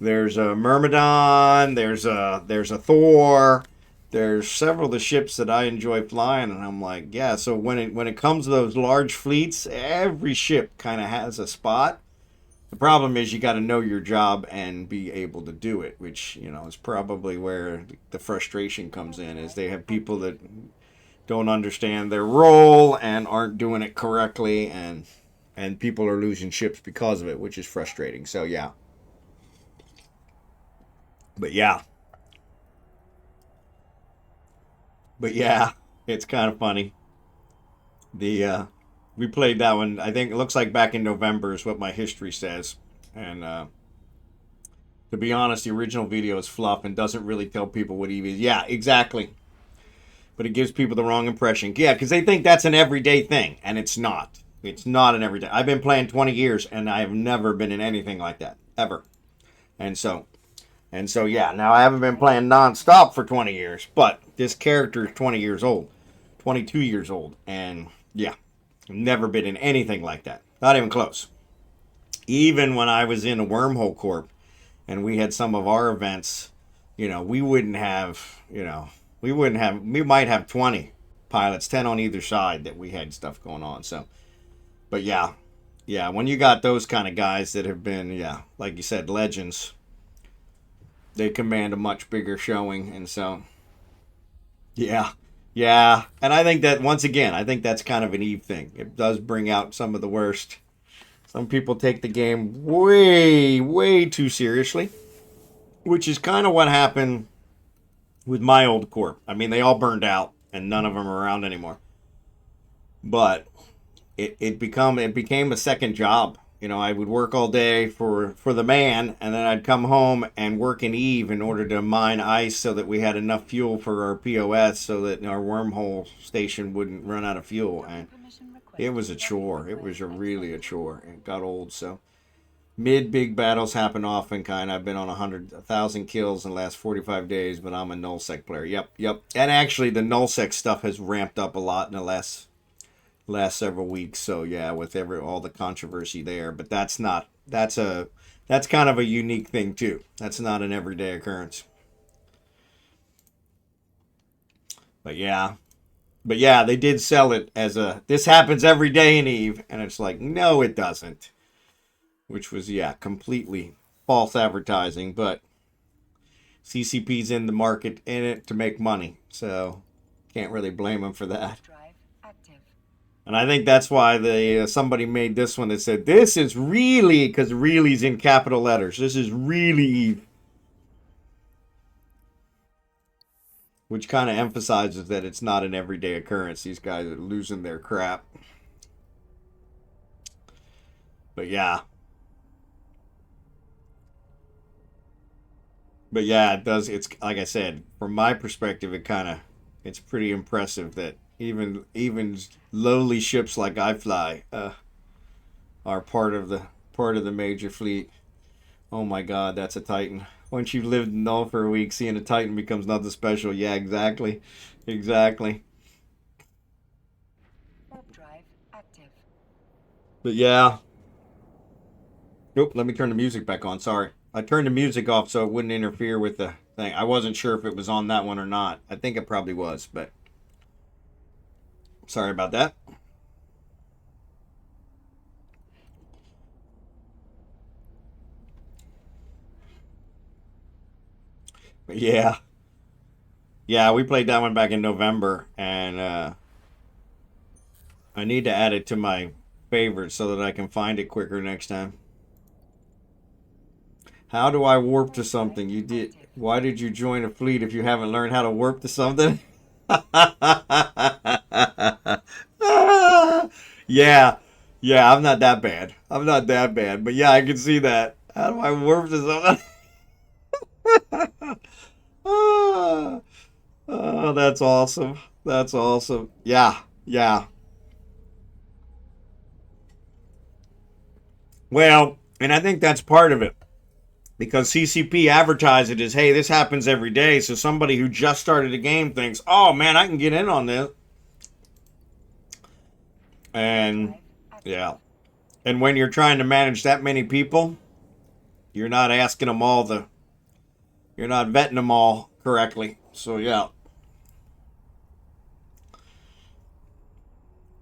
Myrmidon, there's a Thor, there's several of the ships that I enjoy flying, and I'm like, yeah, so when it comes to those large fleets, every ship kind of has a spot. The problem is you got to know your job and be able to do it, which, you know, is probably where the frustration comes in, is they have people that don't understand their role and aren't doing it correctly, and people are losing ships because of it, which is frustrating. So, yeah. But, yeah, But yeah, it's kind of funny. We played that one. I think it looks like back in November is what my history says. And to be honest, the original video is fluff and doesn't really tell people what EV is. Yeah, exactly. But it gives people the wrong impression. Yeah, because they think that's an everyday thing, and it's not. It's not an everyday. I've been playing 20 years, and I have never been in anything like that ever. And so yeah. Now I haven't been playing nonstop for 20 years, but this character is 20 years old, 22 years old, and yeah, never been in anything like that. Not even close. Even when I was in a Wormhole Corp, and we had some of our events, we wouldn't have, we might have 20 pilots, 10 on either side that we had stuff going on. So, but yeah, when you got those kind of guys that have been, like you said, legends, they command a much bigger showing. And so, yeah. And I think that, once again, I think that's kind of an Eve thing. It does bring out some of the worst. Some people take the game way, way too seriously, which is kind of what happened with my old corp. I mean, they all burned out, and none of them are around anymore. But it became a second job. I would work all day for the man, and then I'd come home and work in Eve in order to mine ice so that we had enough fuel for our POS so that our wormhole station wouldn't run out of fuel. And it was a chore. It was really a chore. It got old. So big battles happen often. I've been on 1,000 kills in the last 45 days, but I'm a nullsec player. Yep. And actually, the nullsec stuff has ramped up a lot in the last several weeks. So yeah, with all the controversy there. But that's kind of a unique thing too. That's not an everyday occurrence. But yeah, they did sell it as this happens every day in Eve, and it's like, no, it doesn't. Which was, completely false advertising, but CCP's in the market in it to make money, so can't really blame them for that. And I think that's why somebody made this one that said, this is really, because really's in capital letters. This is really Eve. Which kind of emphasizes that it's not an everyday occurrence. These guys are losing their crap. But yeah. It does. It's like I said, from my perspective, it's pretty impressive that even lowly ships like I fly are part of the major fleet. Oh my God, that's a Titan. Once you've lived in Null for a week, seeing a Titan becomes nothing special. Yeah, exactly. But yeah. Nope, let me turn the music back on. Sorry. I turned the music off so it wouldn't interfere with the thing. I wasn't sure if it was on that one or not. I think it probably was, but sorry about that. But yeah, we played that one back in November, and I need to add it to my favorites so that I can find it quicker next time. How do I warp to something? Why did you join a fleet if you haven't learned how to warp to something? Yeah, I'm not that bad. But yeah, I can see that. How do I warp to something? Oh, that's awesome. Yeah. Well, and I think that's part of it. Because CCP advertised it as, hey, this happens every day. So somebody who just started a game thinks, oh man, I can get in on this. And yeah. And when you're trying to manage that many people, you're not asking them you're not vetting them all correctly. So yeah.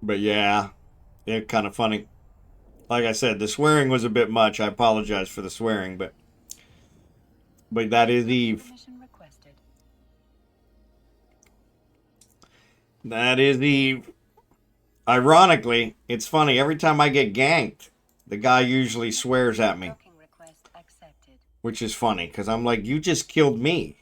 But yeah, it's kind of funny. Like I said, the swearing was a bit much. I apologize for the swearing, but that is Eve. That is Eve. Ironically, it's funny. Every time I get ganked, the guy usually swears at me. Which is funny, because I'm like, you just killed me.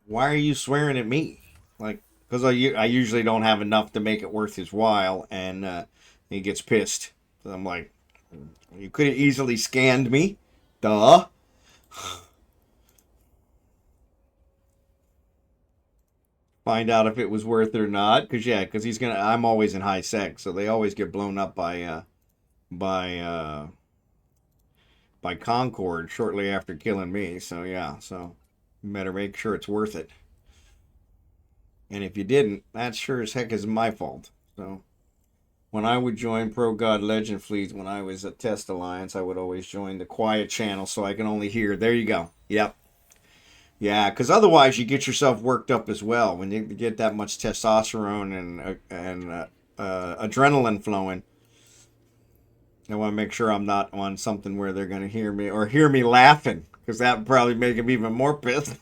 Why are you swearing at me? Like, because I usually don't have enough to make it worth his while, and he gets pissed. So I'm like, you could have easily scanned me, duh. Find out if it was worth it or not, because he's gonna. I'm always in high sec, so they always get blown up by Concord shortly after killing me. So yeah, so you better make sure it's worth it. And if you didn't, that sure as heck is my fault. So when I would join Pro God Legend Fleet when I was at Test Alliance, I would always join the quiet channel so I can only hear. There you go. Yep. Yeah, because otherwise you get yourself worked up as well when you get that much testosterone and adrenaline flowing. I want to make sure I'm not on something where they're going to hear me or hear me laughing, because that would probably make them even more pissed.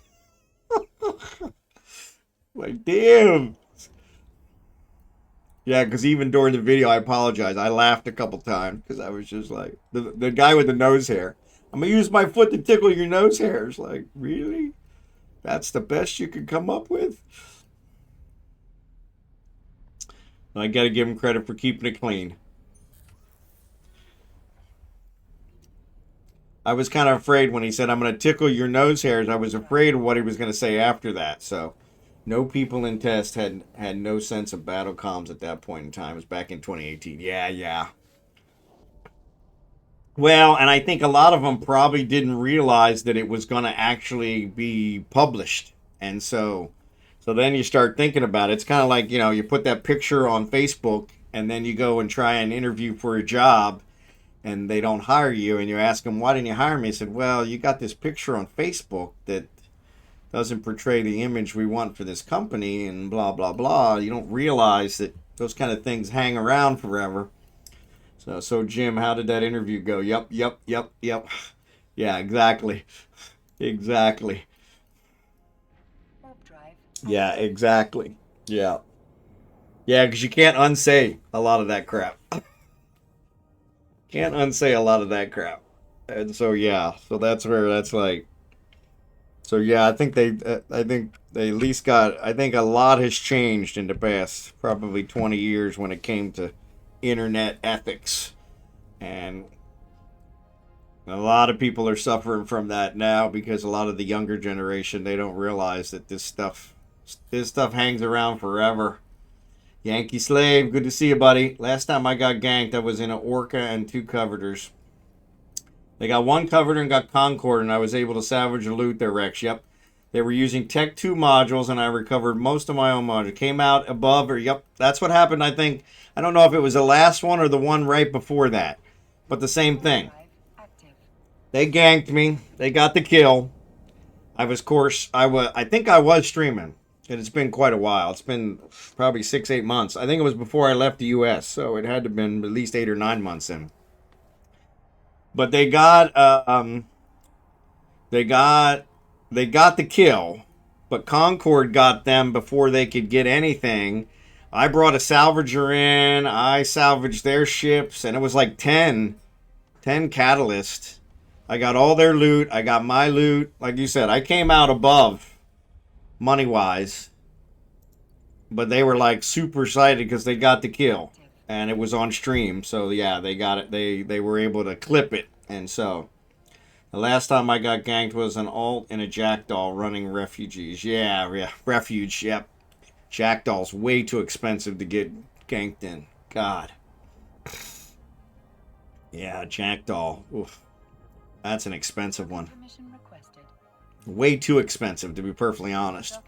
Like, damn. Yeah, because even during the video, I apologize. I laughed a couple times because I was just like, the guy with the nose hair. I'm going to use my foot to tickle your nose hairs. Like, really? That's the best you could come up with? I got to give him credit for keeping it clean. I was kind of afraid when he said, I'm going to tickle your nose hairs. I was afraid of what he was going to say after that. So, no people in test had no sense of battle comms at that point in time. It was back in 2018. Yeah. Well, and I think a lot of them probably didn't realize that it was going to actually be published. And so then you start thinking about it. It's kind of like, you put that picture on Facebook and then you go and try and interview for a job and they don't hire you, and you ask them, why didn't you hire me? He said, well, you got this picture on Facebook that doesn't portray the image we want for this company and blah, blah, blah. You don't realize that those kind of things hang around forever. So Jim, how did that interview go? Yep. Yeah, exactly. Yeah, exactly. Yeah, because you can't unsay a lot of that crap. And so yeah, so that's where that's like. So yeah, I think they at least got. I think a lot has changed in the past probably 20 years when it came to internet ethics, and a lot of people are suffering from that now because a lot of the younger generation, they don't realize that this stuff hangs around forever. Yankee Slave, good to see you, buddy. Last time I got ganked, I was in an Orca and 2 Covetors. They got 1 Covetor and got Concord, and I was able to salvage the loot there, Rex. Yep. They were using Tech 2 modules, and I recovered most of my own modules. Came out above, yep, that's what happened, I think. I don't know if it was the last one or the one right before that, but the same thing. They ganked me. They got the kill. I think I was streaming. And it's been quite a while. It's been probably 6-8 months. I think it was before I left the U.S., so it had to have been at least 8 or 9 months in. But they got the kill, but Concord got them before they could get anything. I brought a salvager in. I salvaged their ships, and it was like 10 catalysts. I got all their loot. I got my loot. Like you said, I came out above money-wise, but they were like super excited because they got the kill, and it was on stream. So yeah, they got it. They were able to clip it, and so the last time I got ganked was an alt and a jackdaw running refugees. Yeah, refuge. Yep, jackdaw's way too expensive to get ganked in. God. Yeah, jackdaw. Oof. That's an expensive one. Way too expensive, to be perfectly honest.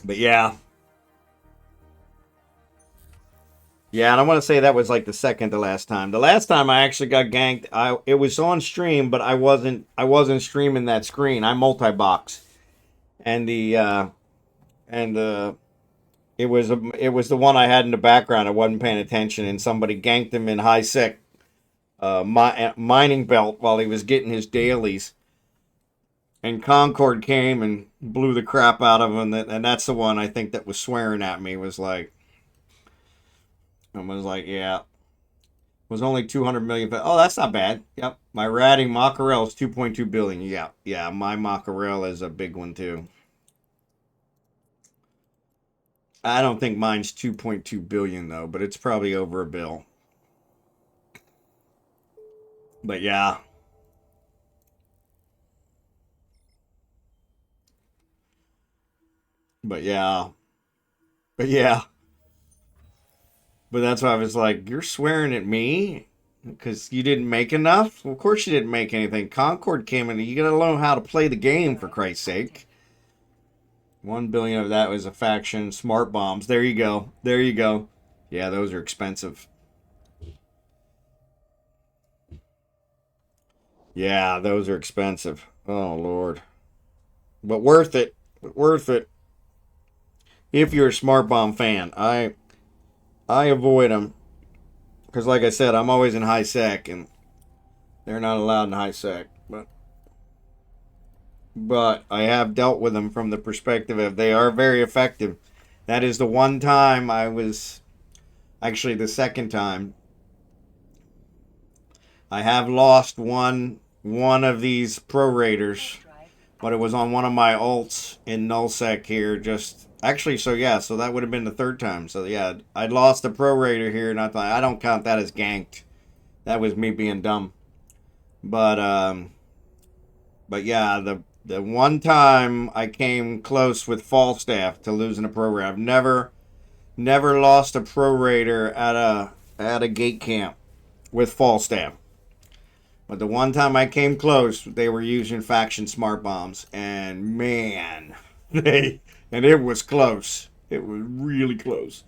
But yeah. Yeah, and I want to say that was like the second to last time. The last time I actually got ganked, it was on stream, but I wasn't streaming that screen. I multi-box. And it was the one I had in the background. I wasn't paying attention, and somebody ganked him in high sec mining belt while he was getting his dailies. And Concord came and blew the crap out of him, and that's the one I think that was swearing at me. I was like, yeah. was only 200 million. Oh, that's not bad. Yep. My ratting mackerel is 2.2 billion. Yeah. Yeah, my mackerel is a big one too. I don't think mine's 2.2 billion though, but it's probably over a bill. But yeah. But yeah. But yeah. But that's why I was like, you're swearing at me because you didn't make enough? Well, of course you didn't make anything. Concord came in. You got to learn how to play the game, for Christ's sake. 1 billion of that was a faction. Smart bombs. There you go. There you go. Yeah, those are expensive. Yeah, those are expensive. Oh, Lord. But worth it. Worth it. If you're a smart bomb fan, I avoid them. Because like I said, I'm always in high sec, and they're not allowed in high sec. But I have dealt with them from the perspective of they are very effective. That is the one time I was, actually the second time, I have lost one of these prorators, but it was on one of my ults in nullsec here. Just actually, so yeah, so that would have been the third time. So yeah, I'd lost a prorator here, and I don't count that as ganked. That was me being dumb. But yeah, the one time I came close with Falstaff to losing a prorator. I've never lost a prorator at a gate camp with Falstaff. But the one time I came close, they were using faction smart bombs, and man, and it was close. It was really close.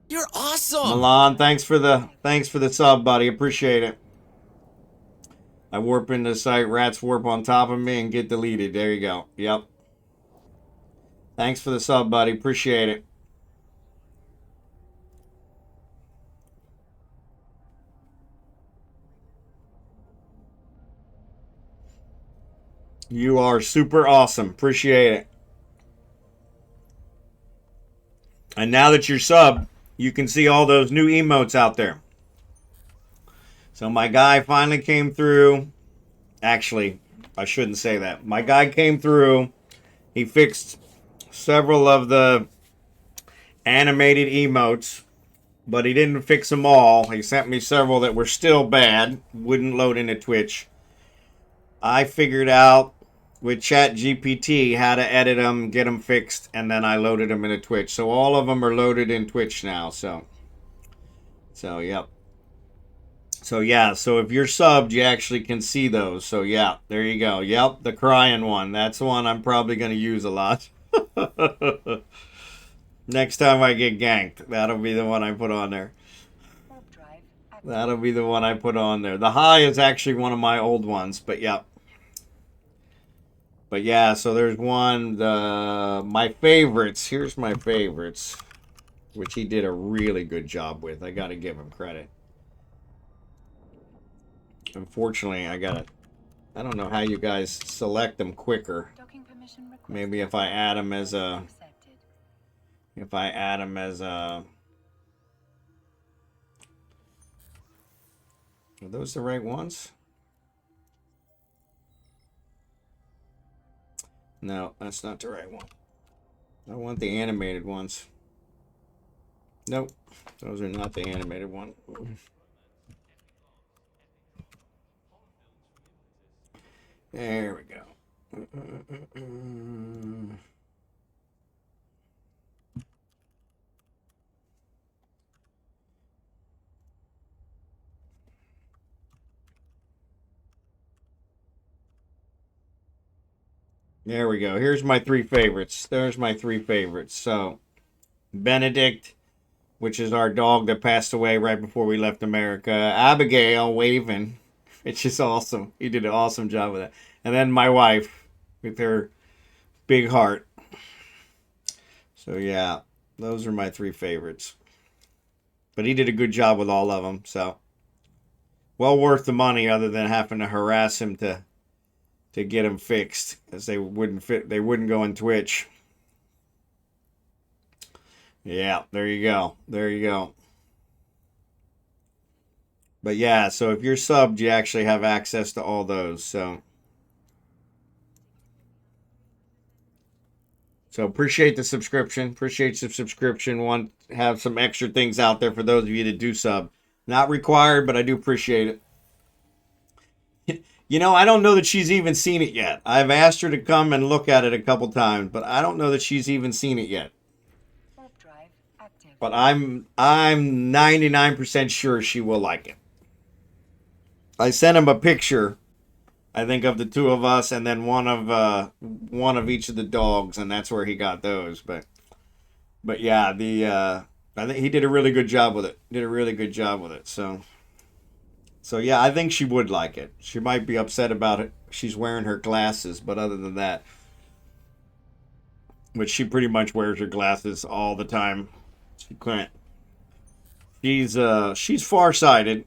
You're awesome. Milan, thanks for the sub, buddy. Appreciate it. I warp into the site, rats warp on top of me and get deleted. There you go. Yep. Thanks for the sub, buddy. Appreciate it. You are super awesome. Appreciate it. And now that you're sub, you can see all those new emotes out there. So my guy finally came through. Actually, I shouldn't say that. My guy came through. He fixed several of the animated emotes, but he didn't fix them all. He sent me several that were still bad, wouldn't load into Twitch. I figured out with ChatGPT how to edit them, get them fixed, and then I loaded them into Twitch. So all of them are loaded in Twitch now. So yep. So yeah, so if you're subbed, you actually can see those. So yeah, there you go. Yep, the crying one. That's the one I'm probably going to use a lot. Next time I get ganked, that'll be the one I put on there. That'll be the one I put on there. The high is actually one of my old ones, but yeah. But yeah, so there's one, my favorites. Here's my favorites, which he did a really good job with. I got to give him credit. Unfortunately, I don't know how you guys select them quicker. Maybe if I add them as a, are those the right ones? No, that's not the right one. I want the animated ones. Nope, those are not the animated one. There we go. There we go. Here's my three favorites. There's my three favorites. So, Benedict, which is our dog that passed away right before we left America. Abigail, waving, which is awesome. He did an awesome job with that. And then my wife with her big heart. So, yeah, those are my three favorites. But he did a good job with all of them. So, well worth the money other than having to harass him to get them fixed, as they wouldn't go on Twitch. Yeah, there you go. There you go. But yeah, so if you're subbed, you actually have access to all those. So appreciate the subscription. Appreciate the subscription. Want to have some extra things out there for those of you that do sub. Not required, but I do appreciate it. You know, I don't know that she's even seen it yet. I've asked her to come and look at it a couple times, but I don't know that she's even seen it yet. But I'm 99% sure she will like it. I sent him a picture, I think, of the two of us, and then one of each of the dogs, and that's where he got those. But yeah, I think he did a really good job with it. So yeah, I think she would like it. She might be upset about it. She's wearing her glasses, but other than that, but she pretty much wears her glasses all the time. She can't. She's farsighted,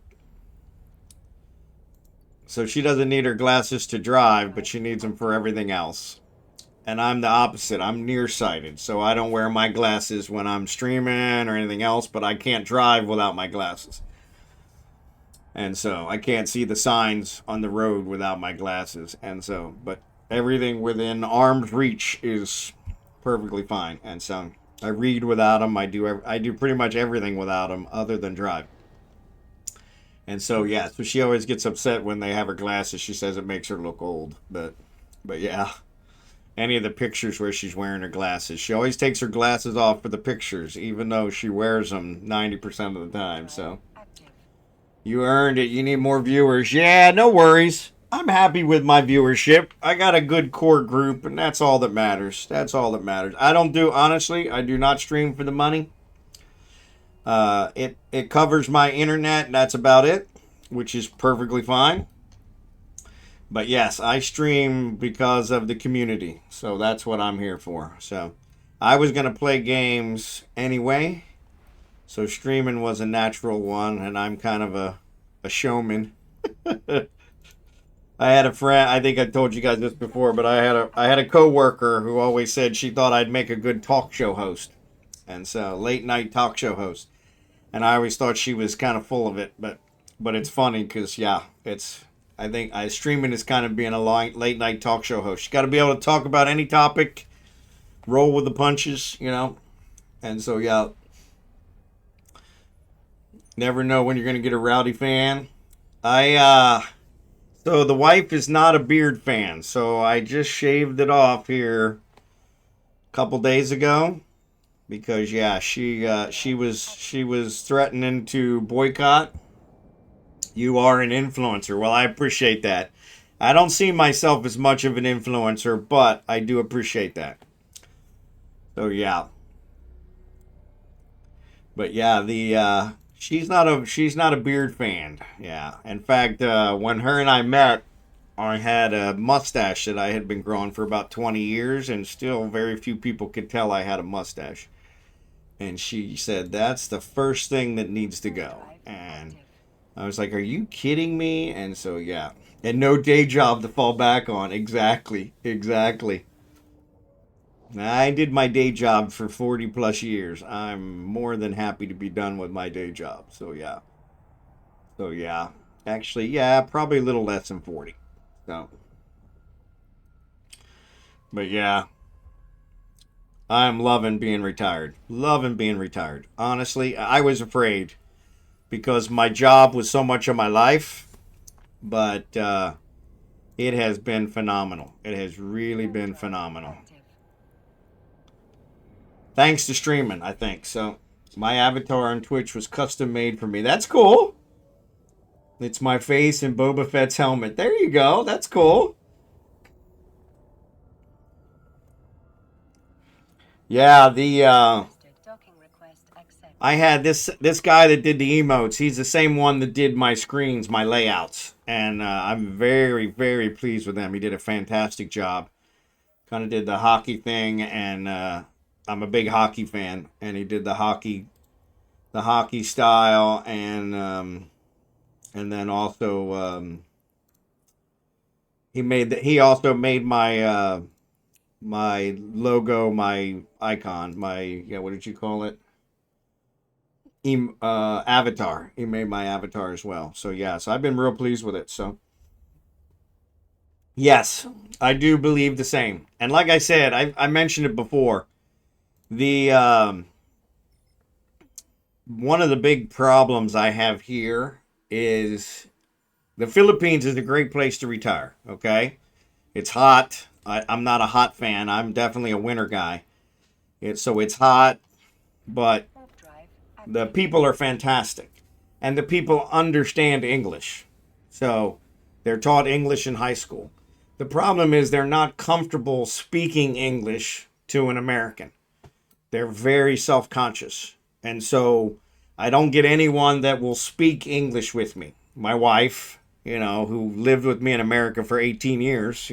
so she doesn't need her glasses to drive, but she needs them for everything else. And I'm the opposite. I'm nearsighted, so I don't wear my glasses when I'm streaming or anything else, but I can't drive without my glasses. And so I can't see the signs on the road without my glasses. And so, but everything within arm's reach is perfectly fine. And so I read without them. I do pretty much everything without them other than drive. And so, yeah, so she always gets upset when they have her glasses. She says it makes her look old. But yeah, any of the pictures where she's wearing her glasses, she always takes her glasses off for the pictures, even though she wears them 90% of the time. So you earned it. You need more viewers. Yeah, no worries. I'm happy with my viewership. I got a good core group, and that's all that matters. Honestly, I do not stream for the money. It covers my internet, and that's about it, which is perfectly fine. But yes, I stream because of the community, so that's what I'm here for. So I was going to play games anyway, so streaming was a natural one, and I'm kind of a showman. I had a friend, I think I told you guys this before, but I had a coworker who always said she thought I'd make a good talk show host. And so, late night talk show host. And I always thought she was kind of full of it, but it's funny because, yeah, I think streaming is kind of being a late night talk show host. You got to be able to talk about any topic, roll with the punches, you know. And so, yeah, never know when you're going to get a rowdy fan. So the wife is not a beard fan, so I just shaved it off here a couple days ago. Because yeah, she was threatening to boycott. You are an influencer. Well, I appreciate that. I don't see myself as much of an influencer, but I do appreciate that. So yeah. But yeah, she's not a beard fan. Yeah. In fact, when her and I met, I had a mustache that I had been growing for about 20 years, and still very few people could tell I had a mustache. And she said, that's the first thing that needs to go. And I was like, are you kidding me? And so, yeah. And no day job to fall back on. Exactly. I did my day job for 40 plus years. I'm more than happy to be done with my day job. So, yeah. Actually, yeah, probably a little less than 40. So. But, yeah. I'm loving being retired. Honestly, I was afraid because my job was so much of my life, but it has been phenomenal. It has really been phenomenal. Thanks to streaming, I think. So my avatar on Twitch was custom made for me. That's cool. It's my face and Boba Fett's helmet. There you go. That's cool. Yeah, I had this guy that did the emotes. He's the same one that did my screens, my layouts. And I'm very, very pleased with him. He did a fantastic job. Kind of did the hockey thing, and I'm a big hockey fan. And he did the hockey style, and then also he also made my my logo, my icon, what did you call it? avatar. He made my avatar as well. So yeah, so I've been real pleased with it. So yes, I do believe the same. And like I said, I mentioned it before. The one of the big problems I have here is the Philippines is a great place to retire. Okay, it's hot. I'm not a hot fan. I'm definitely a winter guy. So it's hot, but the people are fantastic, and the people understand English. So they're taught English in high school. The problem is they're not comfortable speaking English to an American. They're very self-conscious. And so I don't get anyone that will speak English with me. My wife, who lived with me in America for 18 years,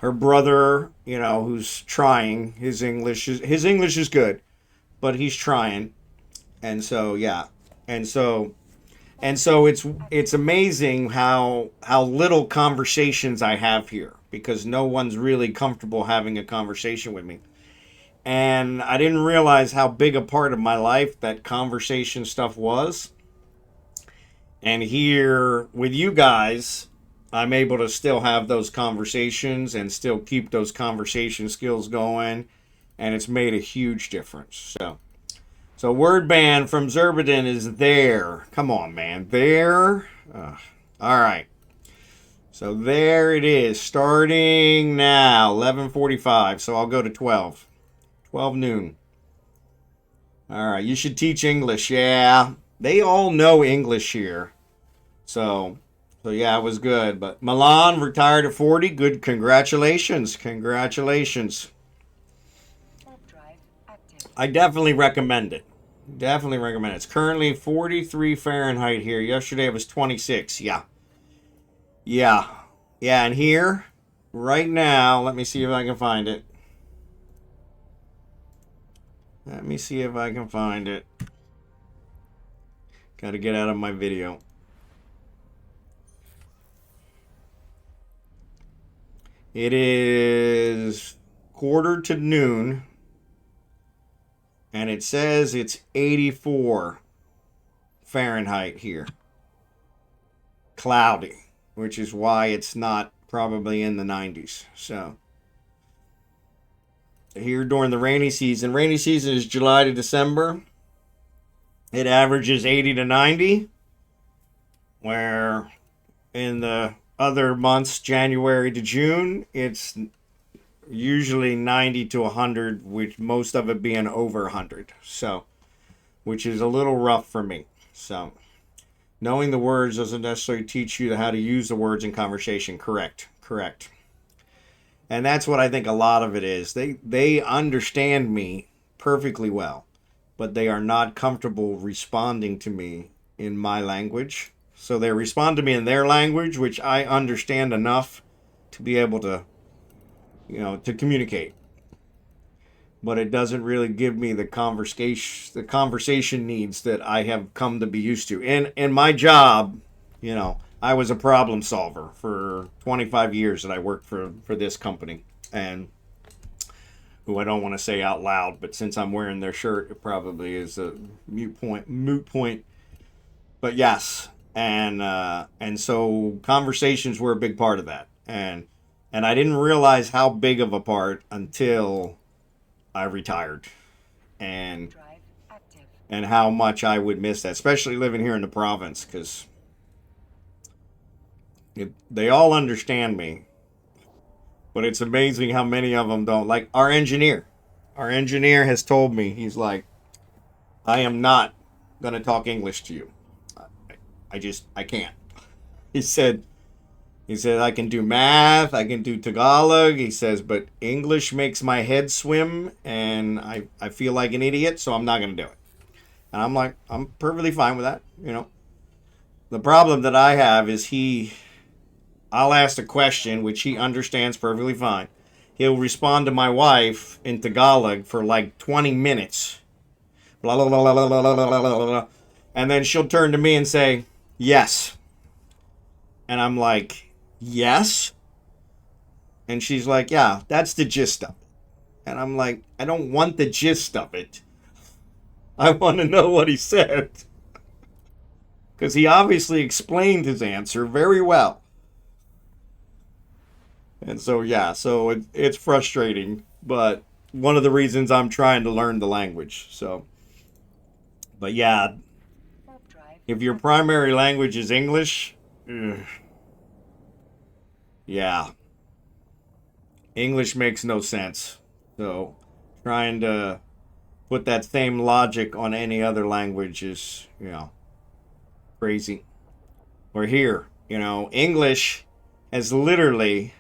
her brother, who's trying, his English is good, but he's trying. And so, yeah. And so it's amazing how little conversations I have here, because no one's really comfortable having a conversation with me. And I didn't realize how big a part of my life that conversation stuff was. And here with you guys, I'm able to still have those conversations and still keep those conversation skills going. And it's made a huge difference. So word ban from Zerbaden is there. Come on, man. There. All right. So there it is. Starting now. 11:45. So I'll go to 12. 12 noon. All right. You should teach English. Yeah. They all know English here. So yeah, it was good. But Milan retired at 40. Good. Congratulations. Congratulations. I definitely recommend it. Definitely recommend it. It's currently 43 Fahrenheit here. Yesterday it was 26. Yeah. Yeah. Yeah, and here, right now, let me see if I can find it. Let me see if I can find it. Got to get out of my video. It is 12:45. And it says it's 84 Fahrenheit here. Cloudy, which is why it's not probably in the 90s. So here during the rainy season is July to December. It averages 80 to 90, where in the other months, January to June, it's usually 90 to 100, which most of it being over 100. So, which is a little rough for me. So, knowing the words doesn't necessarily teach you how to use the words in conversation. Correct. And that's what I think a lot of it is. They understand me perfectly well, but they are not comfortable responding to me in my language. So they respond to me in their language, which I understand enough to be able to to communicate, but it doesn't really give me the conversation needs that I have come to be used to. In my job, I was a problem solver for 25 years that I worked for this company, and who I don't want to say out loud, but since I'm wearing their shirt, it probably is a moot point. But yes, and so conversations were a big part of that, and I didn't realize how big of a part until I retired, and how much I would miss that, especially living here in the province, because they all understand me, but it's amazing how many of them don't. Like our engineer has told me, he's like, I am not going to talk English to you. I can't. He said, I can do math, I can do Tagalog. He says, but English makes my head swim, and I feel like an idiot, so I'm not going to do it. And I'm like, I'm perfectly fine with that, The problem that I have is I'll ask a question, which he understands perfectly fine. He'll respond to my wife in Tagalog for like 20 minutes. Blah, blah, blah, blah, blah, blah, blah, blah, blah. And then she'll turn to me and say, yes. And I'm like, yes? And she's like, yeah, that's the gist of it. And I'm like, I don't want the gist of it. I want to know what he said. Because he obviously explained his answer very well. And so, yeah, so it's frustrating. But one of the reasons I'm trying to learn the language. So, but yeah, if your primary language is English, yeah, English makes no sense. So, trying to put that same logic on any other language is, crazy. Or here, English has literally.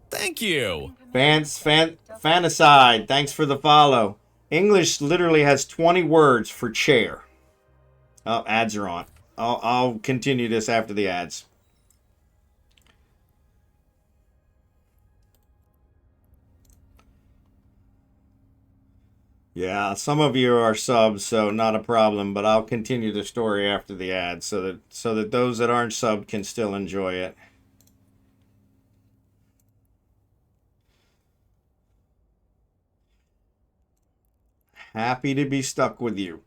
Thank you. Fanicide, thanks for the follow. English literally has 20 words for chair. Oh, ads are on. I'll continue this after the ads. Yeah, some of you are subs, so not a problem, but I'll continue the story after the ads so that those that aren't subbed can still enjoy it. Happy to be stuck with you.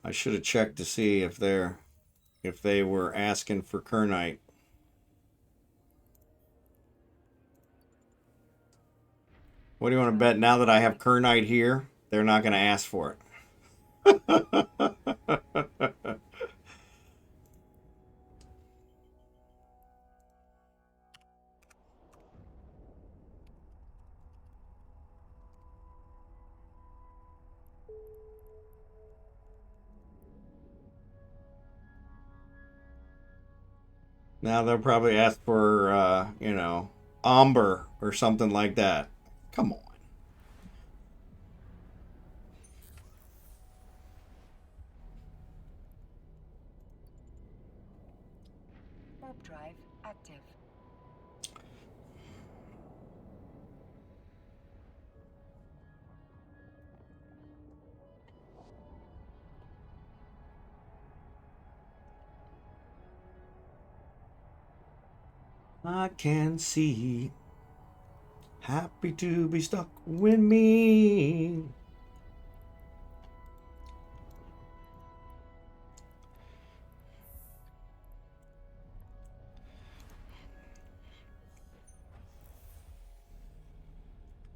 I should have checked to see if they were asking for Kernite. What do you want to bet? Now that I have Kernite here, they're not going to ask for it. Now they'll probably ask for, Amber or something like that. Come on. Warp drive active. I can see. Happy to be stuck with me.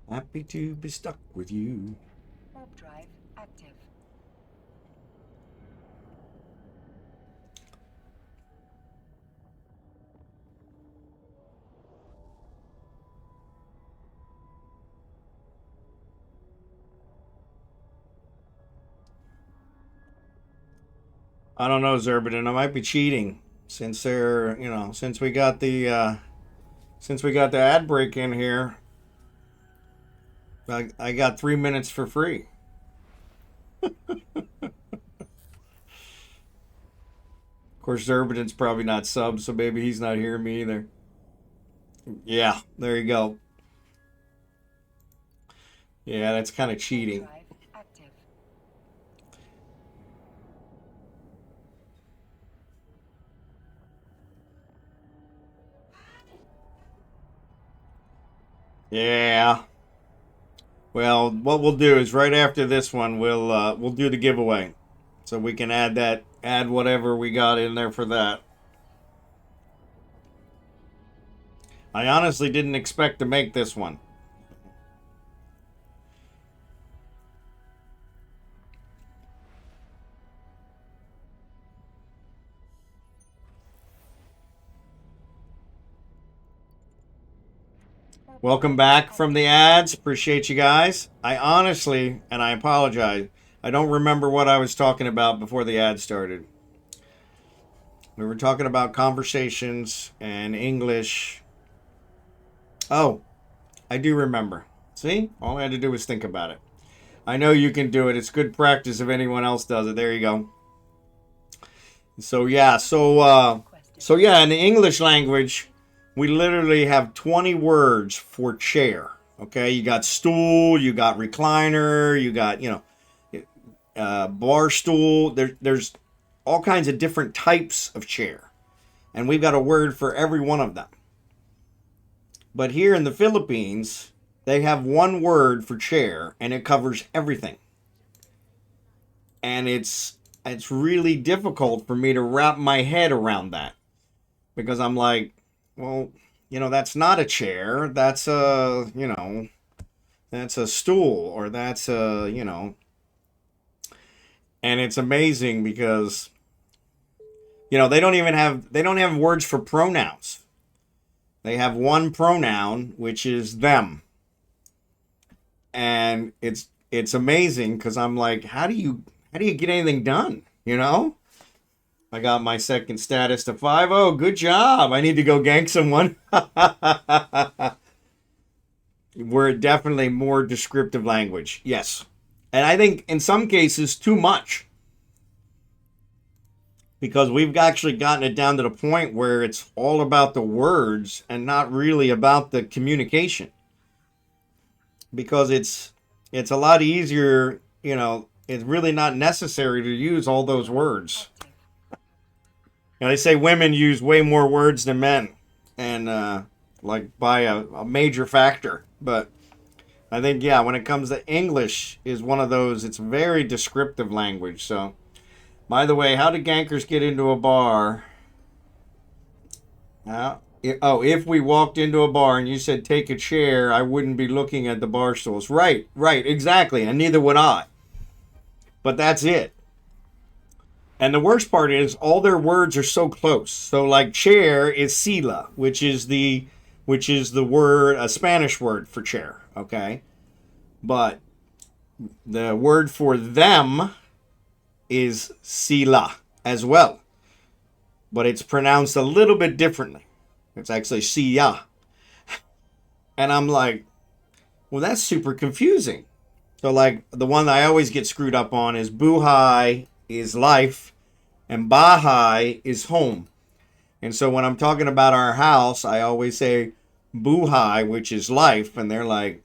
Happy to be stuck with you. Warp drive active. I don't know, Zerbaden. I might be cheating since they're, since we got the ad break in here. I got 3 minutes for free. Of course, Zerbaden's probably not subbed, so maybe he's not hearing me either. Yeah, there you go. Yeah, that's kind of cheating. Yeah. Well, what we'll do is right after this one, we'll do the giveaway, so we can add whatever we got in there for that. I honestly didn't expect to make this one. Welcome back from the ads. Appreciate you guys. I honestly, and I apologize, I don't remember what I was talking about before the ad started. We were talking about conversations and English. Oh, I do remember. See? All I had to do was think about it. I know you can do it. It's good practice if anyone else does it. There you go. So yeah, so yeah, in the English language, we literally have 20 words for chair. Okay, you got stool, you got recliner, you got, bar stool. There's all kinds of different types of chair. And we've got a word for every one of them. But here in the Philippines, they have one word for chair, and it covers everything. And it's really difficult for me to wrap my head around that. Because I'm like, well, that's not a chair. That's that's a stool, or that's and it's amazing because, they don't have words for pronouns. They have one pronoun, which is them. And it's amazing because I'm like, how do you get anything done? I got my second status to 5. Oh, good job. I need to go gank someone. We're definitely more descriptive language. Yes. And I think in some cases too much. Because we've actually gotten it down to the point where it's all about the words and not really about the communication. Because it's a lot easier, it's really not necessary to use all those words. They say women use way more words than men, and like by a major factor. But I think, when it comes to English is one of those, it's very descriptive language. So, by the way, how do gankers get into a bar? If we walked into a bar and you said take a chair, I wouldn't be looking at the bar stools. Right, exactly, and neither would I. But that's it. And the worst part is all their words are so close. So like chair is silla, which is the word, a Spanish word for chair, okay? But the word for them is sila as well. But it's pronounced a little bit differently. It's actually siya. And I'm like, well, that's super confusing. So like the one that I always get screwed up on is buhay is life and bahay is home. And so when I'm talking about our house, I always say buhay, which is life. And they're like,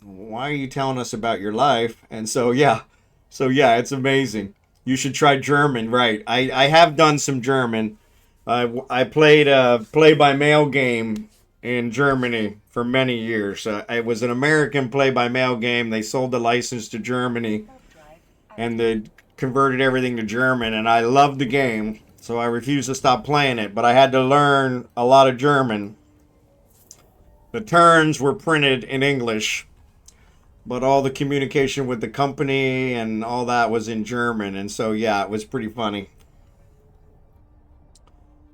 why are you telling us about your life? And so, it's amazing. You should try German, right? I have done some German. I played a play-by-mail game in Germany for many years. It was an American play-by-mail game. They sold the license to Germany, and they converted everything to German, and I loved the game, so I refused to stop playing it, but I had to learn a lot of German. The turns were printed in English, but all the communication with the company and all that was in German, and so, it was pretty funny.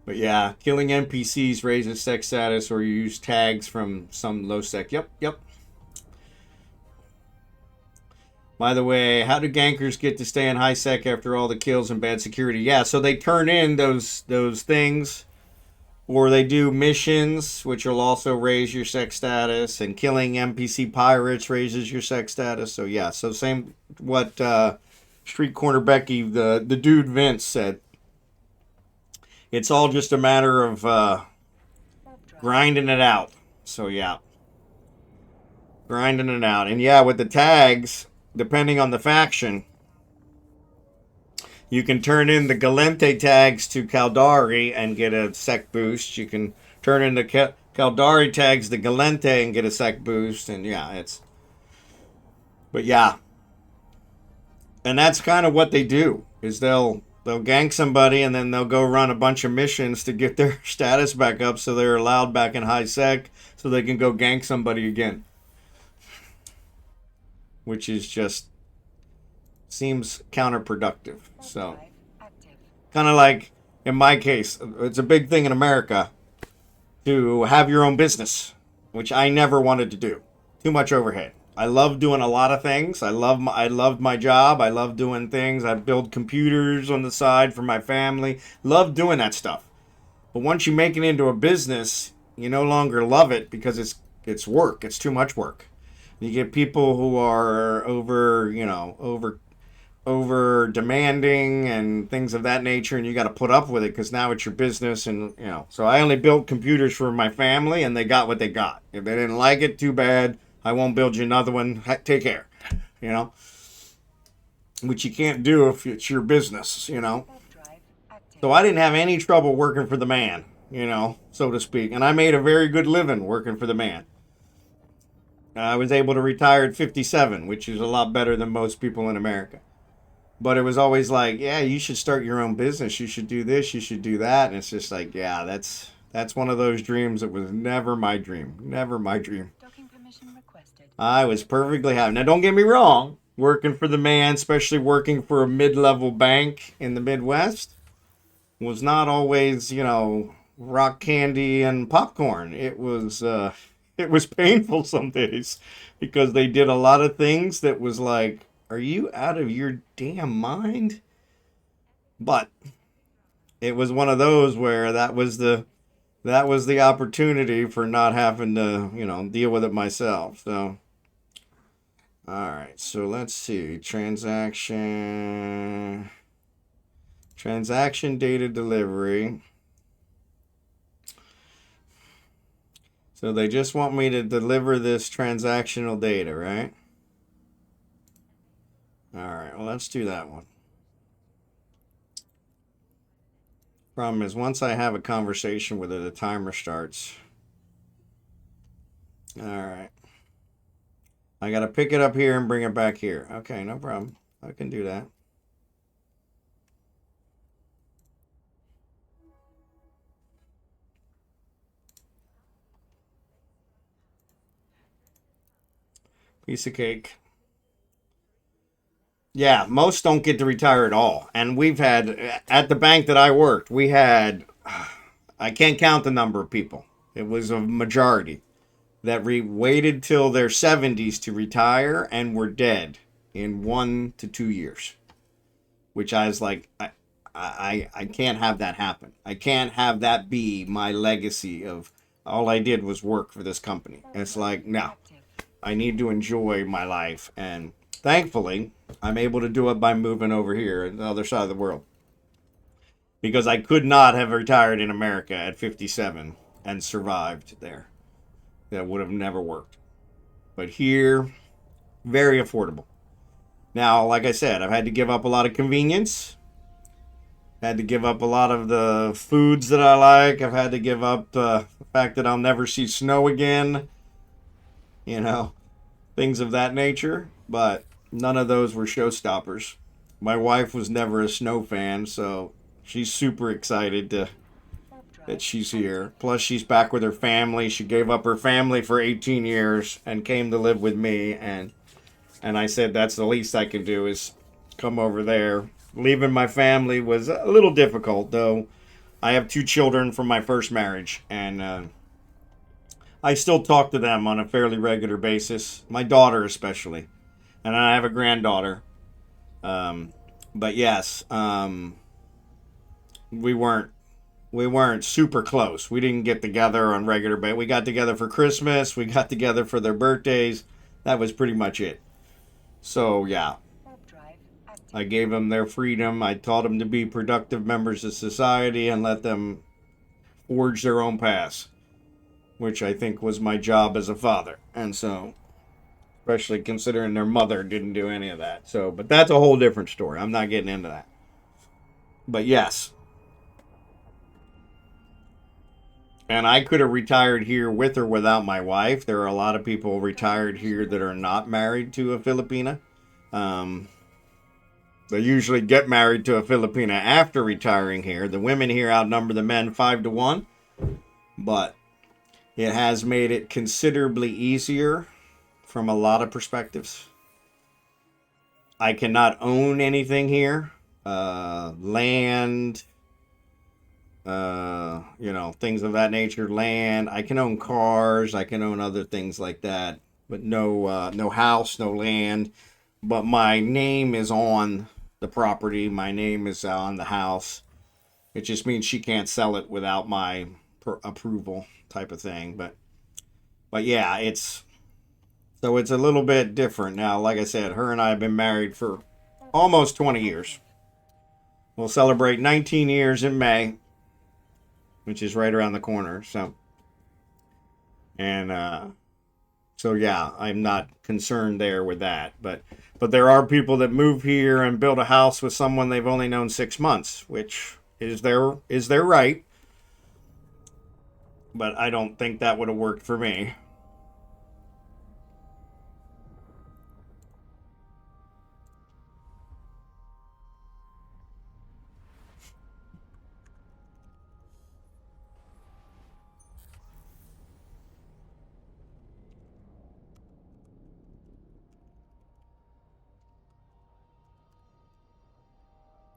But killing NPCs raises sex status, or you use tags from some low sec. Yep. By the way, how do gankers get to stay in high sec after all the kills and bad security? Yeah, so they turn in those things, or they do missions, which will also raise your sex status, and killing NPC pirates raises your sex status. So so same what Street Corner Becky, the dude Vince said. It's all just a matter of grinding it out. So, grinding it out. And, with the tags, depending on the faction, you can turn in the Galente tags to Caldari and get a sec boost. You can turn in the Caldari tags to Galente and get a sec boost. And, But, And that's kind of what they do, is they'll gank somebody and then they'll go run a bunch of missions to get their status back up so they're allowed back in high sec so they can go gank somebody again. Which is just seems counterproductive. So kind of like in my case, it's a big thing in America to have your own business, which I never wanted to do. Too much overhead. I love doing a lot of things. I loved my job. I love doing things. I build computers on the side for my family. Love doing that stuff. But once you make it into a business, you no longer love it because it's work. It's too much work. You get people who are over demanding and things of that nature, and you got to put up with it because now it's your business. And so I only built computers for my family, and they got what they got. If they didn't like it, too bad. I won't build you another one. Take care, Which you can't do if it's your business, So I didn't have any trouble working for the man. you know, so to speak. And I made a very good living working for the man. I was able to retire at 57, which is a lot better than most people in America. But it was always like, yeah, you should start your own business. You should do this. You should do that. And it's just like, yeah, that's one of those dreams that was never my dream. Never my dream. Docking permission requested. I was perfectly happy. Now, don't get me wrong. Working for the man, especially working for a mid-level bank in the Midwest, was not always, you know, rock candy and popcorn. It was painful some days because they did a lot of things that was like, are you out of your damn mind? But it was one of those where that was the opportunity for not having to, you know, deal with it myself. So, all right. So let's see. Transaction data delivery. So they just want me to deliver this transactional data, right? All right, well, let's do that one. Problem is, once I have a conversation with it, the timer starts. All right. I got to pick it up here and bring it back here. Okay, no problem. I can do that. Piece of cake. Yeah, most don't get to retire at all. And we've had, at the bank that I worked, we had, I can't count the number of people. It was a majority that waited till their 70s to retire and were dead in 1 to 2 years. Which I was like, I can't have that happen. I can't have that be my legacy of all I did was work for this company. It's like, no, I need to enjoy my life. And thankfully, I'm able to do it by moving over here on the other side of the world. Because I could not have retired in America at 57 and survived there. That would have never worked. But here, very affordable. Now, like I said, I've had to give up a lot of convenience. Had to give up a lot of the foods that I like. I've had to give up the fact that I'll never see snow again. You know, things of that nature. But none of those were showstoppers. My wife was never a snow fan, so she's super excited that she's here. Plus, she's back with her family. She gave up her family for 18 years and came to live with me. And I said, that's the least I can do is come over there. Leaving my family was a little difficult, though. I have 2 children from my first marriage, and I still talk to them on a fairly regular basis. My daughter especially. And I have a granddaughter. But yes, we weren't super close. We didn't get together on regular basis. We got together for Christmas. We got together for their birthdays. That was pretty much it. So, yeah. I gave them their freedom. I taught them to be productive members of society and let them forge their own paths, which I think was my job as a father. And so, especially considering their mother didn't do any of that. So, but that's a whole different story. I'm not getting into that. But yes. And I could have retired here with or without my wife. There are a lot of people retired here that are not married to a Filipina. They usually get married to a Filipina after retiring here. The women here outnumber the men 5 to 1. But it has made it considerably easier from a lot of perspectives. I cannot own anything here. Land, you know, things of that nature. Land. I can own cars. I can own other things like that. But no house, no land. But my name is on the property. My name is on the house. It just means she can't sell it without my approval type of thing. But yeah, it's a little bit different now. Like I said, her and I have been married for almost 20 years. We'll celebrate 19 years in May, which is right around the corner. So yeah, I'm not concerned there with that. But there are people that move here and build a house with someone they've only known 6 months, which is their right. but I don't think that would have worked for me.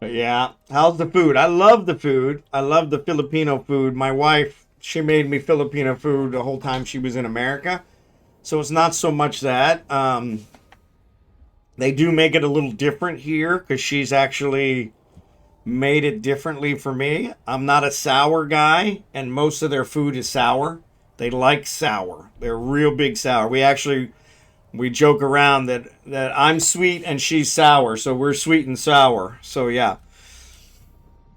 But yeah, how's the food? I love the food. I love the Filipino food. My wife, she made me Filipino food the whole time she was in America. So it's not so much that. They do make it a little different here because she's actually made it differently for me. I'm not a sour guy, and most of their food is sour. They like sour. They're real big sour. We joke around that I'm sweet and she's sour, so we're sweet and sour. So yeah.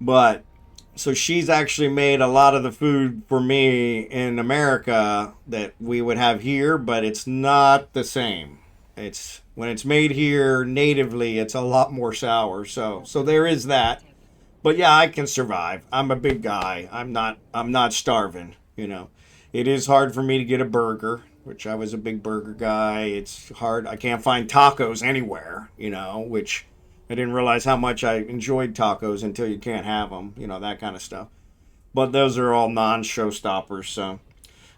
But so she's actually made a lot of the food for me in America that we would have here, but it's not the same. It's when it's made here natively, it's a lot more sour. So there is that. But yeah, I can survive. I'm a big guy. I'm not starving, you know. It is hard for me to get a burger, which I was a big burger guy. It's hard. I can't find tacos anywhere, you know, which I didn't realize how much I enjoyed tacos until you can't have them, you know, that kind of stuff. But those are all non-showstoppers, so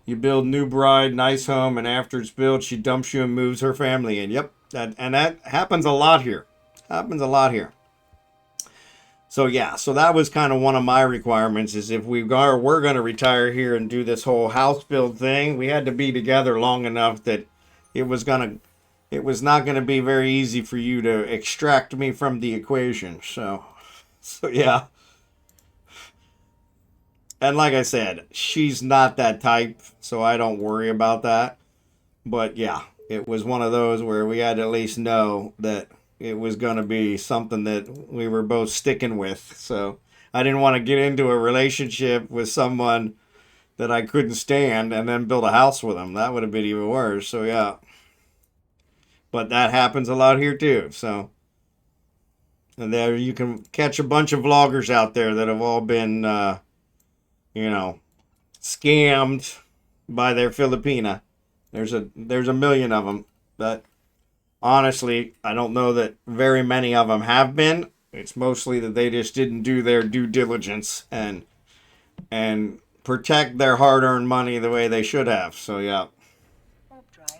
you build new bride, nice home, and after it's built, she dumps you and moves her family in. Yep, that happens a lot here. Happens a lot here. So yeah, so that was kind of one of my requirements is if we're going to retire here and do this whole house build thing, we had to be together long enough that it was not going to be very easy for you to extract me from the equation. So yeah. And like I said, she's not that type, so I don't worry about that. But yeah, it was one of those where we had to at least know that it was going to be something that we were both sticking with. So I didn't want to get into a relationship with someone that I couldn't stand and then build a house with them. That would have been even worse. So yeah. But that happens a lot here too. So, and there you can catch a bunch of vloggers out there that have all been, scammed by their Filipina. There's a million of them. But honestly, I don't know that very many of them have been. It's mostly that they just didn't do their due diligence and protect their hard-earned money the way they should have. So yeah.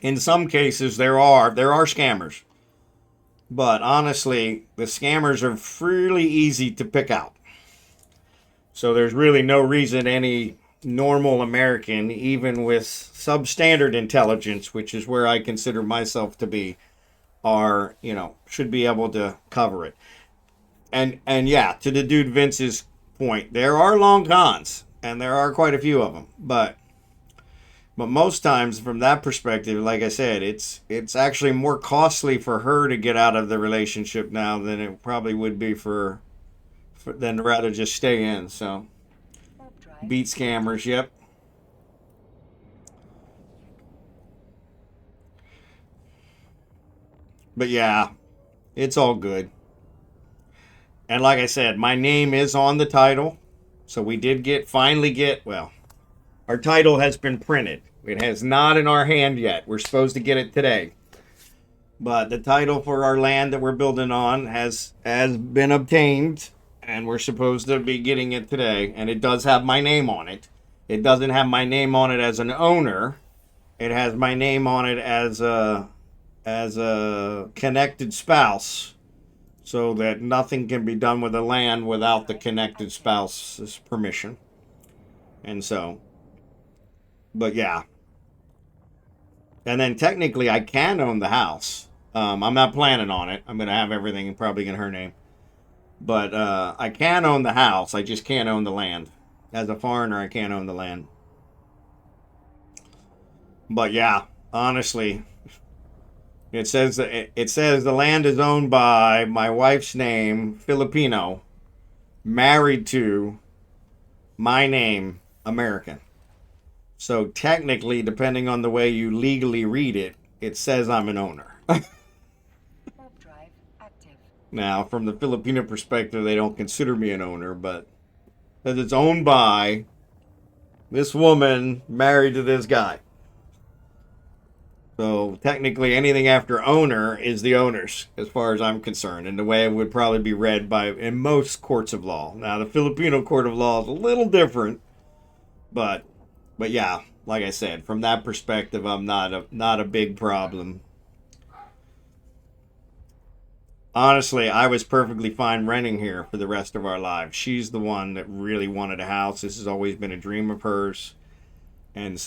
In some cases, there are scammers. But honestly, the scammers are really easy to pick out. So there's really no reason any normal American, even with substandard intelligence, which is where I consider myself to be, should be able to cover it. And yeah, to the dude Vince's point, there are long cons, and there are quite a few of them. But most times, from that perspective, like I said, it's actually more costly for her to get out of the relationship now than it probably would be for than to rather just stay in. So, beat scammers, yep. But yeah, it's all good. And like I said, my name is on the title. So we did finally get, our title has been printed. It has not in our hand yet. We're supposed to get it today. But the title for our land that we're building on has been obtained. And we're supposed to be getting it today. And it does have my name on it. It doesn't have my name on it as an owner. It has my name on it as a connected spouse. So that nothing can be done with the land without the connected spouse's permission. And so, but yeah. And then technically I can own the house. I'm not planning on it. I'm going to have everything probably in her name. But I can own the house. I just can't own the land. As a foreigner, I can't own the land. But yeah, honestly, it says the land is owned by my wife's name, Filipino, married to my name, American. So technically, depending on the way you legally read it, it says I'm an owner. Now, from the Filipino perspective, they don't consider me an owner, but because it's owned by this woman married to this guy. So technically anything after owner is the owner's, as far as I'm concerned, and the way it would probably be read by in most courts of law. Now the Filipino court of law is a little different, but yeah, like I said, from that perspective, I'm not a big problem. Honestly, I was perfectly fine renting here for the rest of our lives. She's the one that really wanted a house. This has always been a dream of hers. And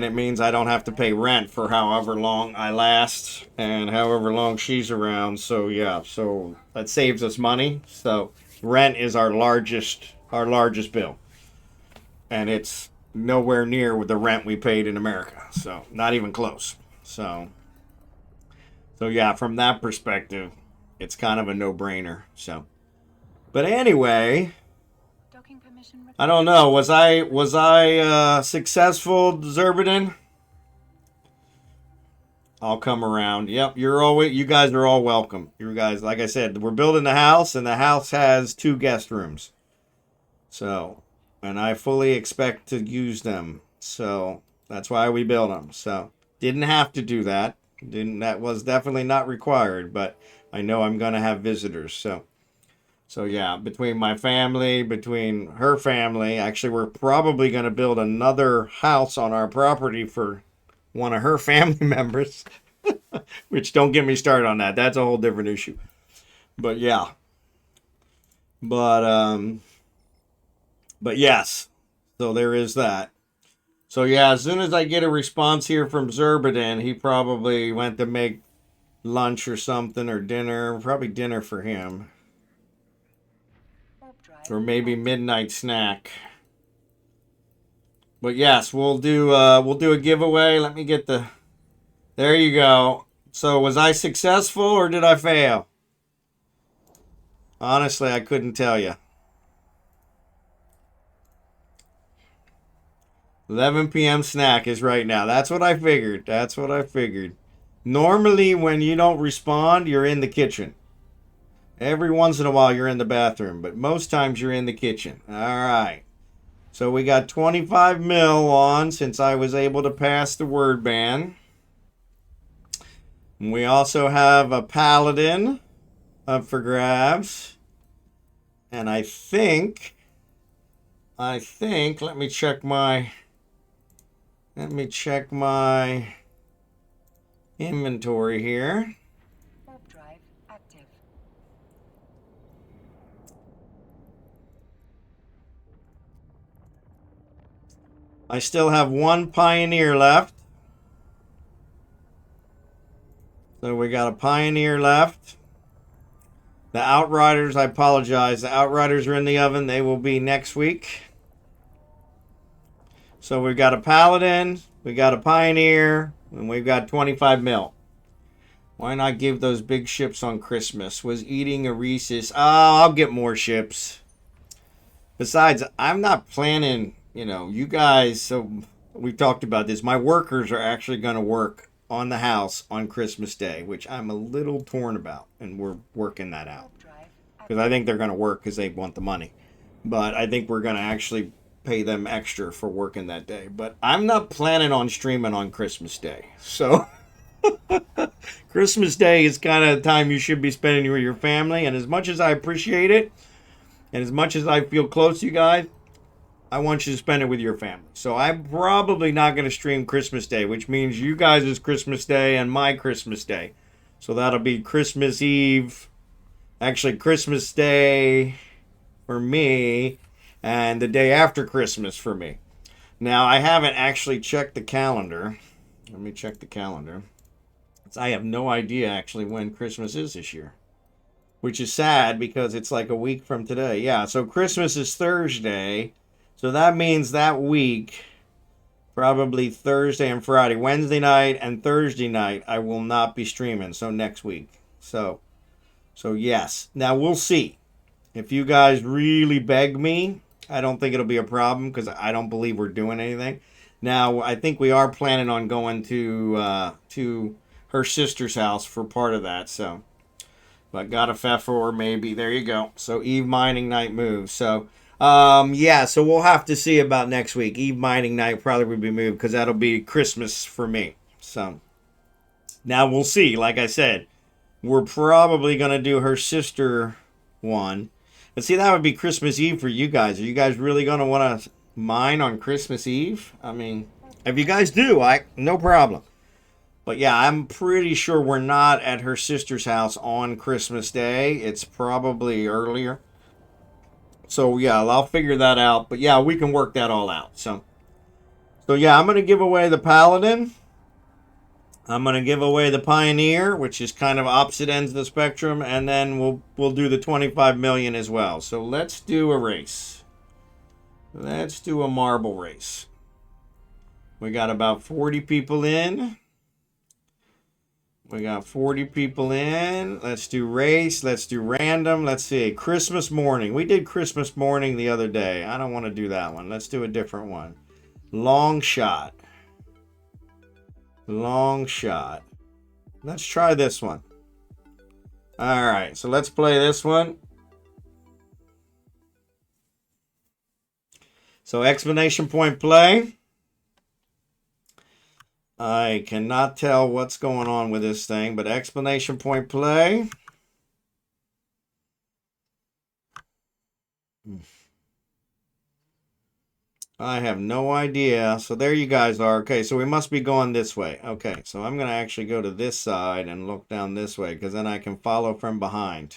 it means I don't have to pay rent for however long I last and however long she's around. So yeah, so that saves us money. So rent is our largest bill. And it's nowhere near with the rent we paid in America. So not even close. So yeah, from that perspective, it's kind of a no-brainer. So, but anyway, I don't know. Was I successful, Zerbaden? I'll come around. Yep, you guys are all welcome. You guys, like I said, we're building the house, and the house has 2 guest rooms. So, and I fully expect to use them. So that's why we built them. So didn't have to do that. That was definitely not required, but I know I'm going to have visitors. So yeah, between my family, between her family, actually we're probably going to build another house on our property for one of her family members, which don't get me started on that. That's a whole different issue. But yeah. But yes. So there is that. So yeah, as soon as I get a response here from Zerbaden, he probably went to make lunch or something, or dinner, probably dinner for him. Or maybe midnight snack. But yes, we'll do a giveaway. Let me get the, there you go. So was I successful or did I fail? Honestly, I couldn't tell you. 11 p.m. snack is right now. That's what I figured. That's what I figured. Normally, when you don't respond, you're in the kitchen. Every once in a while, you're in the bathroom. But most times, you're in the kitchen. All right. So we got 25 mil on since I was able to pass the word ban. And we also have a paladin up for grabs. And I think, let me check my inventory here. Warp drive active. I still have 1 pioneer left. So we got a pioneer left. The outriders, I apologize. The outriders are in the oven. They will be next week. So we've got a paladin, we got a pioneer, and we've got 25 mil. Why not give those big ships on Christmas? Was eating a Reese's. Oh, I'll get more ships. Besides, I'm not planning, you guys, so we've talked about this. My workers are actually going to work on the house on Christmas Day, which I'm a little torn about, and we're working that out. Because I think they're going to work because they want the money. But I think we're going to actually pay them extra for working that day. But I'm not planning on streaming on Christmas Day. So Christmas Day is kind of the time you should be spending with your family. And as much as I appreciate it, and as much as I feel close to you guys, I want you to spend it with your family. So I'm probably not going to stream Christmas Day, which means you guys' Christmas Day and my Christmas Day. So that'll be Christmas Eve, actually Christmas Day for me, and the day after Christmas for me. Now, I haven't actually checked the calendar. Let me check the calendar. I have no idea actually when Christmas is this year, which is sad because it's like a week from today. Yeah, so Christmas is Thursday. So that means that week, probably Thursday and Friday, Wednesday night and Thursday night, I will not be streaming. So next week. So yes. Now we'll see. If you guys really beg me, I don't think it'll be a problem because I don't believe we're doing anything. Now, I think we are planning on going to her sister's house for part of that. So, but got a Pfeffer or maybe. There you go. So Eve mining night moves. So Yeah, so we'll have to see about next week. Eve mining night probably will be moved because that'll be Christmas for me. So now we'll see. Like I said, we're probably going to do her sister one. But see, that would be Christmas Eve for you guys. Are you guys really going to want to mine on Christmas Eve? I mean, if you guys do, no problem. But yeah, I'm pretty sure we're not at her sister's house on Christmas Day. It's probably earlier. So yeah, I'll figure that out. But yeah, we can work that all out. So yeah, I'm going to give away the Paladin. I'm going to give away the Pioneer, which is kind of opposite ends of the spectrum, and then we'll do the 25 million as well. So let's do a race. Let's do a marble race. We got about 40 people in. We got 40 people in. Let's do race. Let's do random. Let's see. Christmas morning. We did Christmas morning the other day. I don't want to do that one. Let's do a different one. Long shot. Long shot. Let's try this one. All right. So let's play this one. So exclamation point play. I cannot tell what's going on with this thing, but exclamation point play. I have no idea. So there you guys are. Okay, so we must be going this way. Okay, so I'm going to actually go to this side and look down this way because then I can follow from behind.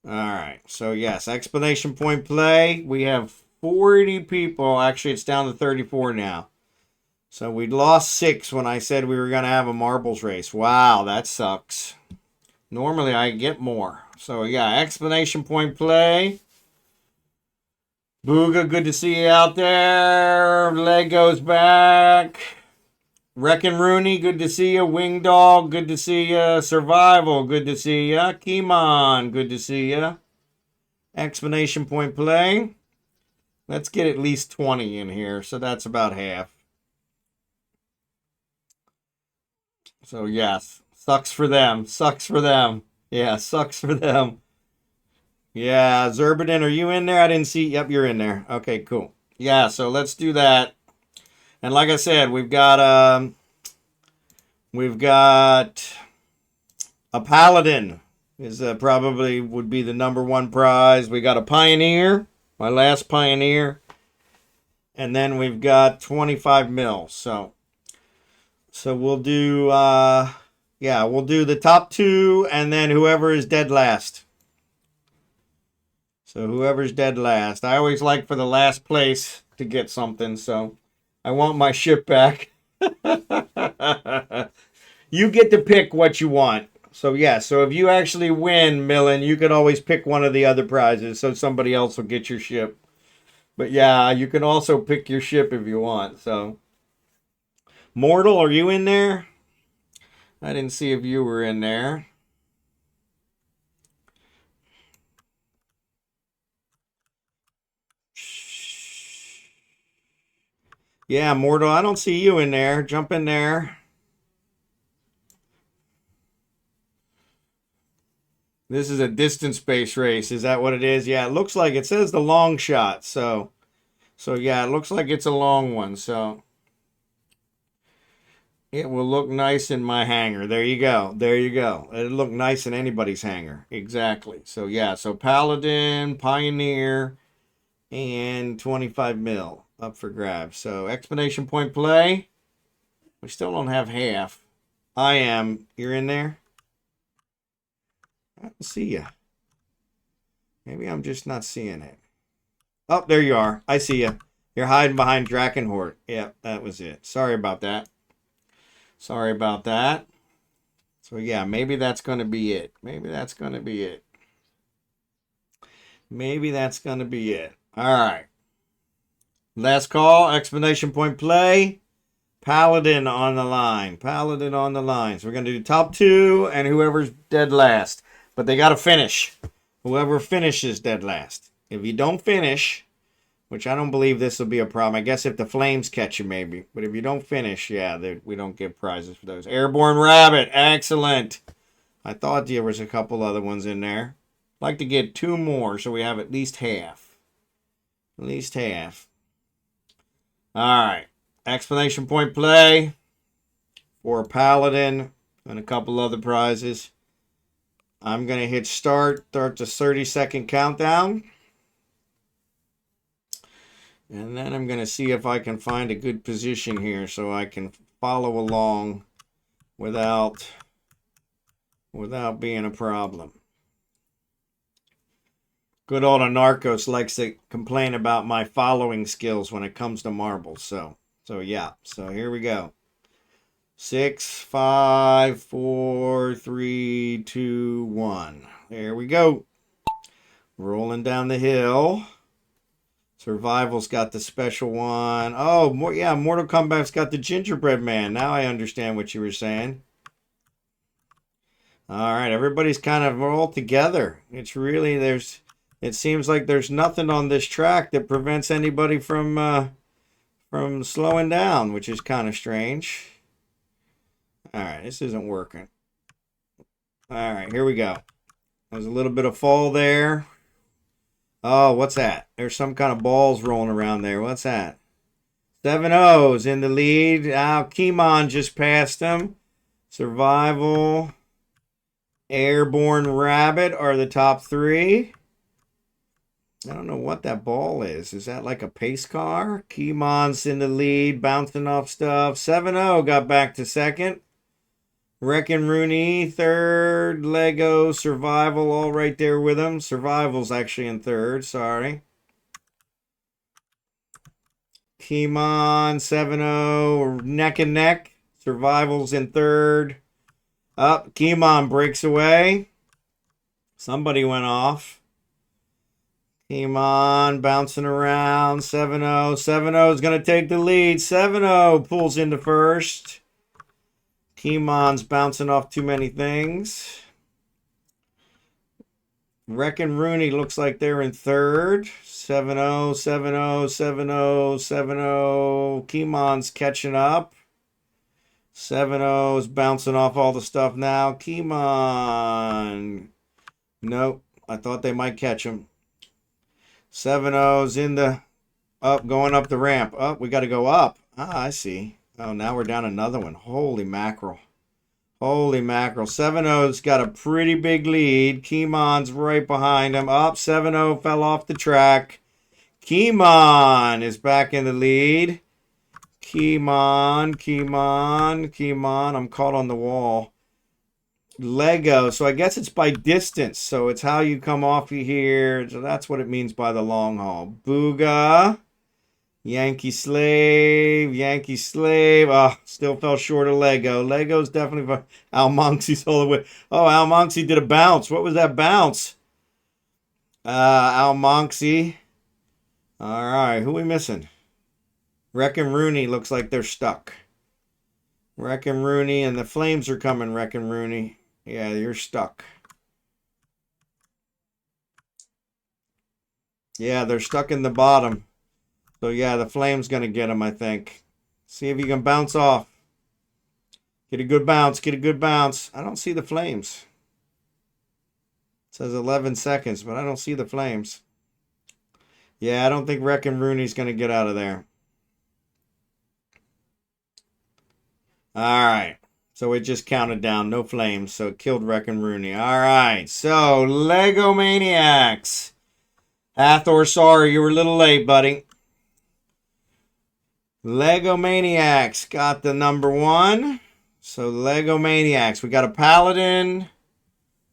All right, so yes, exclamation point play. We have 40 people. Actually, it's down to 34 now. So we lost 6 when I said we were going to have a marbles race. Wow, that sucks. Normally, I get more. So, yeah, exclamation point play. Booga, good to see you out there. Leg goes back. Wreckin' Rooney, good to see you. Wing Dog, good to see you. Survival, good to see you. Kimon, good to see you. Exclamation point play. Let's get at least 20 in here, so that's about half. So, yes, sucks for them. Sucks for them. Yeah, sucks for them. Yeah, Zerbaden, are you in there? I didn't see. Yep, you're in there. Okay, cool. Yeah, so let's do that. And like I said, we've got a Paladin. Is probably would be the #1 prize. We got a Pioneer. My last Pioneer. And then we've got 25 mil. So we'll do, we'll do the top 2 and then whoever is dead last. So whoever's dead last. I always like for the last place to get something. So I want my ship back. You get to pick what you want. So yeah, so if you actually win, Millen, you could always pick one of the other prizes so somebody else will get your ship. But yeah, you can also pick your ship if you want. So Mortal, are you in there? I didn't see if you were in there. Yeah, Mortal, I don't see you in there. Jump in there. This is a distance-based race. Is that what it is? Yeah, it looks like it says the long shot. So yeah, it looks like it's a long one. So it will look nice in my hangar. There you go. There you go. It'll look nice in anybody's hangar. Exactly. So yeah, so Paladin, Pioneer, and 25 mil up for grabs. So exclamation point play. We still don't have half. I am. You're in there? I don't see you. Maybe I'm just not seeing it. Oh, there you are. I see you. You're hiding behind Drakenhort. Yep, that was it. Sorry about that. Sorry about that. So yeah, maybe that's going to be it. Maybe that's going to be it. Maybe that's going to be it. All right. Last call. Exclamation point play. Paladin on the line. Paladin on the line. So we're going to do top 2 and whoever's dead last. But they got to finish. Whoever finishes dead last. If you don't finish, which I don't believe this will be a problem. I guess if the flames catch you, maybe. But if you don't finish, yeah, we don't give prizes for those. Airborne Rabbit. Excellent. I thought there was a couple other ones in there. Like to get 2 more so we have at least half. At least half. Alright. Explanation point play for Paladin and a couple other prizes. I'm going to hit start the 30-second countdown. And then I'm going to see if I can find a good position here so I can follow along without being a problem. Good old Anarchos likes to complain about my following skills when it comes to marbles. So yeah. So here we go. 6, 5, 4, 3, 2, 1. There we go. Rolling down the hill. Survival's got the special one. Oh, yeah, Mortal Kombat's got the gingerbread man. Now I understand what you were saying. All right, everybody's kind of all together. It's really, it seems like there's nothing on this track that prevents anybody from slowing down, which is kind of strange. All right, this isn't working. All right, here we go. There's a little bit of fall there. Oh, what's that? There's some kind of balls rolling around there. What's that? 7-0's in the lead. Kimon just passed him. Survival. Airborne Rabbit are the top 3. I don't know what that ball is. Is that like a pace car? Kimon's in the lead, bouncing off stuff. 7-0 got back to second. Wreckin' Rooney, third. Lego, Survival, all right there with him. Survival's actually in third, sorry. Kimon, 7-0, neck and neck. Survival's in third. Up, Kimon breaks away. Somebody went off. Kimon bouncing around, 7-0. 7-0 is going to take the lead. 7-0 pulls into first. Kimon's bouncing off too many things. Wreckin' Rooney looks like they're in third. 7-0, 7-0, 7-0, 7-0. Kimon's catching up. 7-0's bouncing off all the stuff now. Kimon. Nope. I thought they might catch him. 7-0's in the... going up the ramp. We got to go up. I see. Oh, now we're down another one. Holy mackerel. Holy mackerel. 7-0's got a pretty big lead. Kimon's right behind him. 7-0 fell off the track. Kimon is back in the lead. Kimon. I'm caught on the wall. Lego. So I guess it's by distance. So it's how you come off here. So that's what it means by the long haul. Booga. Yankee Slave. Still fell short of Lego. Lego's definitely... Al Monksie's all the way. Oh, Al Monksy did a bounce. What was that bounce? Al Monksy. All right, who we missing? Wreckin' Rooney looks like they're stuck. Wreckin' Rooney, and the flames are coming, Wreckin' Rooney. Yeah, you're stuck. Yeah, they're stuck in the bottom. So, yeah, the flame's going to get them, I think. See if you can bounce off. Get a good bounce. I don't see the flames. It says 11 seconds, but I don't see the flames. Yeah, I don't think Wreckin' Rooney's going to get out of there. All right. So it just counted down. No flames. So it killed Wreckin' Rooney. All right. So, Lego Maniacs. Hathor, sorry, you were a little late, buddy. Lego Maniacs got the number 1. So Lego Maniacs. We got a Paladin.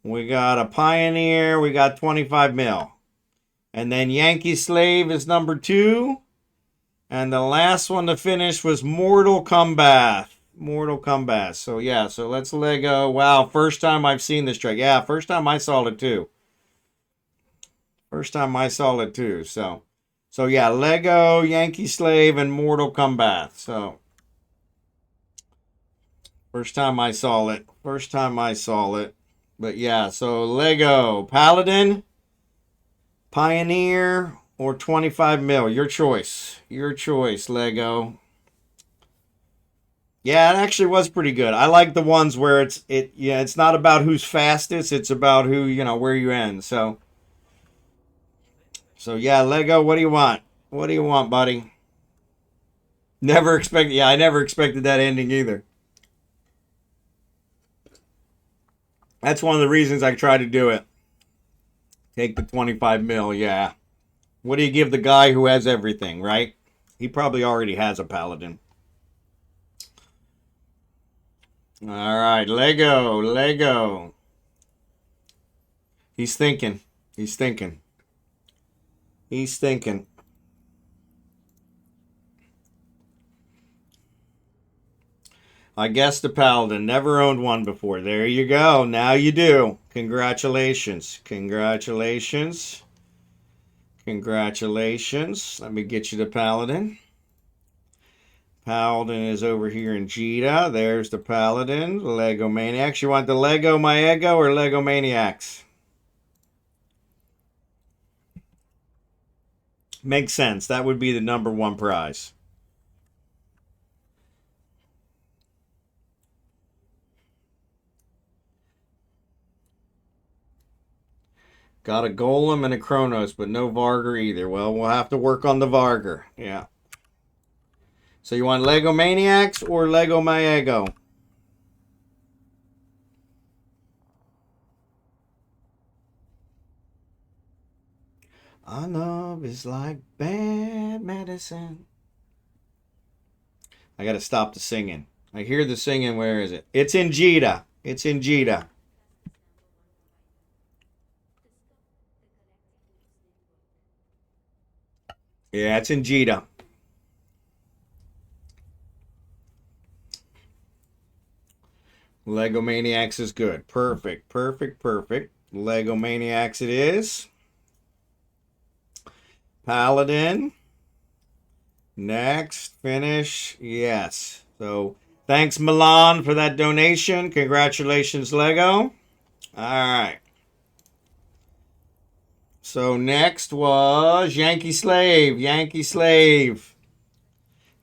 We got a Pioneer. We got 25 mil. And then Yankee Slave is number 2. And the last one to finish was Mortal Kombat. So yeah, so let's Lego. Wow, first time I've seen this track. Yeah, first time I saw it too. So yeah, Lego, Yankee Slave, and Mortal Kombat. So first time I saw it. But yeah, so Lego, Paladin, Pioneer, or 25 mil. Your choice, Lego. Yeah, it actually was pretty good. I like the ones where it's not about who's fastest, it's about who, where you end. So yeah, Lego, what do you want? What do you want, buddy? I never expected that ending either. That's one of the reasons I try to do it. Take the 25 mil, yeah. What do you give the guy who has everything, right? He probably already has a paladin. All right, Lego. He's thinking. I guess the paladin. Never owned one before. There you go. Now you do. Congratulations. Let me get you the paladin. Paladin is over here in Jita. There's the paladin. Lego Maniacs. You want the Lego My Ego or Lego Maniacs? Makes sense. That would be the number one prize. Got a Golem and a Kronos, but no Varger either. Well, we'll have to work on the Varger. Yeah. So you want Lego Maniacs or Lego My Ego? Our love is like bad medicine. I gotta stop the singing. I hear the singing. Where is it? It's in Jita. Yeah, it's in Jita. Lego Maniacs is good. Perfect. Lego Maniacs it is. Paladin. Next. Finish. Yes. So, thanks Milan for that donation. Congratulations, Lego. Alright. So, next was Yankee Slave.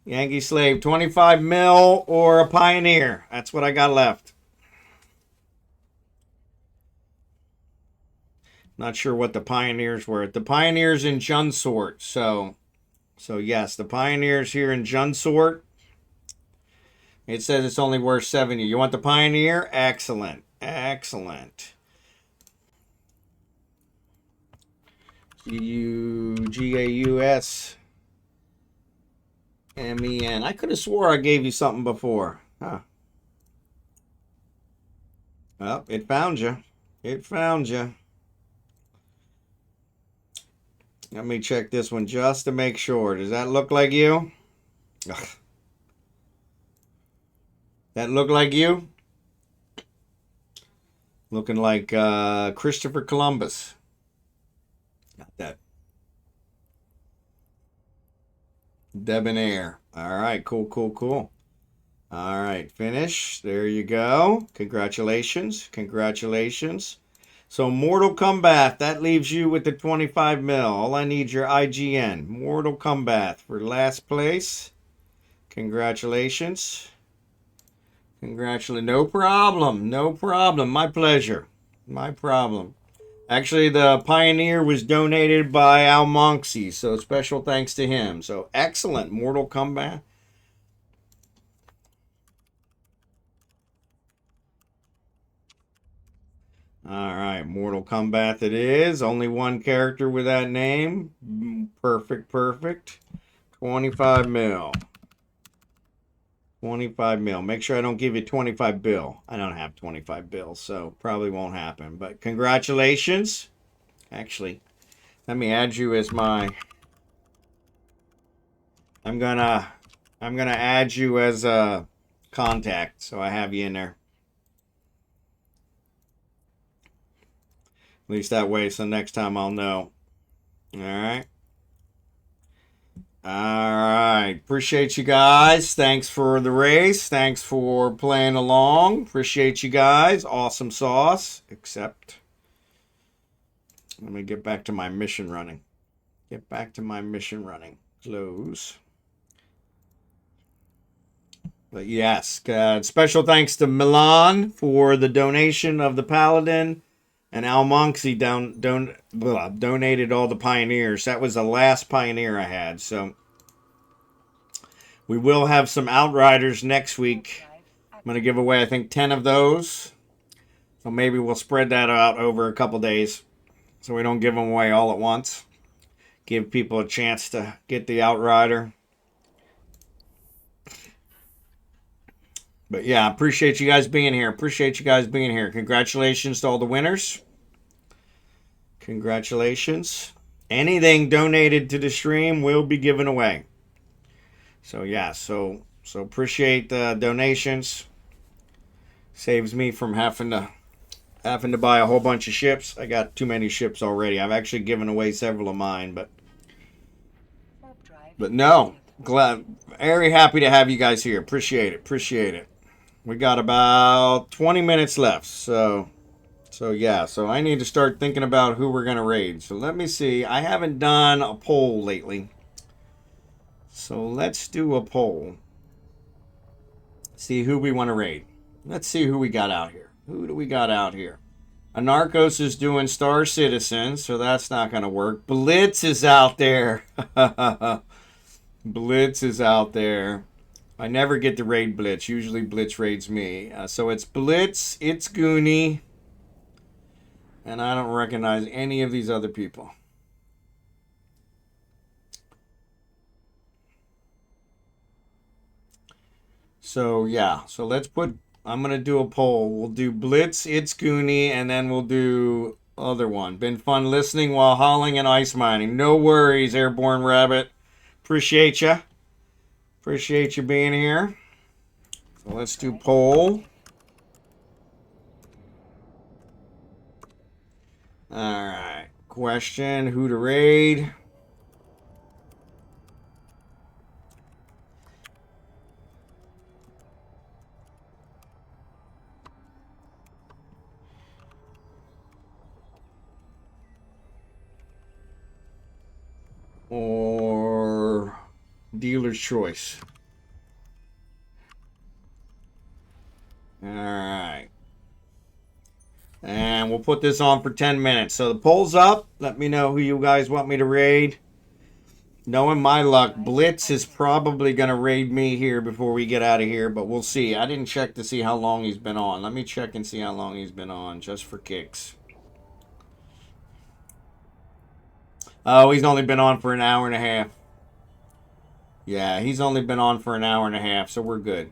25 mil or a Pioneer. That's what I got left. Not sure what the Pioneers were. The Pioneers in Junsort. So yes, the Pioneers here in Junsort. It says it's only worth 70. You want the Pioneer? Excellent. Gausmen. I could have swore I gave you something before. Huh. Well, it found you. Let me check this one just to make sure. Does that look like you? Ugh. That look like you? Looking like Christopher Columbus. Got that. Debonair. All right, cool. All right, finish. There you go. Congratulations. So Mortal Kombat, that leaves you with the 25 mil. All I need is your IGN. Mortal Kombat for last place. Congratulations. No problem. My pleasure. Actually, the Pioneer was donated by Al Monksy, so special thanks to him. So excellent. Mortal Kombat. All right, Mortal Kombat it is. Only one character with that name. Perfect. 25 mil. Make sure I don't give you 25 bill. I don't have 25 bills, so probably won't happen. But congratulations. Actually, let me add you as my... I'm gonna add you as a contact, so I have you in there. At least that way, so next time I'll know. All right. Appreciate you guys. Thanks for the race. Thanks for playing along. Appreciate you guys. Awesome sauce. Except, let me get back to my mission running. Close. But yes, special thanks to Milan for the donation of the Paladin, and Al Monksy donated all the Pioneers. That was the last Pioneer I had, so we will have some Outriders next week. I'm going to give away, I think, 10 of those. So maybe we'll spread that out over a couple days so we don't give them away all at once. Give people a chance to get the Outrider. But yeah, appreciate you guys being here. Congratulations to all the winners. Congratulations. Anything donated to the stream will be given away. So yeah, so appreciate the donations. Saves me from having to buy a whole bunch of ships. I got too many ships already. I've actually given away several of mine, but no, very happy to have you guys here. Appreciate it. We got about 20 minutes left, so yeah, so I need to start thinking about who we're gonna raid. So let me see. I haven't done a poll lately, so let's do a poll. See who we want to raid. Let's see who we got out here. Who do we got out here? Anarchos is doing Star Citizen, so that's not gonna work. Blitz is out there. Blitz is out there. I never get to raid Blitz. Usually Blitz raids me. So it's Blitz, it's Goonie, and I don't recognize any of these other people. So yeah, so let's put, I'm going to do a poll. We'll do Blitz, it's Goonie, and then we'll do other one. Been fun listening while hauling and ice mining. No worries, Airborne Rabbit. Appreciate you. Appreciate you being here. So let's do poll. All right. Question, who to raid? Or dealer's choice. All right. And we'll put this on for 10 minutes. So the poll's up. Let me know who you guys want me to raid. Knowing my luck, Blitz is probably going to raid me here before we get out of here, but we'll see. I didn't check to see how long he's been on. Let me check and see how long he's been on, just for kicks. Oh, he's only been on for an hour and a half. Yeah, he's only been on for an hour and a half, so we're good.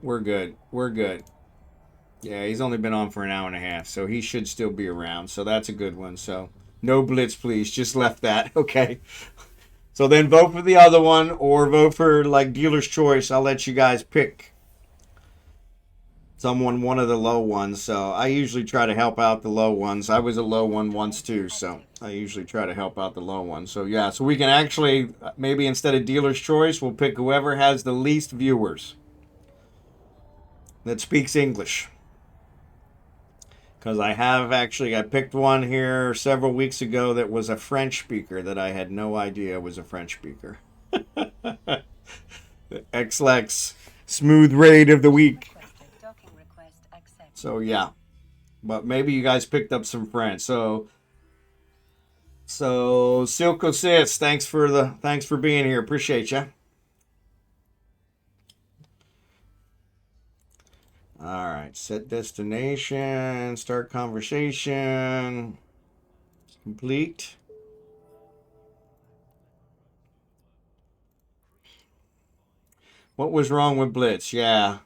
We're good. We're good. Yeah, he's only been on for an hour and a half, so he should still be around. So that's a good one. So no Blitz, please. Just left that. Okay. So then vote for the other one or vote for like dealer's choice. I'll let you guys pick someone, one of the low ones. So I usually try to help out the low ones. I was a low one once too, so I usually try to help out the low ones. So yeah, so we can actually, maybe instead of dealer's choice, we'll pick whoever has the least viewers that speaks English. Because I picked one here several weeks ago that was a French speaker that I had no idea was a French speaker. XLEX smooth raid of the week. So yeah, but maybe you guys picked up some French. So Silco Sis, thanks for being here. Appreciate you. All right, set destination, start conversation, complete. What was wrong with Blitz? Yeah.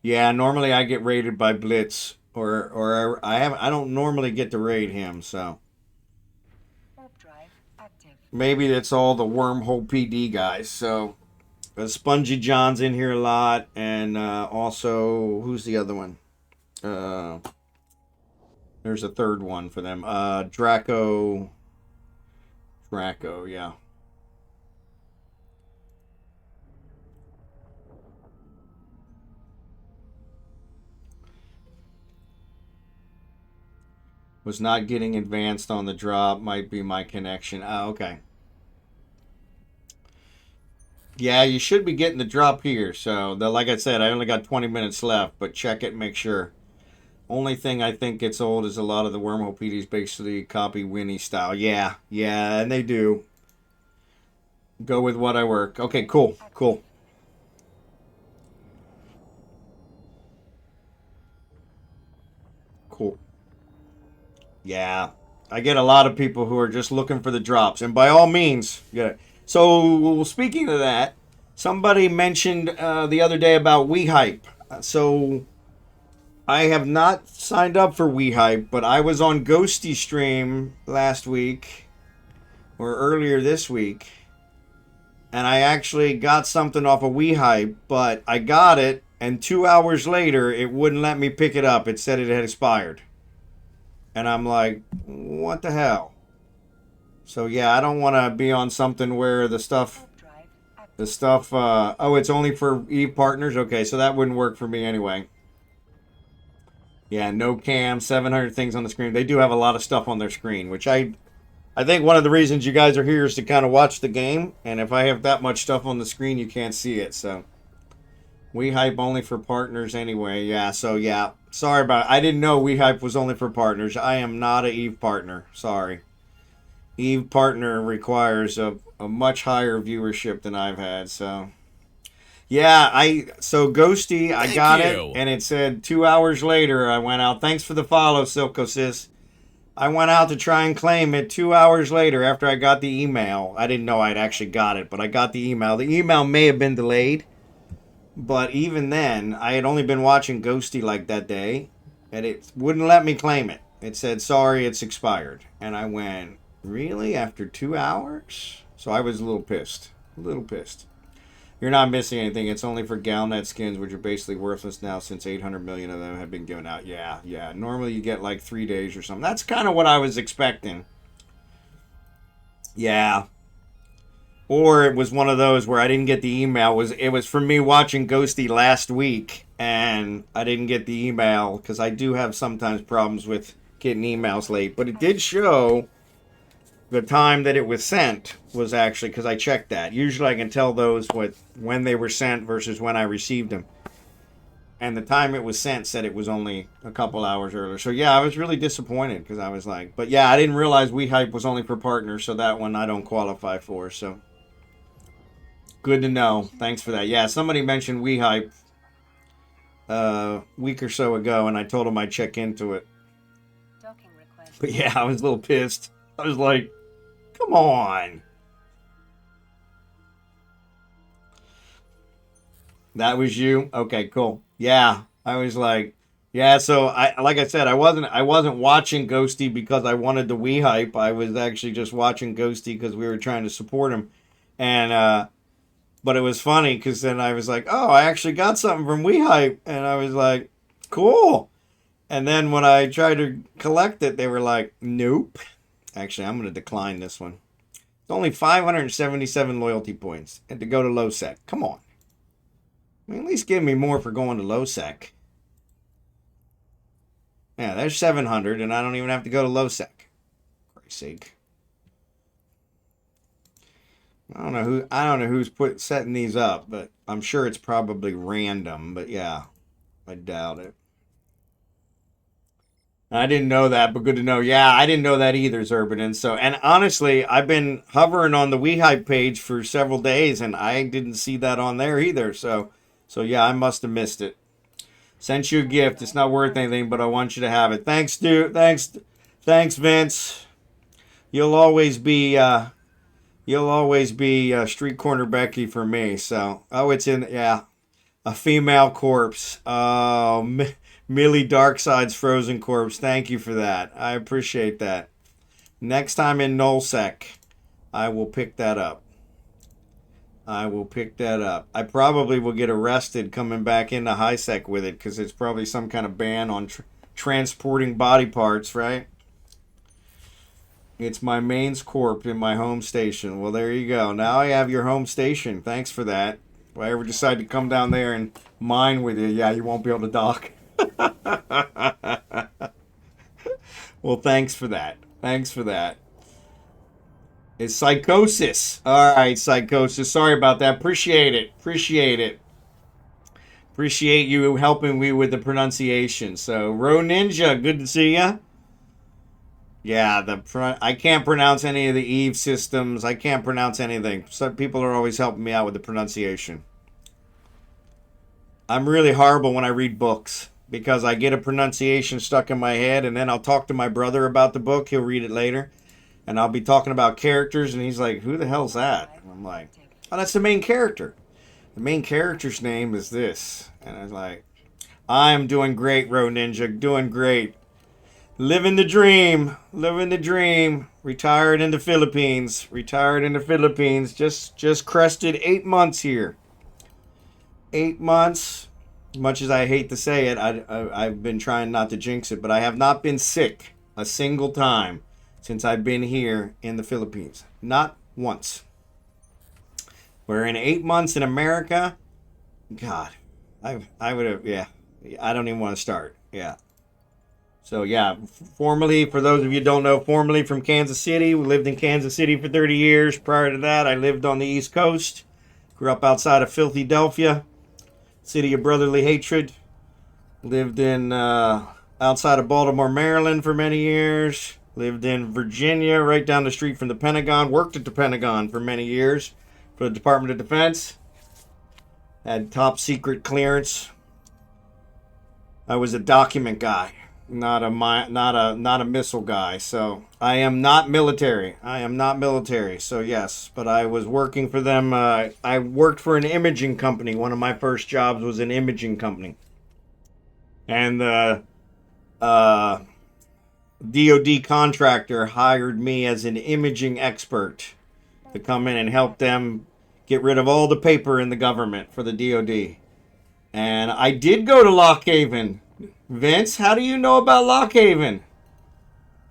Yeah, normally I get raided by Blitz, or I don't normally get to raid him, so. Maybe that's all the Wormhole PD guys. So, Spongy John's in here a lot, and also who's the other one? There's a third one for them. Draco, yeah. Was not getting advanced on the drop. Might be my connection. Oh, okay. Yeah, you should be getting the drop here. So, like I said, I only got 20 minutes left, but check it, make sure. Only thing I think gets old is a lot of the wormhole PDs basically copy Winnie style. Yeah, and they do. Go with what I work. Okay, cool. Cool. Yeah. I get a lot of people who are just looking for the drops. And by all means, yeah. So, speaking of that, somebody mentioned the other day about WeHype. So, I have not signed up for WeHype, but I was on Ghosty stream last week, or earlier this week, and I actually got something off of WeHype, but I got it, and 2 hours later, it wouldn't let me pick it up. It said it had expired. And I'm like, what the hell? So yeah, I don't want to be on something where the stuff, oh, it's only for Eve partners? Okay, so that wouldn't work for me anyway. Yeah, no cam, 700 things on the screen. They do have a lot of stuff on their screen, which I think one of the reasons you guys are here is to kind of watch the game. And if I have that much stuff on the screen, you can't see it. So WeHype only for partners anyway. Yeah, so yeah. Sorry about it. I didn't know WeHype was only for partners. I am not a Eve partner. Sorry. Eve partner requires a much higher viewership than I've had, so... Yeah, so Ghosty, I got it, and it said 2 hours later I went out. Thanks for the follow, Silco Sis. I went out to try and claim it 2 hours later after I got the email. I didn't know I'd actually got it, but I got the email. The email may have been delayed, but even then, I had only been watching Ghosty like that day, and it wouldn't let me claim it. It said, sorry, it's expired. And I went, really? After 2 hours? So I was a little pissed. You're not missing anything. It's only for Galnet skins, which are basically worthless now since 800 million of them have been given out. Yeah. Normally you get like 3 days or something. That's kind of what I was expecting. Yeah. Or it was one of those where I didn't get the email. It was for me watching Ghosty last week, and I didn't get the email because I do have sometimes problems with getting emails late. But it did show the time that it was sent was actually, because I checked that. Usually I can tell those when they were sent versus when I received them. And the time it was sent said it was only a couple hours earlier. So yeah, I was really disappointed because I was like, but yeah, I didn't realize WeHype was only for partners, so that one I don't qualify for. So good to know. Thanks for that. Yeah, somebody mentioned WeHype a week or so ago, and I told them I'd check into it. But yeah, I was a little pissed. I was like, come on. That was you? Okay, cool. Yeah, I was like, yeah, so like I said, I wasn't watching Ghosty because I wanted the WeHype. I was actually just watching Ghosty because we were trying to support him. And but it was funny because then I was like, oh, I actually got something from WeHype, and I was like, cool. And then when I tried to collect it, they were like, nope. Actually, I'm going to decline this one. It's only 577 loyalty points. And to go to low sec. Come on. I mean, at least give me more for going to low sec. Yeah, there's 700, and I don't even have to go to low sec. For Christ's sake. I don't know who's setting these up, but I'm sure it's probably random. But yeah, I doubt it. I didn't know that, but good to know. Yeah, I didn't know that either, Zerban. And honestly, I've been hovering on the WeHype page for several days, and I didn't see that on there either. So yeah, I must have missed it. Sent you a gift. It's not worth anything, but I want you to have it. Thanks, dude. Thanks, Vince. You'll always be street corner Becky for me. So, it's in, yeah, a female corpse. Millie Darkside's frozen corpse. Thank you for that. I appreciate that. Next time in nullsec, I will pick that up. I probably will get arrested coming back into highsec with it because it's probably some kind of ban on transporting body parts, right? It's my mains corp in my home station. Well, there you go. Now I have your home station. Thanks for that. If I ever decide to come down there and mine with you, yeah, you won't be able to dock. Well, thanks for that. Thanks for that. It's Psychosis. All right, Psychosis. Sorry about that. Appreciate it. Appreciate it. Appreciate you helping me with the pronunciation. So, Ro Ninja, good to see ya. Yeah, I can't pronounce any of the Eve systems. I can't pronounce anything. Some people are always helping me out with the pronunciation. I'm really horrible when I read books because I get a pronunciation stuck in my head, and then I'll talk to my brother about the book. He'll read it later, and I'll be talking about characters, and he's like, "Who the hell's that?" And I'm like, "Oh, that's the main character. The main character's name is this." And I was like, "I'm doing great, Ro Ninja. Doing great. Living the dream. Living the dream. Retired in the Philippines. Retired in the Philippines. Just crested 8 months here. 8 months. Much as I hate to say it, I've been trying not to jinx it, but I have not been sick a single time since I've been here in the Philippines. Not once. We're in 8 months in America. God, I would have, yeah. I don't even want to start. Yeah. So, yeah, formerly, for those of you who don't know, formerly from Kansas City. We lived in Kansas City for 30 years. Prior to that, I lived on the East Coast. Grew up outside of Philadelphia, city of brotherly hatred. Lived in outside of Baltimore, Maryland for many years. Lived in Virginia, right down the street from the Pentagon. Worked at the Pentagon for many years for the Department of Defense. Had top secret clearance. I was a document guy. Not a missile guy. So I am not military. I am not military. So yes, but I was working for them. I worked for an imaging company. One of my first jobs was an imaging company, and the DoD contractor hired me as an imaging expert to come in and help them get rid of all the paper in the government for the DoD. And I did go to Lock Haven. Vince, how do you know about Lock Haven?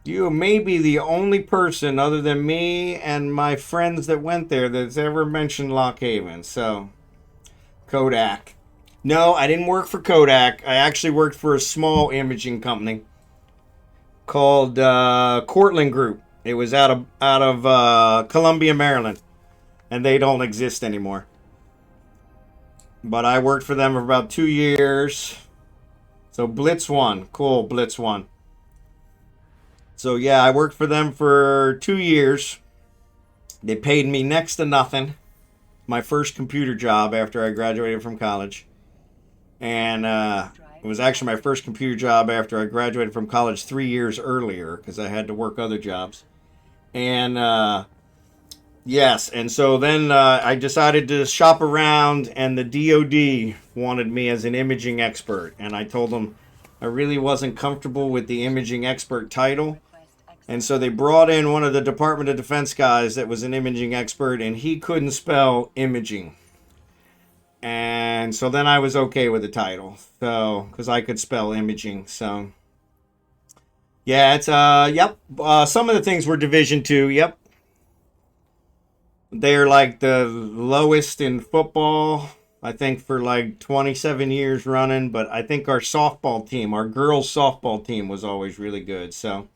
You may be the only person other than me and my friends that went there that's ever mentioned Lock Haven. So, Kodak. No, I didn't work for Kodak. I actually worked for a small imaging company called Cortland Group. It was out of Columbia, Maryland, and they don't exist anymore. But I worked for them for about 2 years. So Blitz 1. Cool, Blitz 1. So yeah, I worked for them for 2 years. They paid me next to nothing. My first computer job after I graduated from college. And it was actually my first computer job after I graduated from college 3 years earlier because I had to work other jobs. And yes, and so then I decided to shop around, and the DoD wanted me as an imaging expert. And I told them I really wasn't comfortable with the imaging expert title. And so they brought in one of the Department of Defense guys that was an imaging expert, and he couldn't spell imaging. And so then I was okay with the title, so because I could spell imaging. So yeah, it's yep. Some of the things were Division 2. Yep. They're like the lowest in football, I think, for like 27 years running. But I think our softball team, our girls softball team, was always really good. So,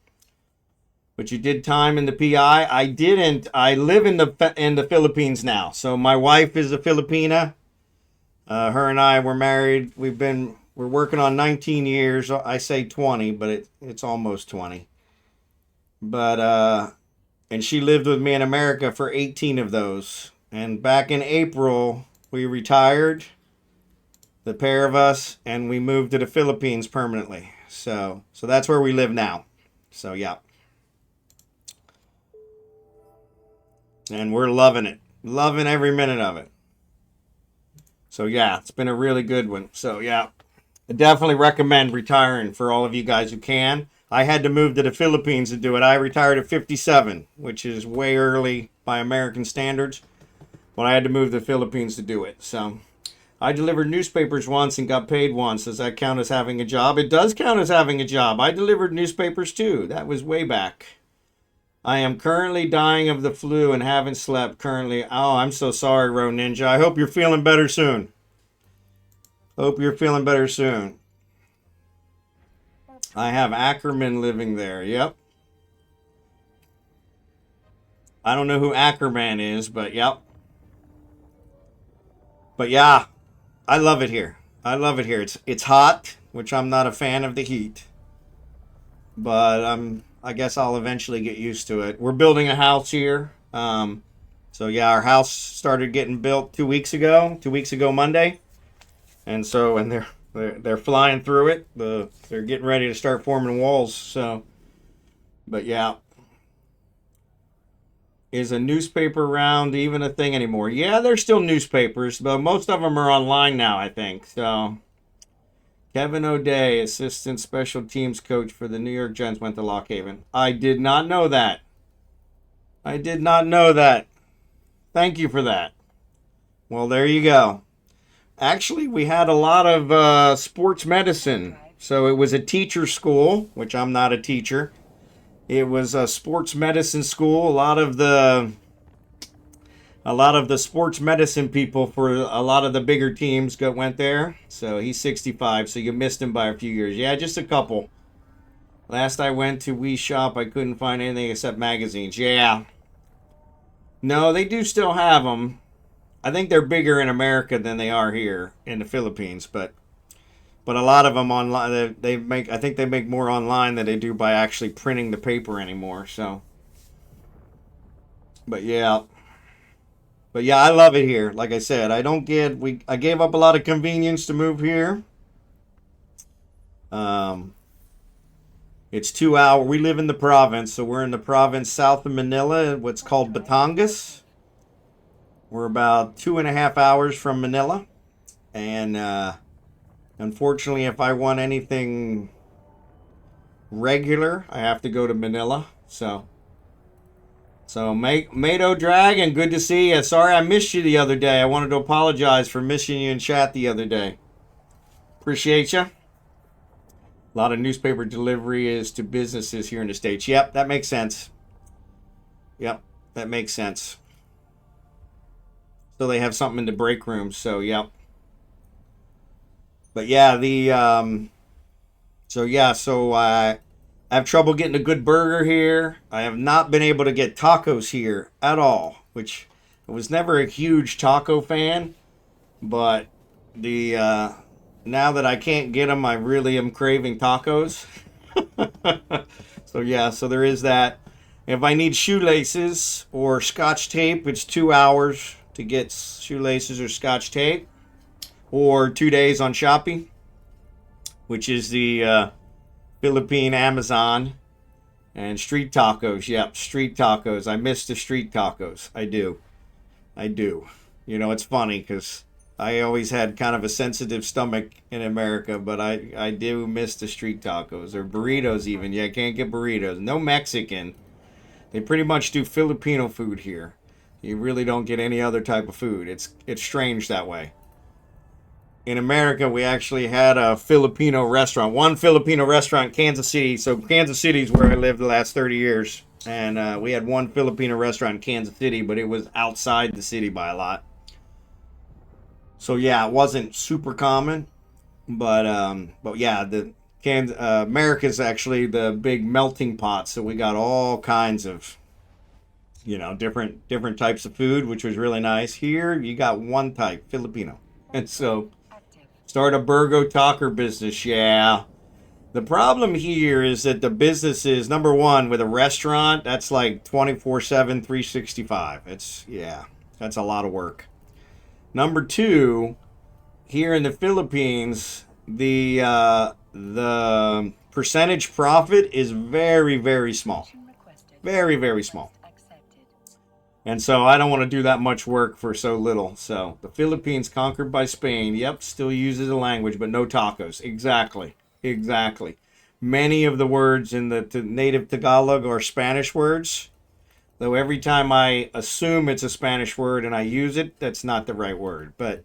but you did time in the PI. I didn't. I live in the Philippines now. So my wife is a Filipina. Her and I were married. We're working on 19 years. I say 20, but it's almost 20. But and she lived with me in America for 18 of those. And back in April, we retired, the pair of us, and we moved to the Philippines permanently. So that's where we live now. So, yeah. And we're loving it. Loving every minute of it. So, yeah, it's been a really good one. So, yeah, I definitely recommend retiring for all of you guys who can. I had to move to the Philippines to do it. I retired at 57, which is way early by American standards. But I had to move to the Philippines to do it. So I delivered newspapers once and got paid once. Does that count as having a job? It does count as having a job. I delivered newspapers too. That was way back. I am currently dying of the flu and haven't slept currently. Oh, I'm so sorry, Ro Ninja. I hope you're feeling better soon. Hope you're feeling better soon. I have Ackerman living there. Yep. I don't know who Ackerman is, but yep. But yeah, I love it here. I love it here. It's hot, which I'm not a fan of the heat. But I guess I'll eventually get used to it. We're building a house here. So yeah, our house started getting built 2 weeks ago. 2 weeks ago Monday. And so they're flying through it. They're getting ready to start forming walls. So but yeah. Is a newspaper round even a thing anymore? Yeah, there's still newspapers, but most of them are online now, I think. So, Kevin O'Day, assistant special teams coach for the New York Giants, went to Lock Haven. I did not know that. I did not know that. Thank you for that. Well, there you go. Actually, we had a lot of sports medicine. So it was a teacher school, which I'm not a teacher. It was a sports medicine school. A lot of the sports medicine people for a lot of the bigger teams went there. So he's 65, so you missed him by a few years. Yeah, just a couple. Last I went to We Shop, I couldn't find anything except magazines. Yeah. No, they do still have them. I think they're bigger in America than they are here in the Philippines, but a lot of them online, I think they make more online than they do by actually printing the paper anymore. So, but yeah, I love it here. Like I said, I gave up a lot of convenience to move here. It's 2 hours. We live in the province, so we're in the province south of Manila, what's called Batangas. We're about 2.5 hours from Manila, and unfortunately, if I want anything regular, I have to go to Manila. So Mato Dragon, good to see you. Sorry I missed you the other day. I wanted to apologize for missing you in chat the other day. Appreciate you. A lot of newspaper delivery is to businesses here in the States. Yep, that makes sense. Yep, that makes sense. So they have something in the break room. So, yep. But yeah, so I have trouble getting a good burger here. I have not been able to get tacos here at all, which I was never a huge taco fan, but now that I can't get them, I really am craving tacos. So yeah, so there is that. If I need shoelaces or scotch tape, it's 2 hours to get shoelaces or scotch tape. Or 2 days on Shopee, which is the Philippine Amazon. And street tacos. Yep, street tacos. I miss the street tacos. I do. You know, it's funny because I always had kind of a sensitive stomach in America, but I do miss the street tacos. Or burritos even. Yeah, I can't get burritos. No Mexican. They pretty much do Filipino food here. You really don't get any other type of food. It's strange that way. In America, we actually had a Filipino restaurant. One Filipino restaurant in Kansas City. So Kansas City is where I lived the last 30 years. And we had one Filipino restaurant in Kansas City, but it was outside the city by a lot. So yeah, it wasn't super common. But yeah, America's actually the big melting pot. So we got all kinds of, you know, different types of food, which was really nice. Here, you got one type, Filipino. And so start a burgo taco business, yeah. The problem here is that the business is, number one, with a restaurant, that's like 24/7, 365. That's a lot of work. Number two, here in the Philippines, the percentage profit is very, very small. Very, very small. And so I don't want to do that much work for so little. So the Philippines conquered by Spain. Yep, still uses the language, but no tacos. Exactly. Many of the words in the native Tagalog are Spanish words. Though every time I assume it's a Spanish word and I use it, that's not the right word. But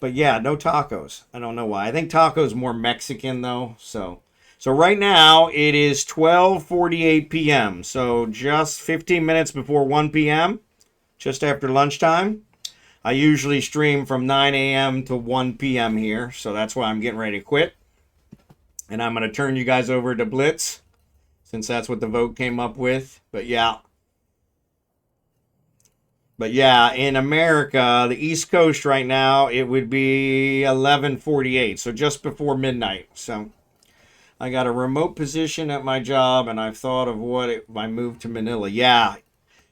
yeah, no tacos. I don't know why. I think tacos more Mexican though. So right now it is 12:48 p.m. So just 15 minutes before 1 p.m. Just after lunchtime. I usually stream from 9 a.m. to 1 p.m. here, so that's why I'm getting ready to quit. And I'm going to turn you guys over to Blitz, since that's what the vote came up with. But yeah, in America, the East Coast right now, it would be 11:48, so just before midnight. So I got a remote position at my job, and I've thought of what if I move to Manila. Yeah,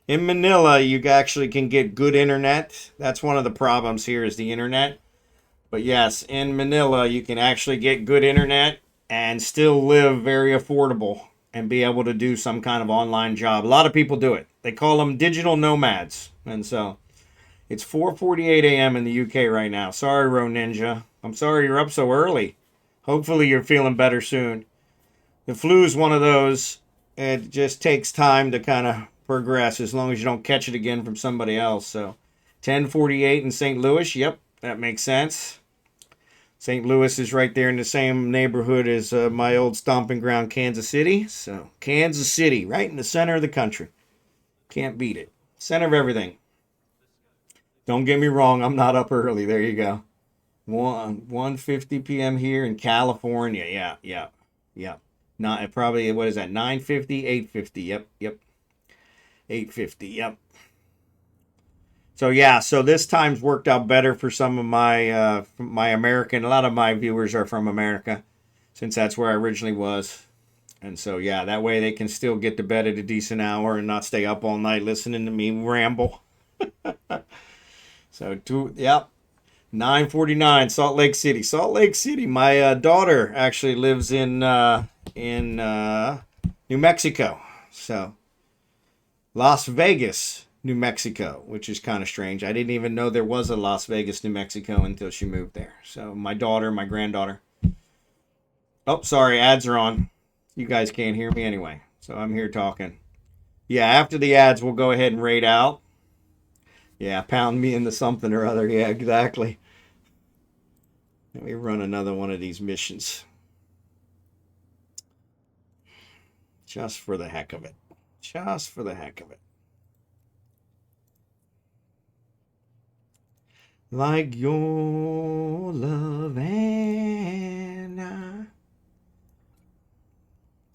in Manila, you actually can get good internet. That's one of the problems here is the internet. But yes, in Manila, you can actually get good internet and still live very affordable and be able to do some kind of online job. A lot of people do it. They call them digital nomads. And so it's 4:48 a.m. in the UK right now. Sorry, Ro Ninja. I'm sorry you're up so early. Hopefully you're feeling better soon. The flu is one of those. It just takes time to kind of progress as long as you don't catch it again from somebody else. So 10:48 in St. Louis. Yep, that makes sense. St. Louis is right there in the same neighborhood as my old stomping ground, Kansas City. So Kansas City, right in the center of the country. Can't beat it. Center of everything. Don't get me wrong, I'm not up early. There you go. 1:50 p.m. here in California. Yeah. Not probably, what is that? 9:50, 8:50. Yep. 8:50. Yep. So yeah, so this time's worked out better for some of my American. A lot of my viewers are from America, since that's where I originally was. And so yeah, that way they can still get to bed at a decent hour and not stay up all night listening to me ramble. So 9:49, Salt Lake City. Salt Lake City. My daughter actually lives in New Mexico. So Las Vegas, New Mexico, which is kind of strange. I didn't even know there was a Las Vegas, New Mexico until she moved there. So my granddaughter. Oh, sorry, ads are on. You guys can't hear me anyway, so I'm here talking. Yeah, after the ads, we'll go ahead and raid out. Yeah, pound me into something or other. Yeah, exactly. Let me run another one of these missions. Just for the heck of it. Just for the heck of it. Like your love and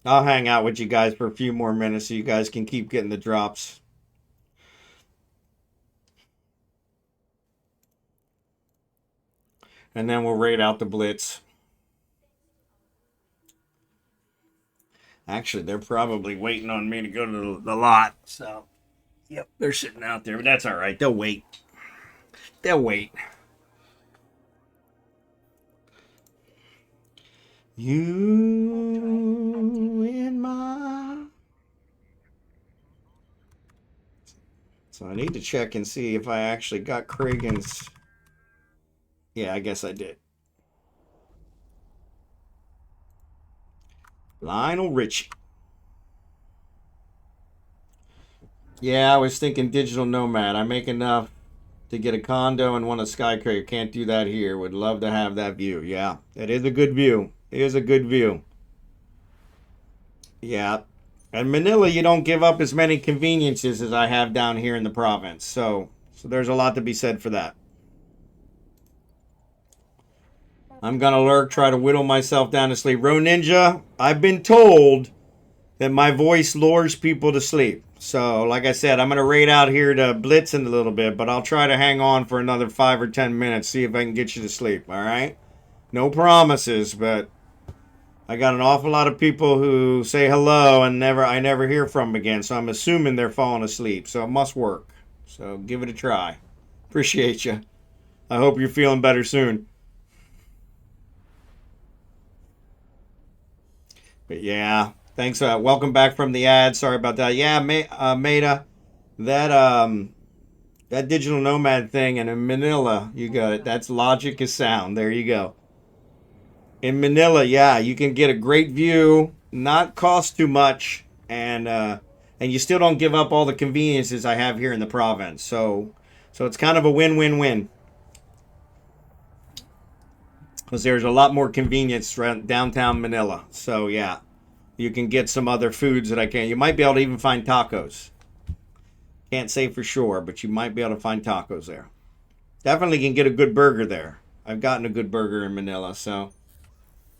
I'll hang out with you guys for a few more minutes so you guys can keep getting the drops. And then we'll raid out the Blitz. Actually, they're probably waiting on me to go to the lot. So, yep, they're sitting out there. But that's all right. They'll wait. They'll wait. You in my... So I need to check and see if I actually got Kragan's... Yeah, I guess I did. Lionel Richie. Yeah, I was thinking digital nomad. I make enough to get a condo and want a skyscraper. Can't do that here. Would love to have that view. Yeah, that is a good view. It is a good view. Yeah. In Manila, you don't give up as many conveniences as I have down here in the province. So there's a lot to be said for that. I'm going to lurk, try to whittle myself down to sleep. Ro Ninja, I've been told that my voice lures people to sleep. So, like I said, I'm going to raid out here to Blitz in a little bit, but I'll try to hang on for another 5 or 10 minutes, see if I can get you to sleep, all right? No promises, but I got an awful lot of people who say hello and I never hear from them again, so I'm assuming they're falling asleep, so it must work. So, give it a try. Appreciate you. I hope you're feeling better soon. But yeah, thanks. Welcome back from the ad. Sorry about that. Yeah, Maida, that digital nomad thing, and in Manila, you got it. That's logic is sound. There you go. In Manila, yeah, you can get a great view, not cost too much, and you still don't give up all the conveniences I have here in the province. So it's kind of a win-win-win. Because there's a lot more convenience around downtown Manila. So, yeah, you can get some other foods that I can't. You might be able to even find tacos. Can't say for sure, but you might be able to find tacos there. Definitely can get a good burger there. I've gotten a good burger in Manila, so.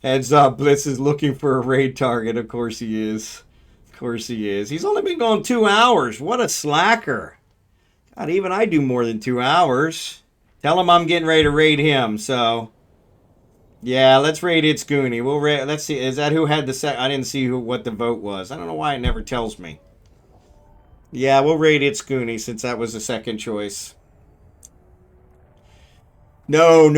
Heads up, Blitz is looking for a raid target. Of course he is. Of course he is. He's only been going 2 hours. What a slacker. God, even I do more than 2 hours. Tell him I'm getting ready to raid him, so... Yeah, let's raid It's Goonie. We'll raid... Let's see, is that who had the I didn't see what the vote was. I don't know why it never tells me. Yeah, we'll raid It's Goonie since that was the second choice. No.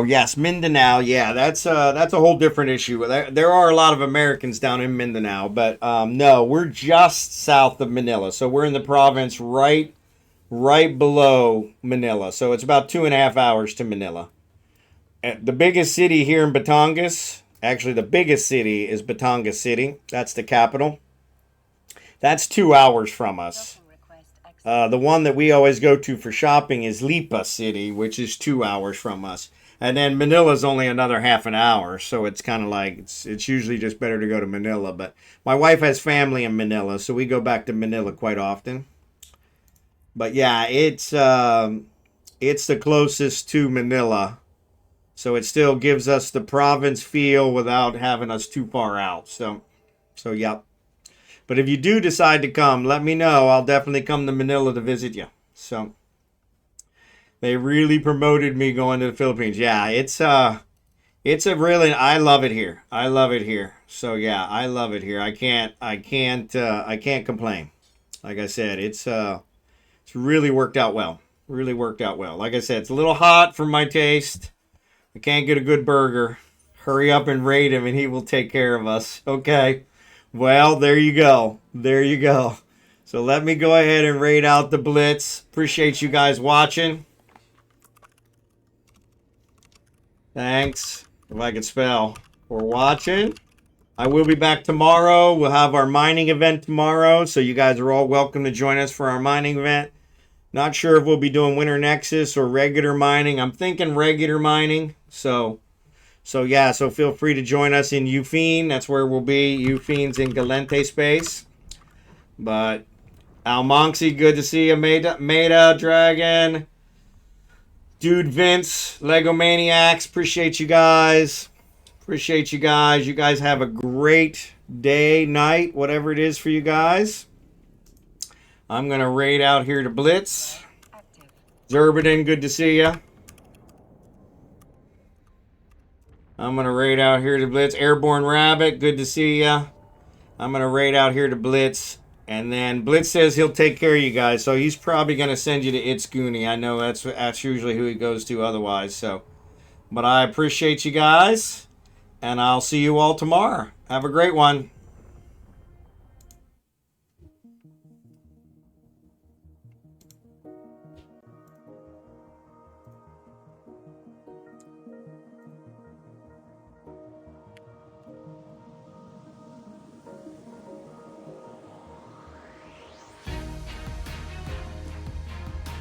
Yes, Mindanao. Yeah, that's a whole different issue. There are a lot of Americans down in Mindanao, but no, we're just south of Manila. So we're in the province right below Manila. So it's about 2.5 hours to Manila. The biggest city here in Batangas, actually the biggest city is Batangas City. That's the capital. That's 2 hours from us. The one that we always go to for shopping is Lipa City, which is 2 hours from us. And then Manila's only another half an hour, so it's kind of like, it's usually just better to go to Manila. But my wife has family in Manila, so we go back to Manila quite often. But yeah, it's the closest to Manila. So it still gives us the province feel without having us too far out. So yeah. But if you do decide to come, let me know. I'll definitely come to Manila to visit you. So they really promoted me going to the Philippines. Yeah, it's a really, I love it here. I love it here. So yeah, I love it here. I can't complain. Like I said, it's really worked out well. Really worked out well. Like I said, it's a little hot for my taste. I can't get a good burger. Hurry up and raid him and he will take care of us. Okay. Well, there you go. There you go. So let me go ahead and raid out the Blitz. Appreciate you guys watching. Thanks. If I could spell. For watching. I will be back tomorrow. We'll have our mining event tomorrow. So you guys are all welcome to join us for our mining event. Not sure if we'll be doing Winter Nexus or regular mining. I'm thinking regular mining. So yeah, so feel free to join us in Ufine. That's where we'll be. Ufine's in Galente space. But Almonxy, good to see you. Meta, Dragon, Dude Vince, Lego Maniacs. Appreciate you guys. Appreciate you guys. You guys have a great day, night, whatever it is for you guys. I'm going to raid out here to Blitz. Zerbaden, good to see you. I'm going to raid out here to Blitz. Airborne Rabbit, good to see ya. I'm going to raid out here to Blitz. And then Blitz says he'll take care of you guys. So he's probably going to send you to It's Goonie. I know that's usually who he goes to otherwise. So, but I appreciate you guys. And I'll see you all tomorrow. Have a great one.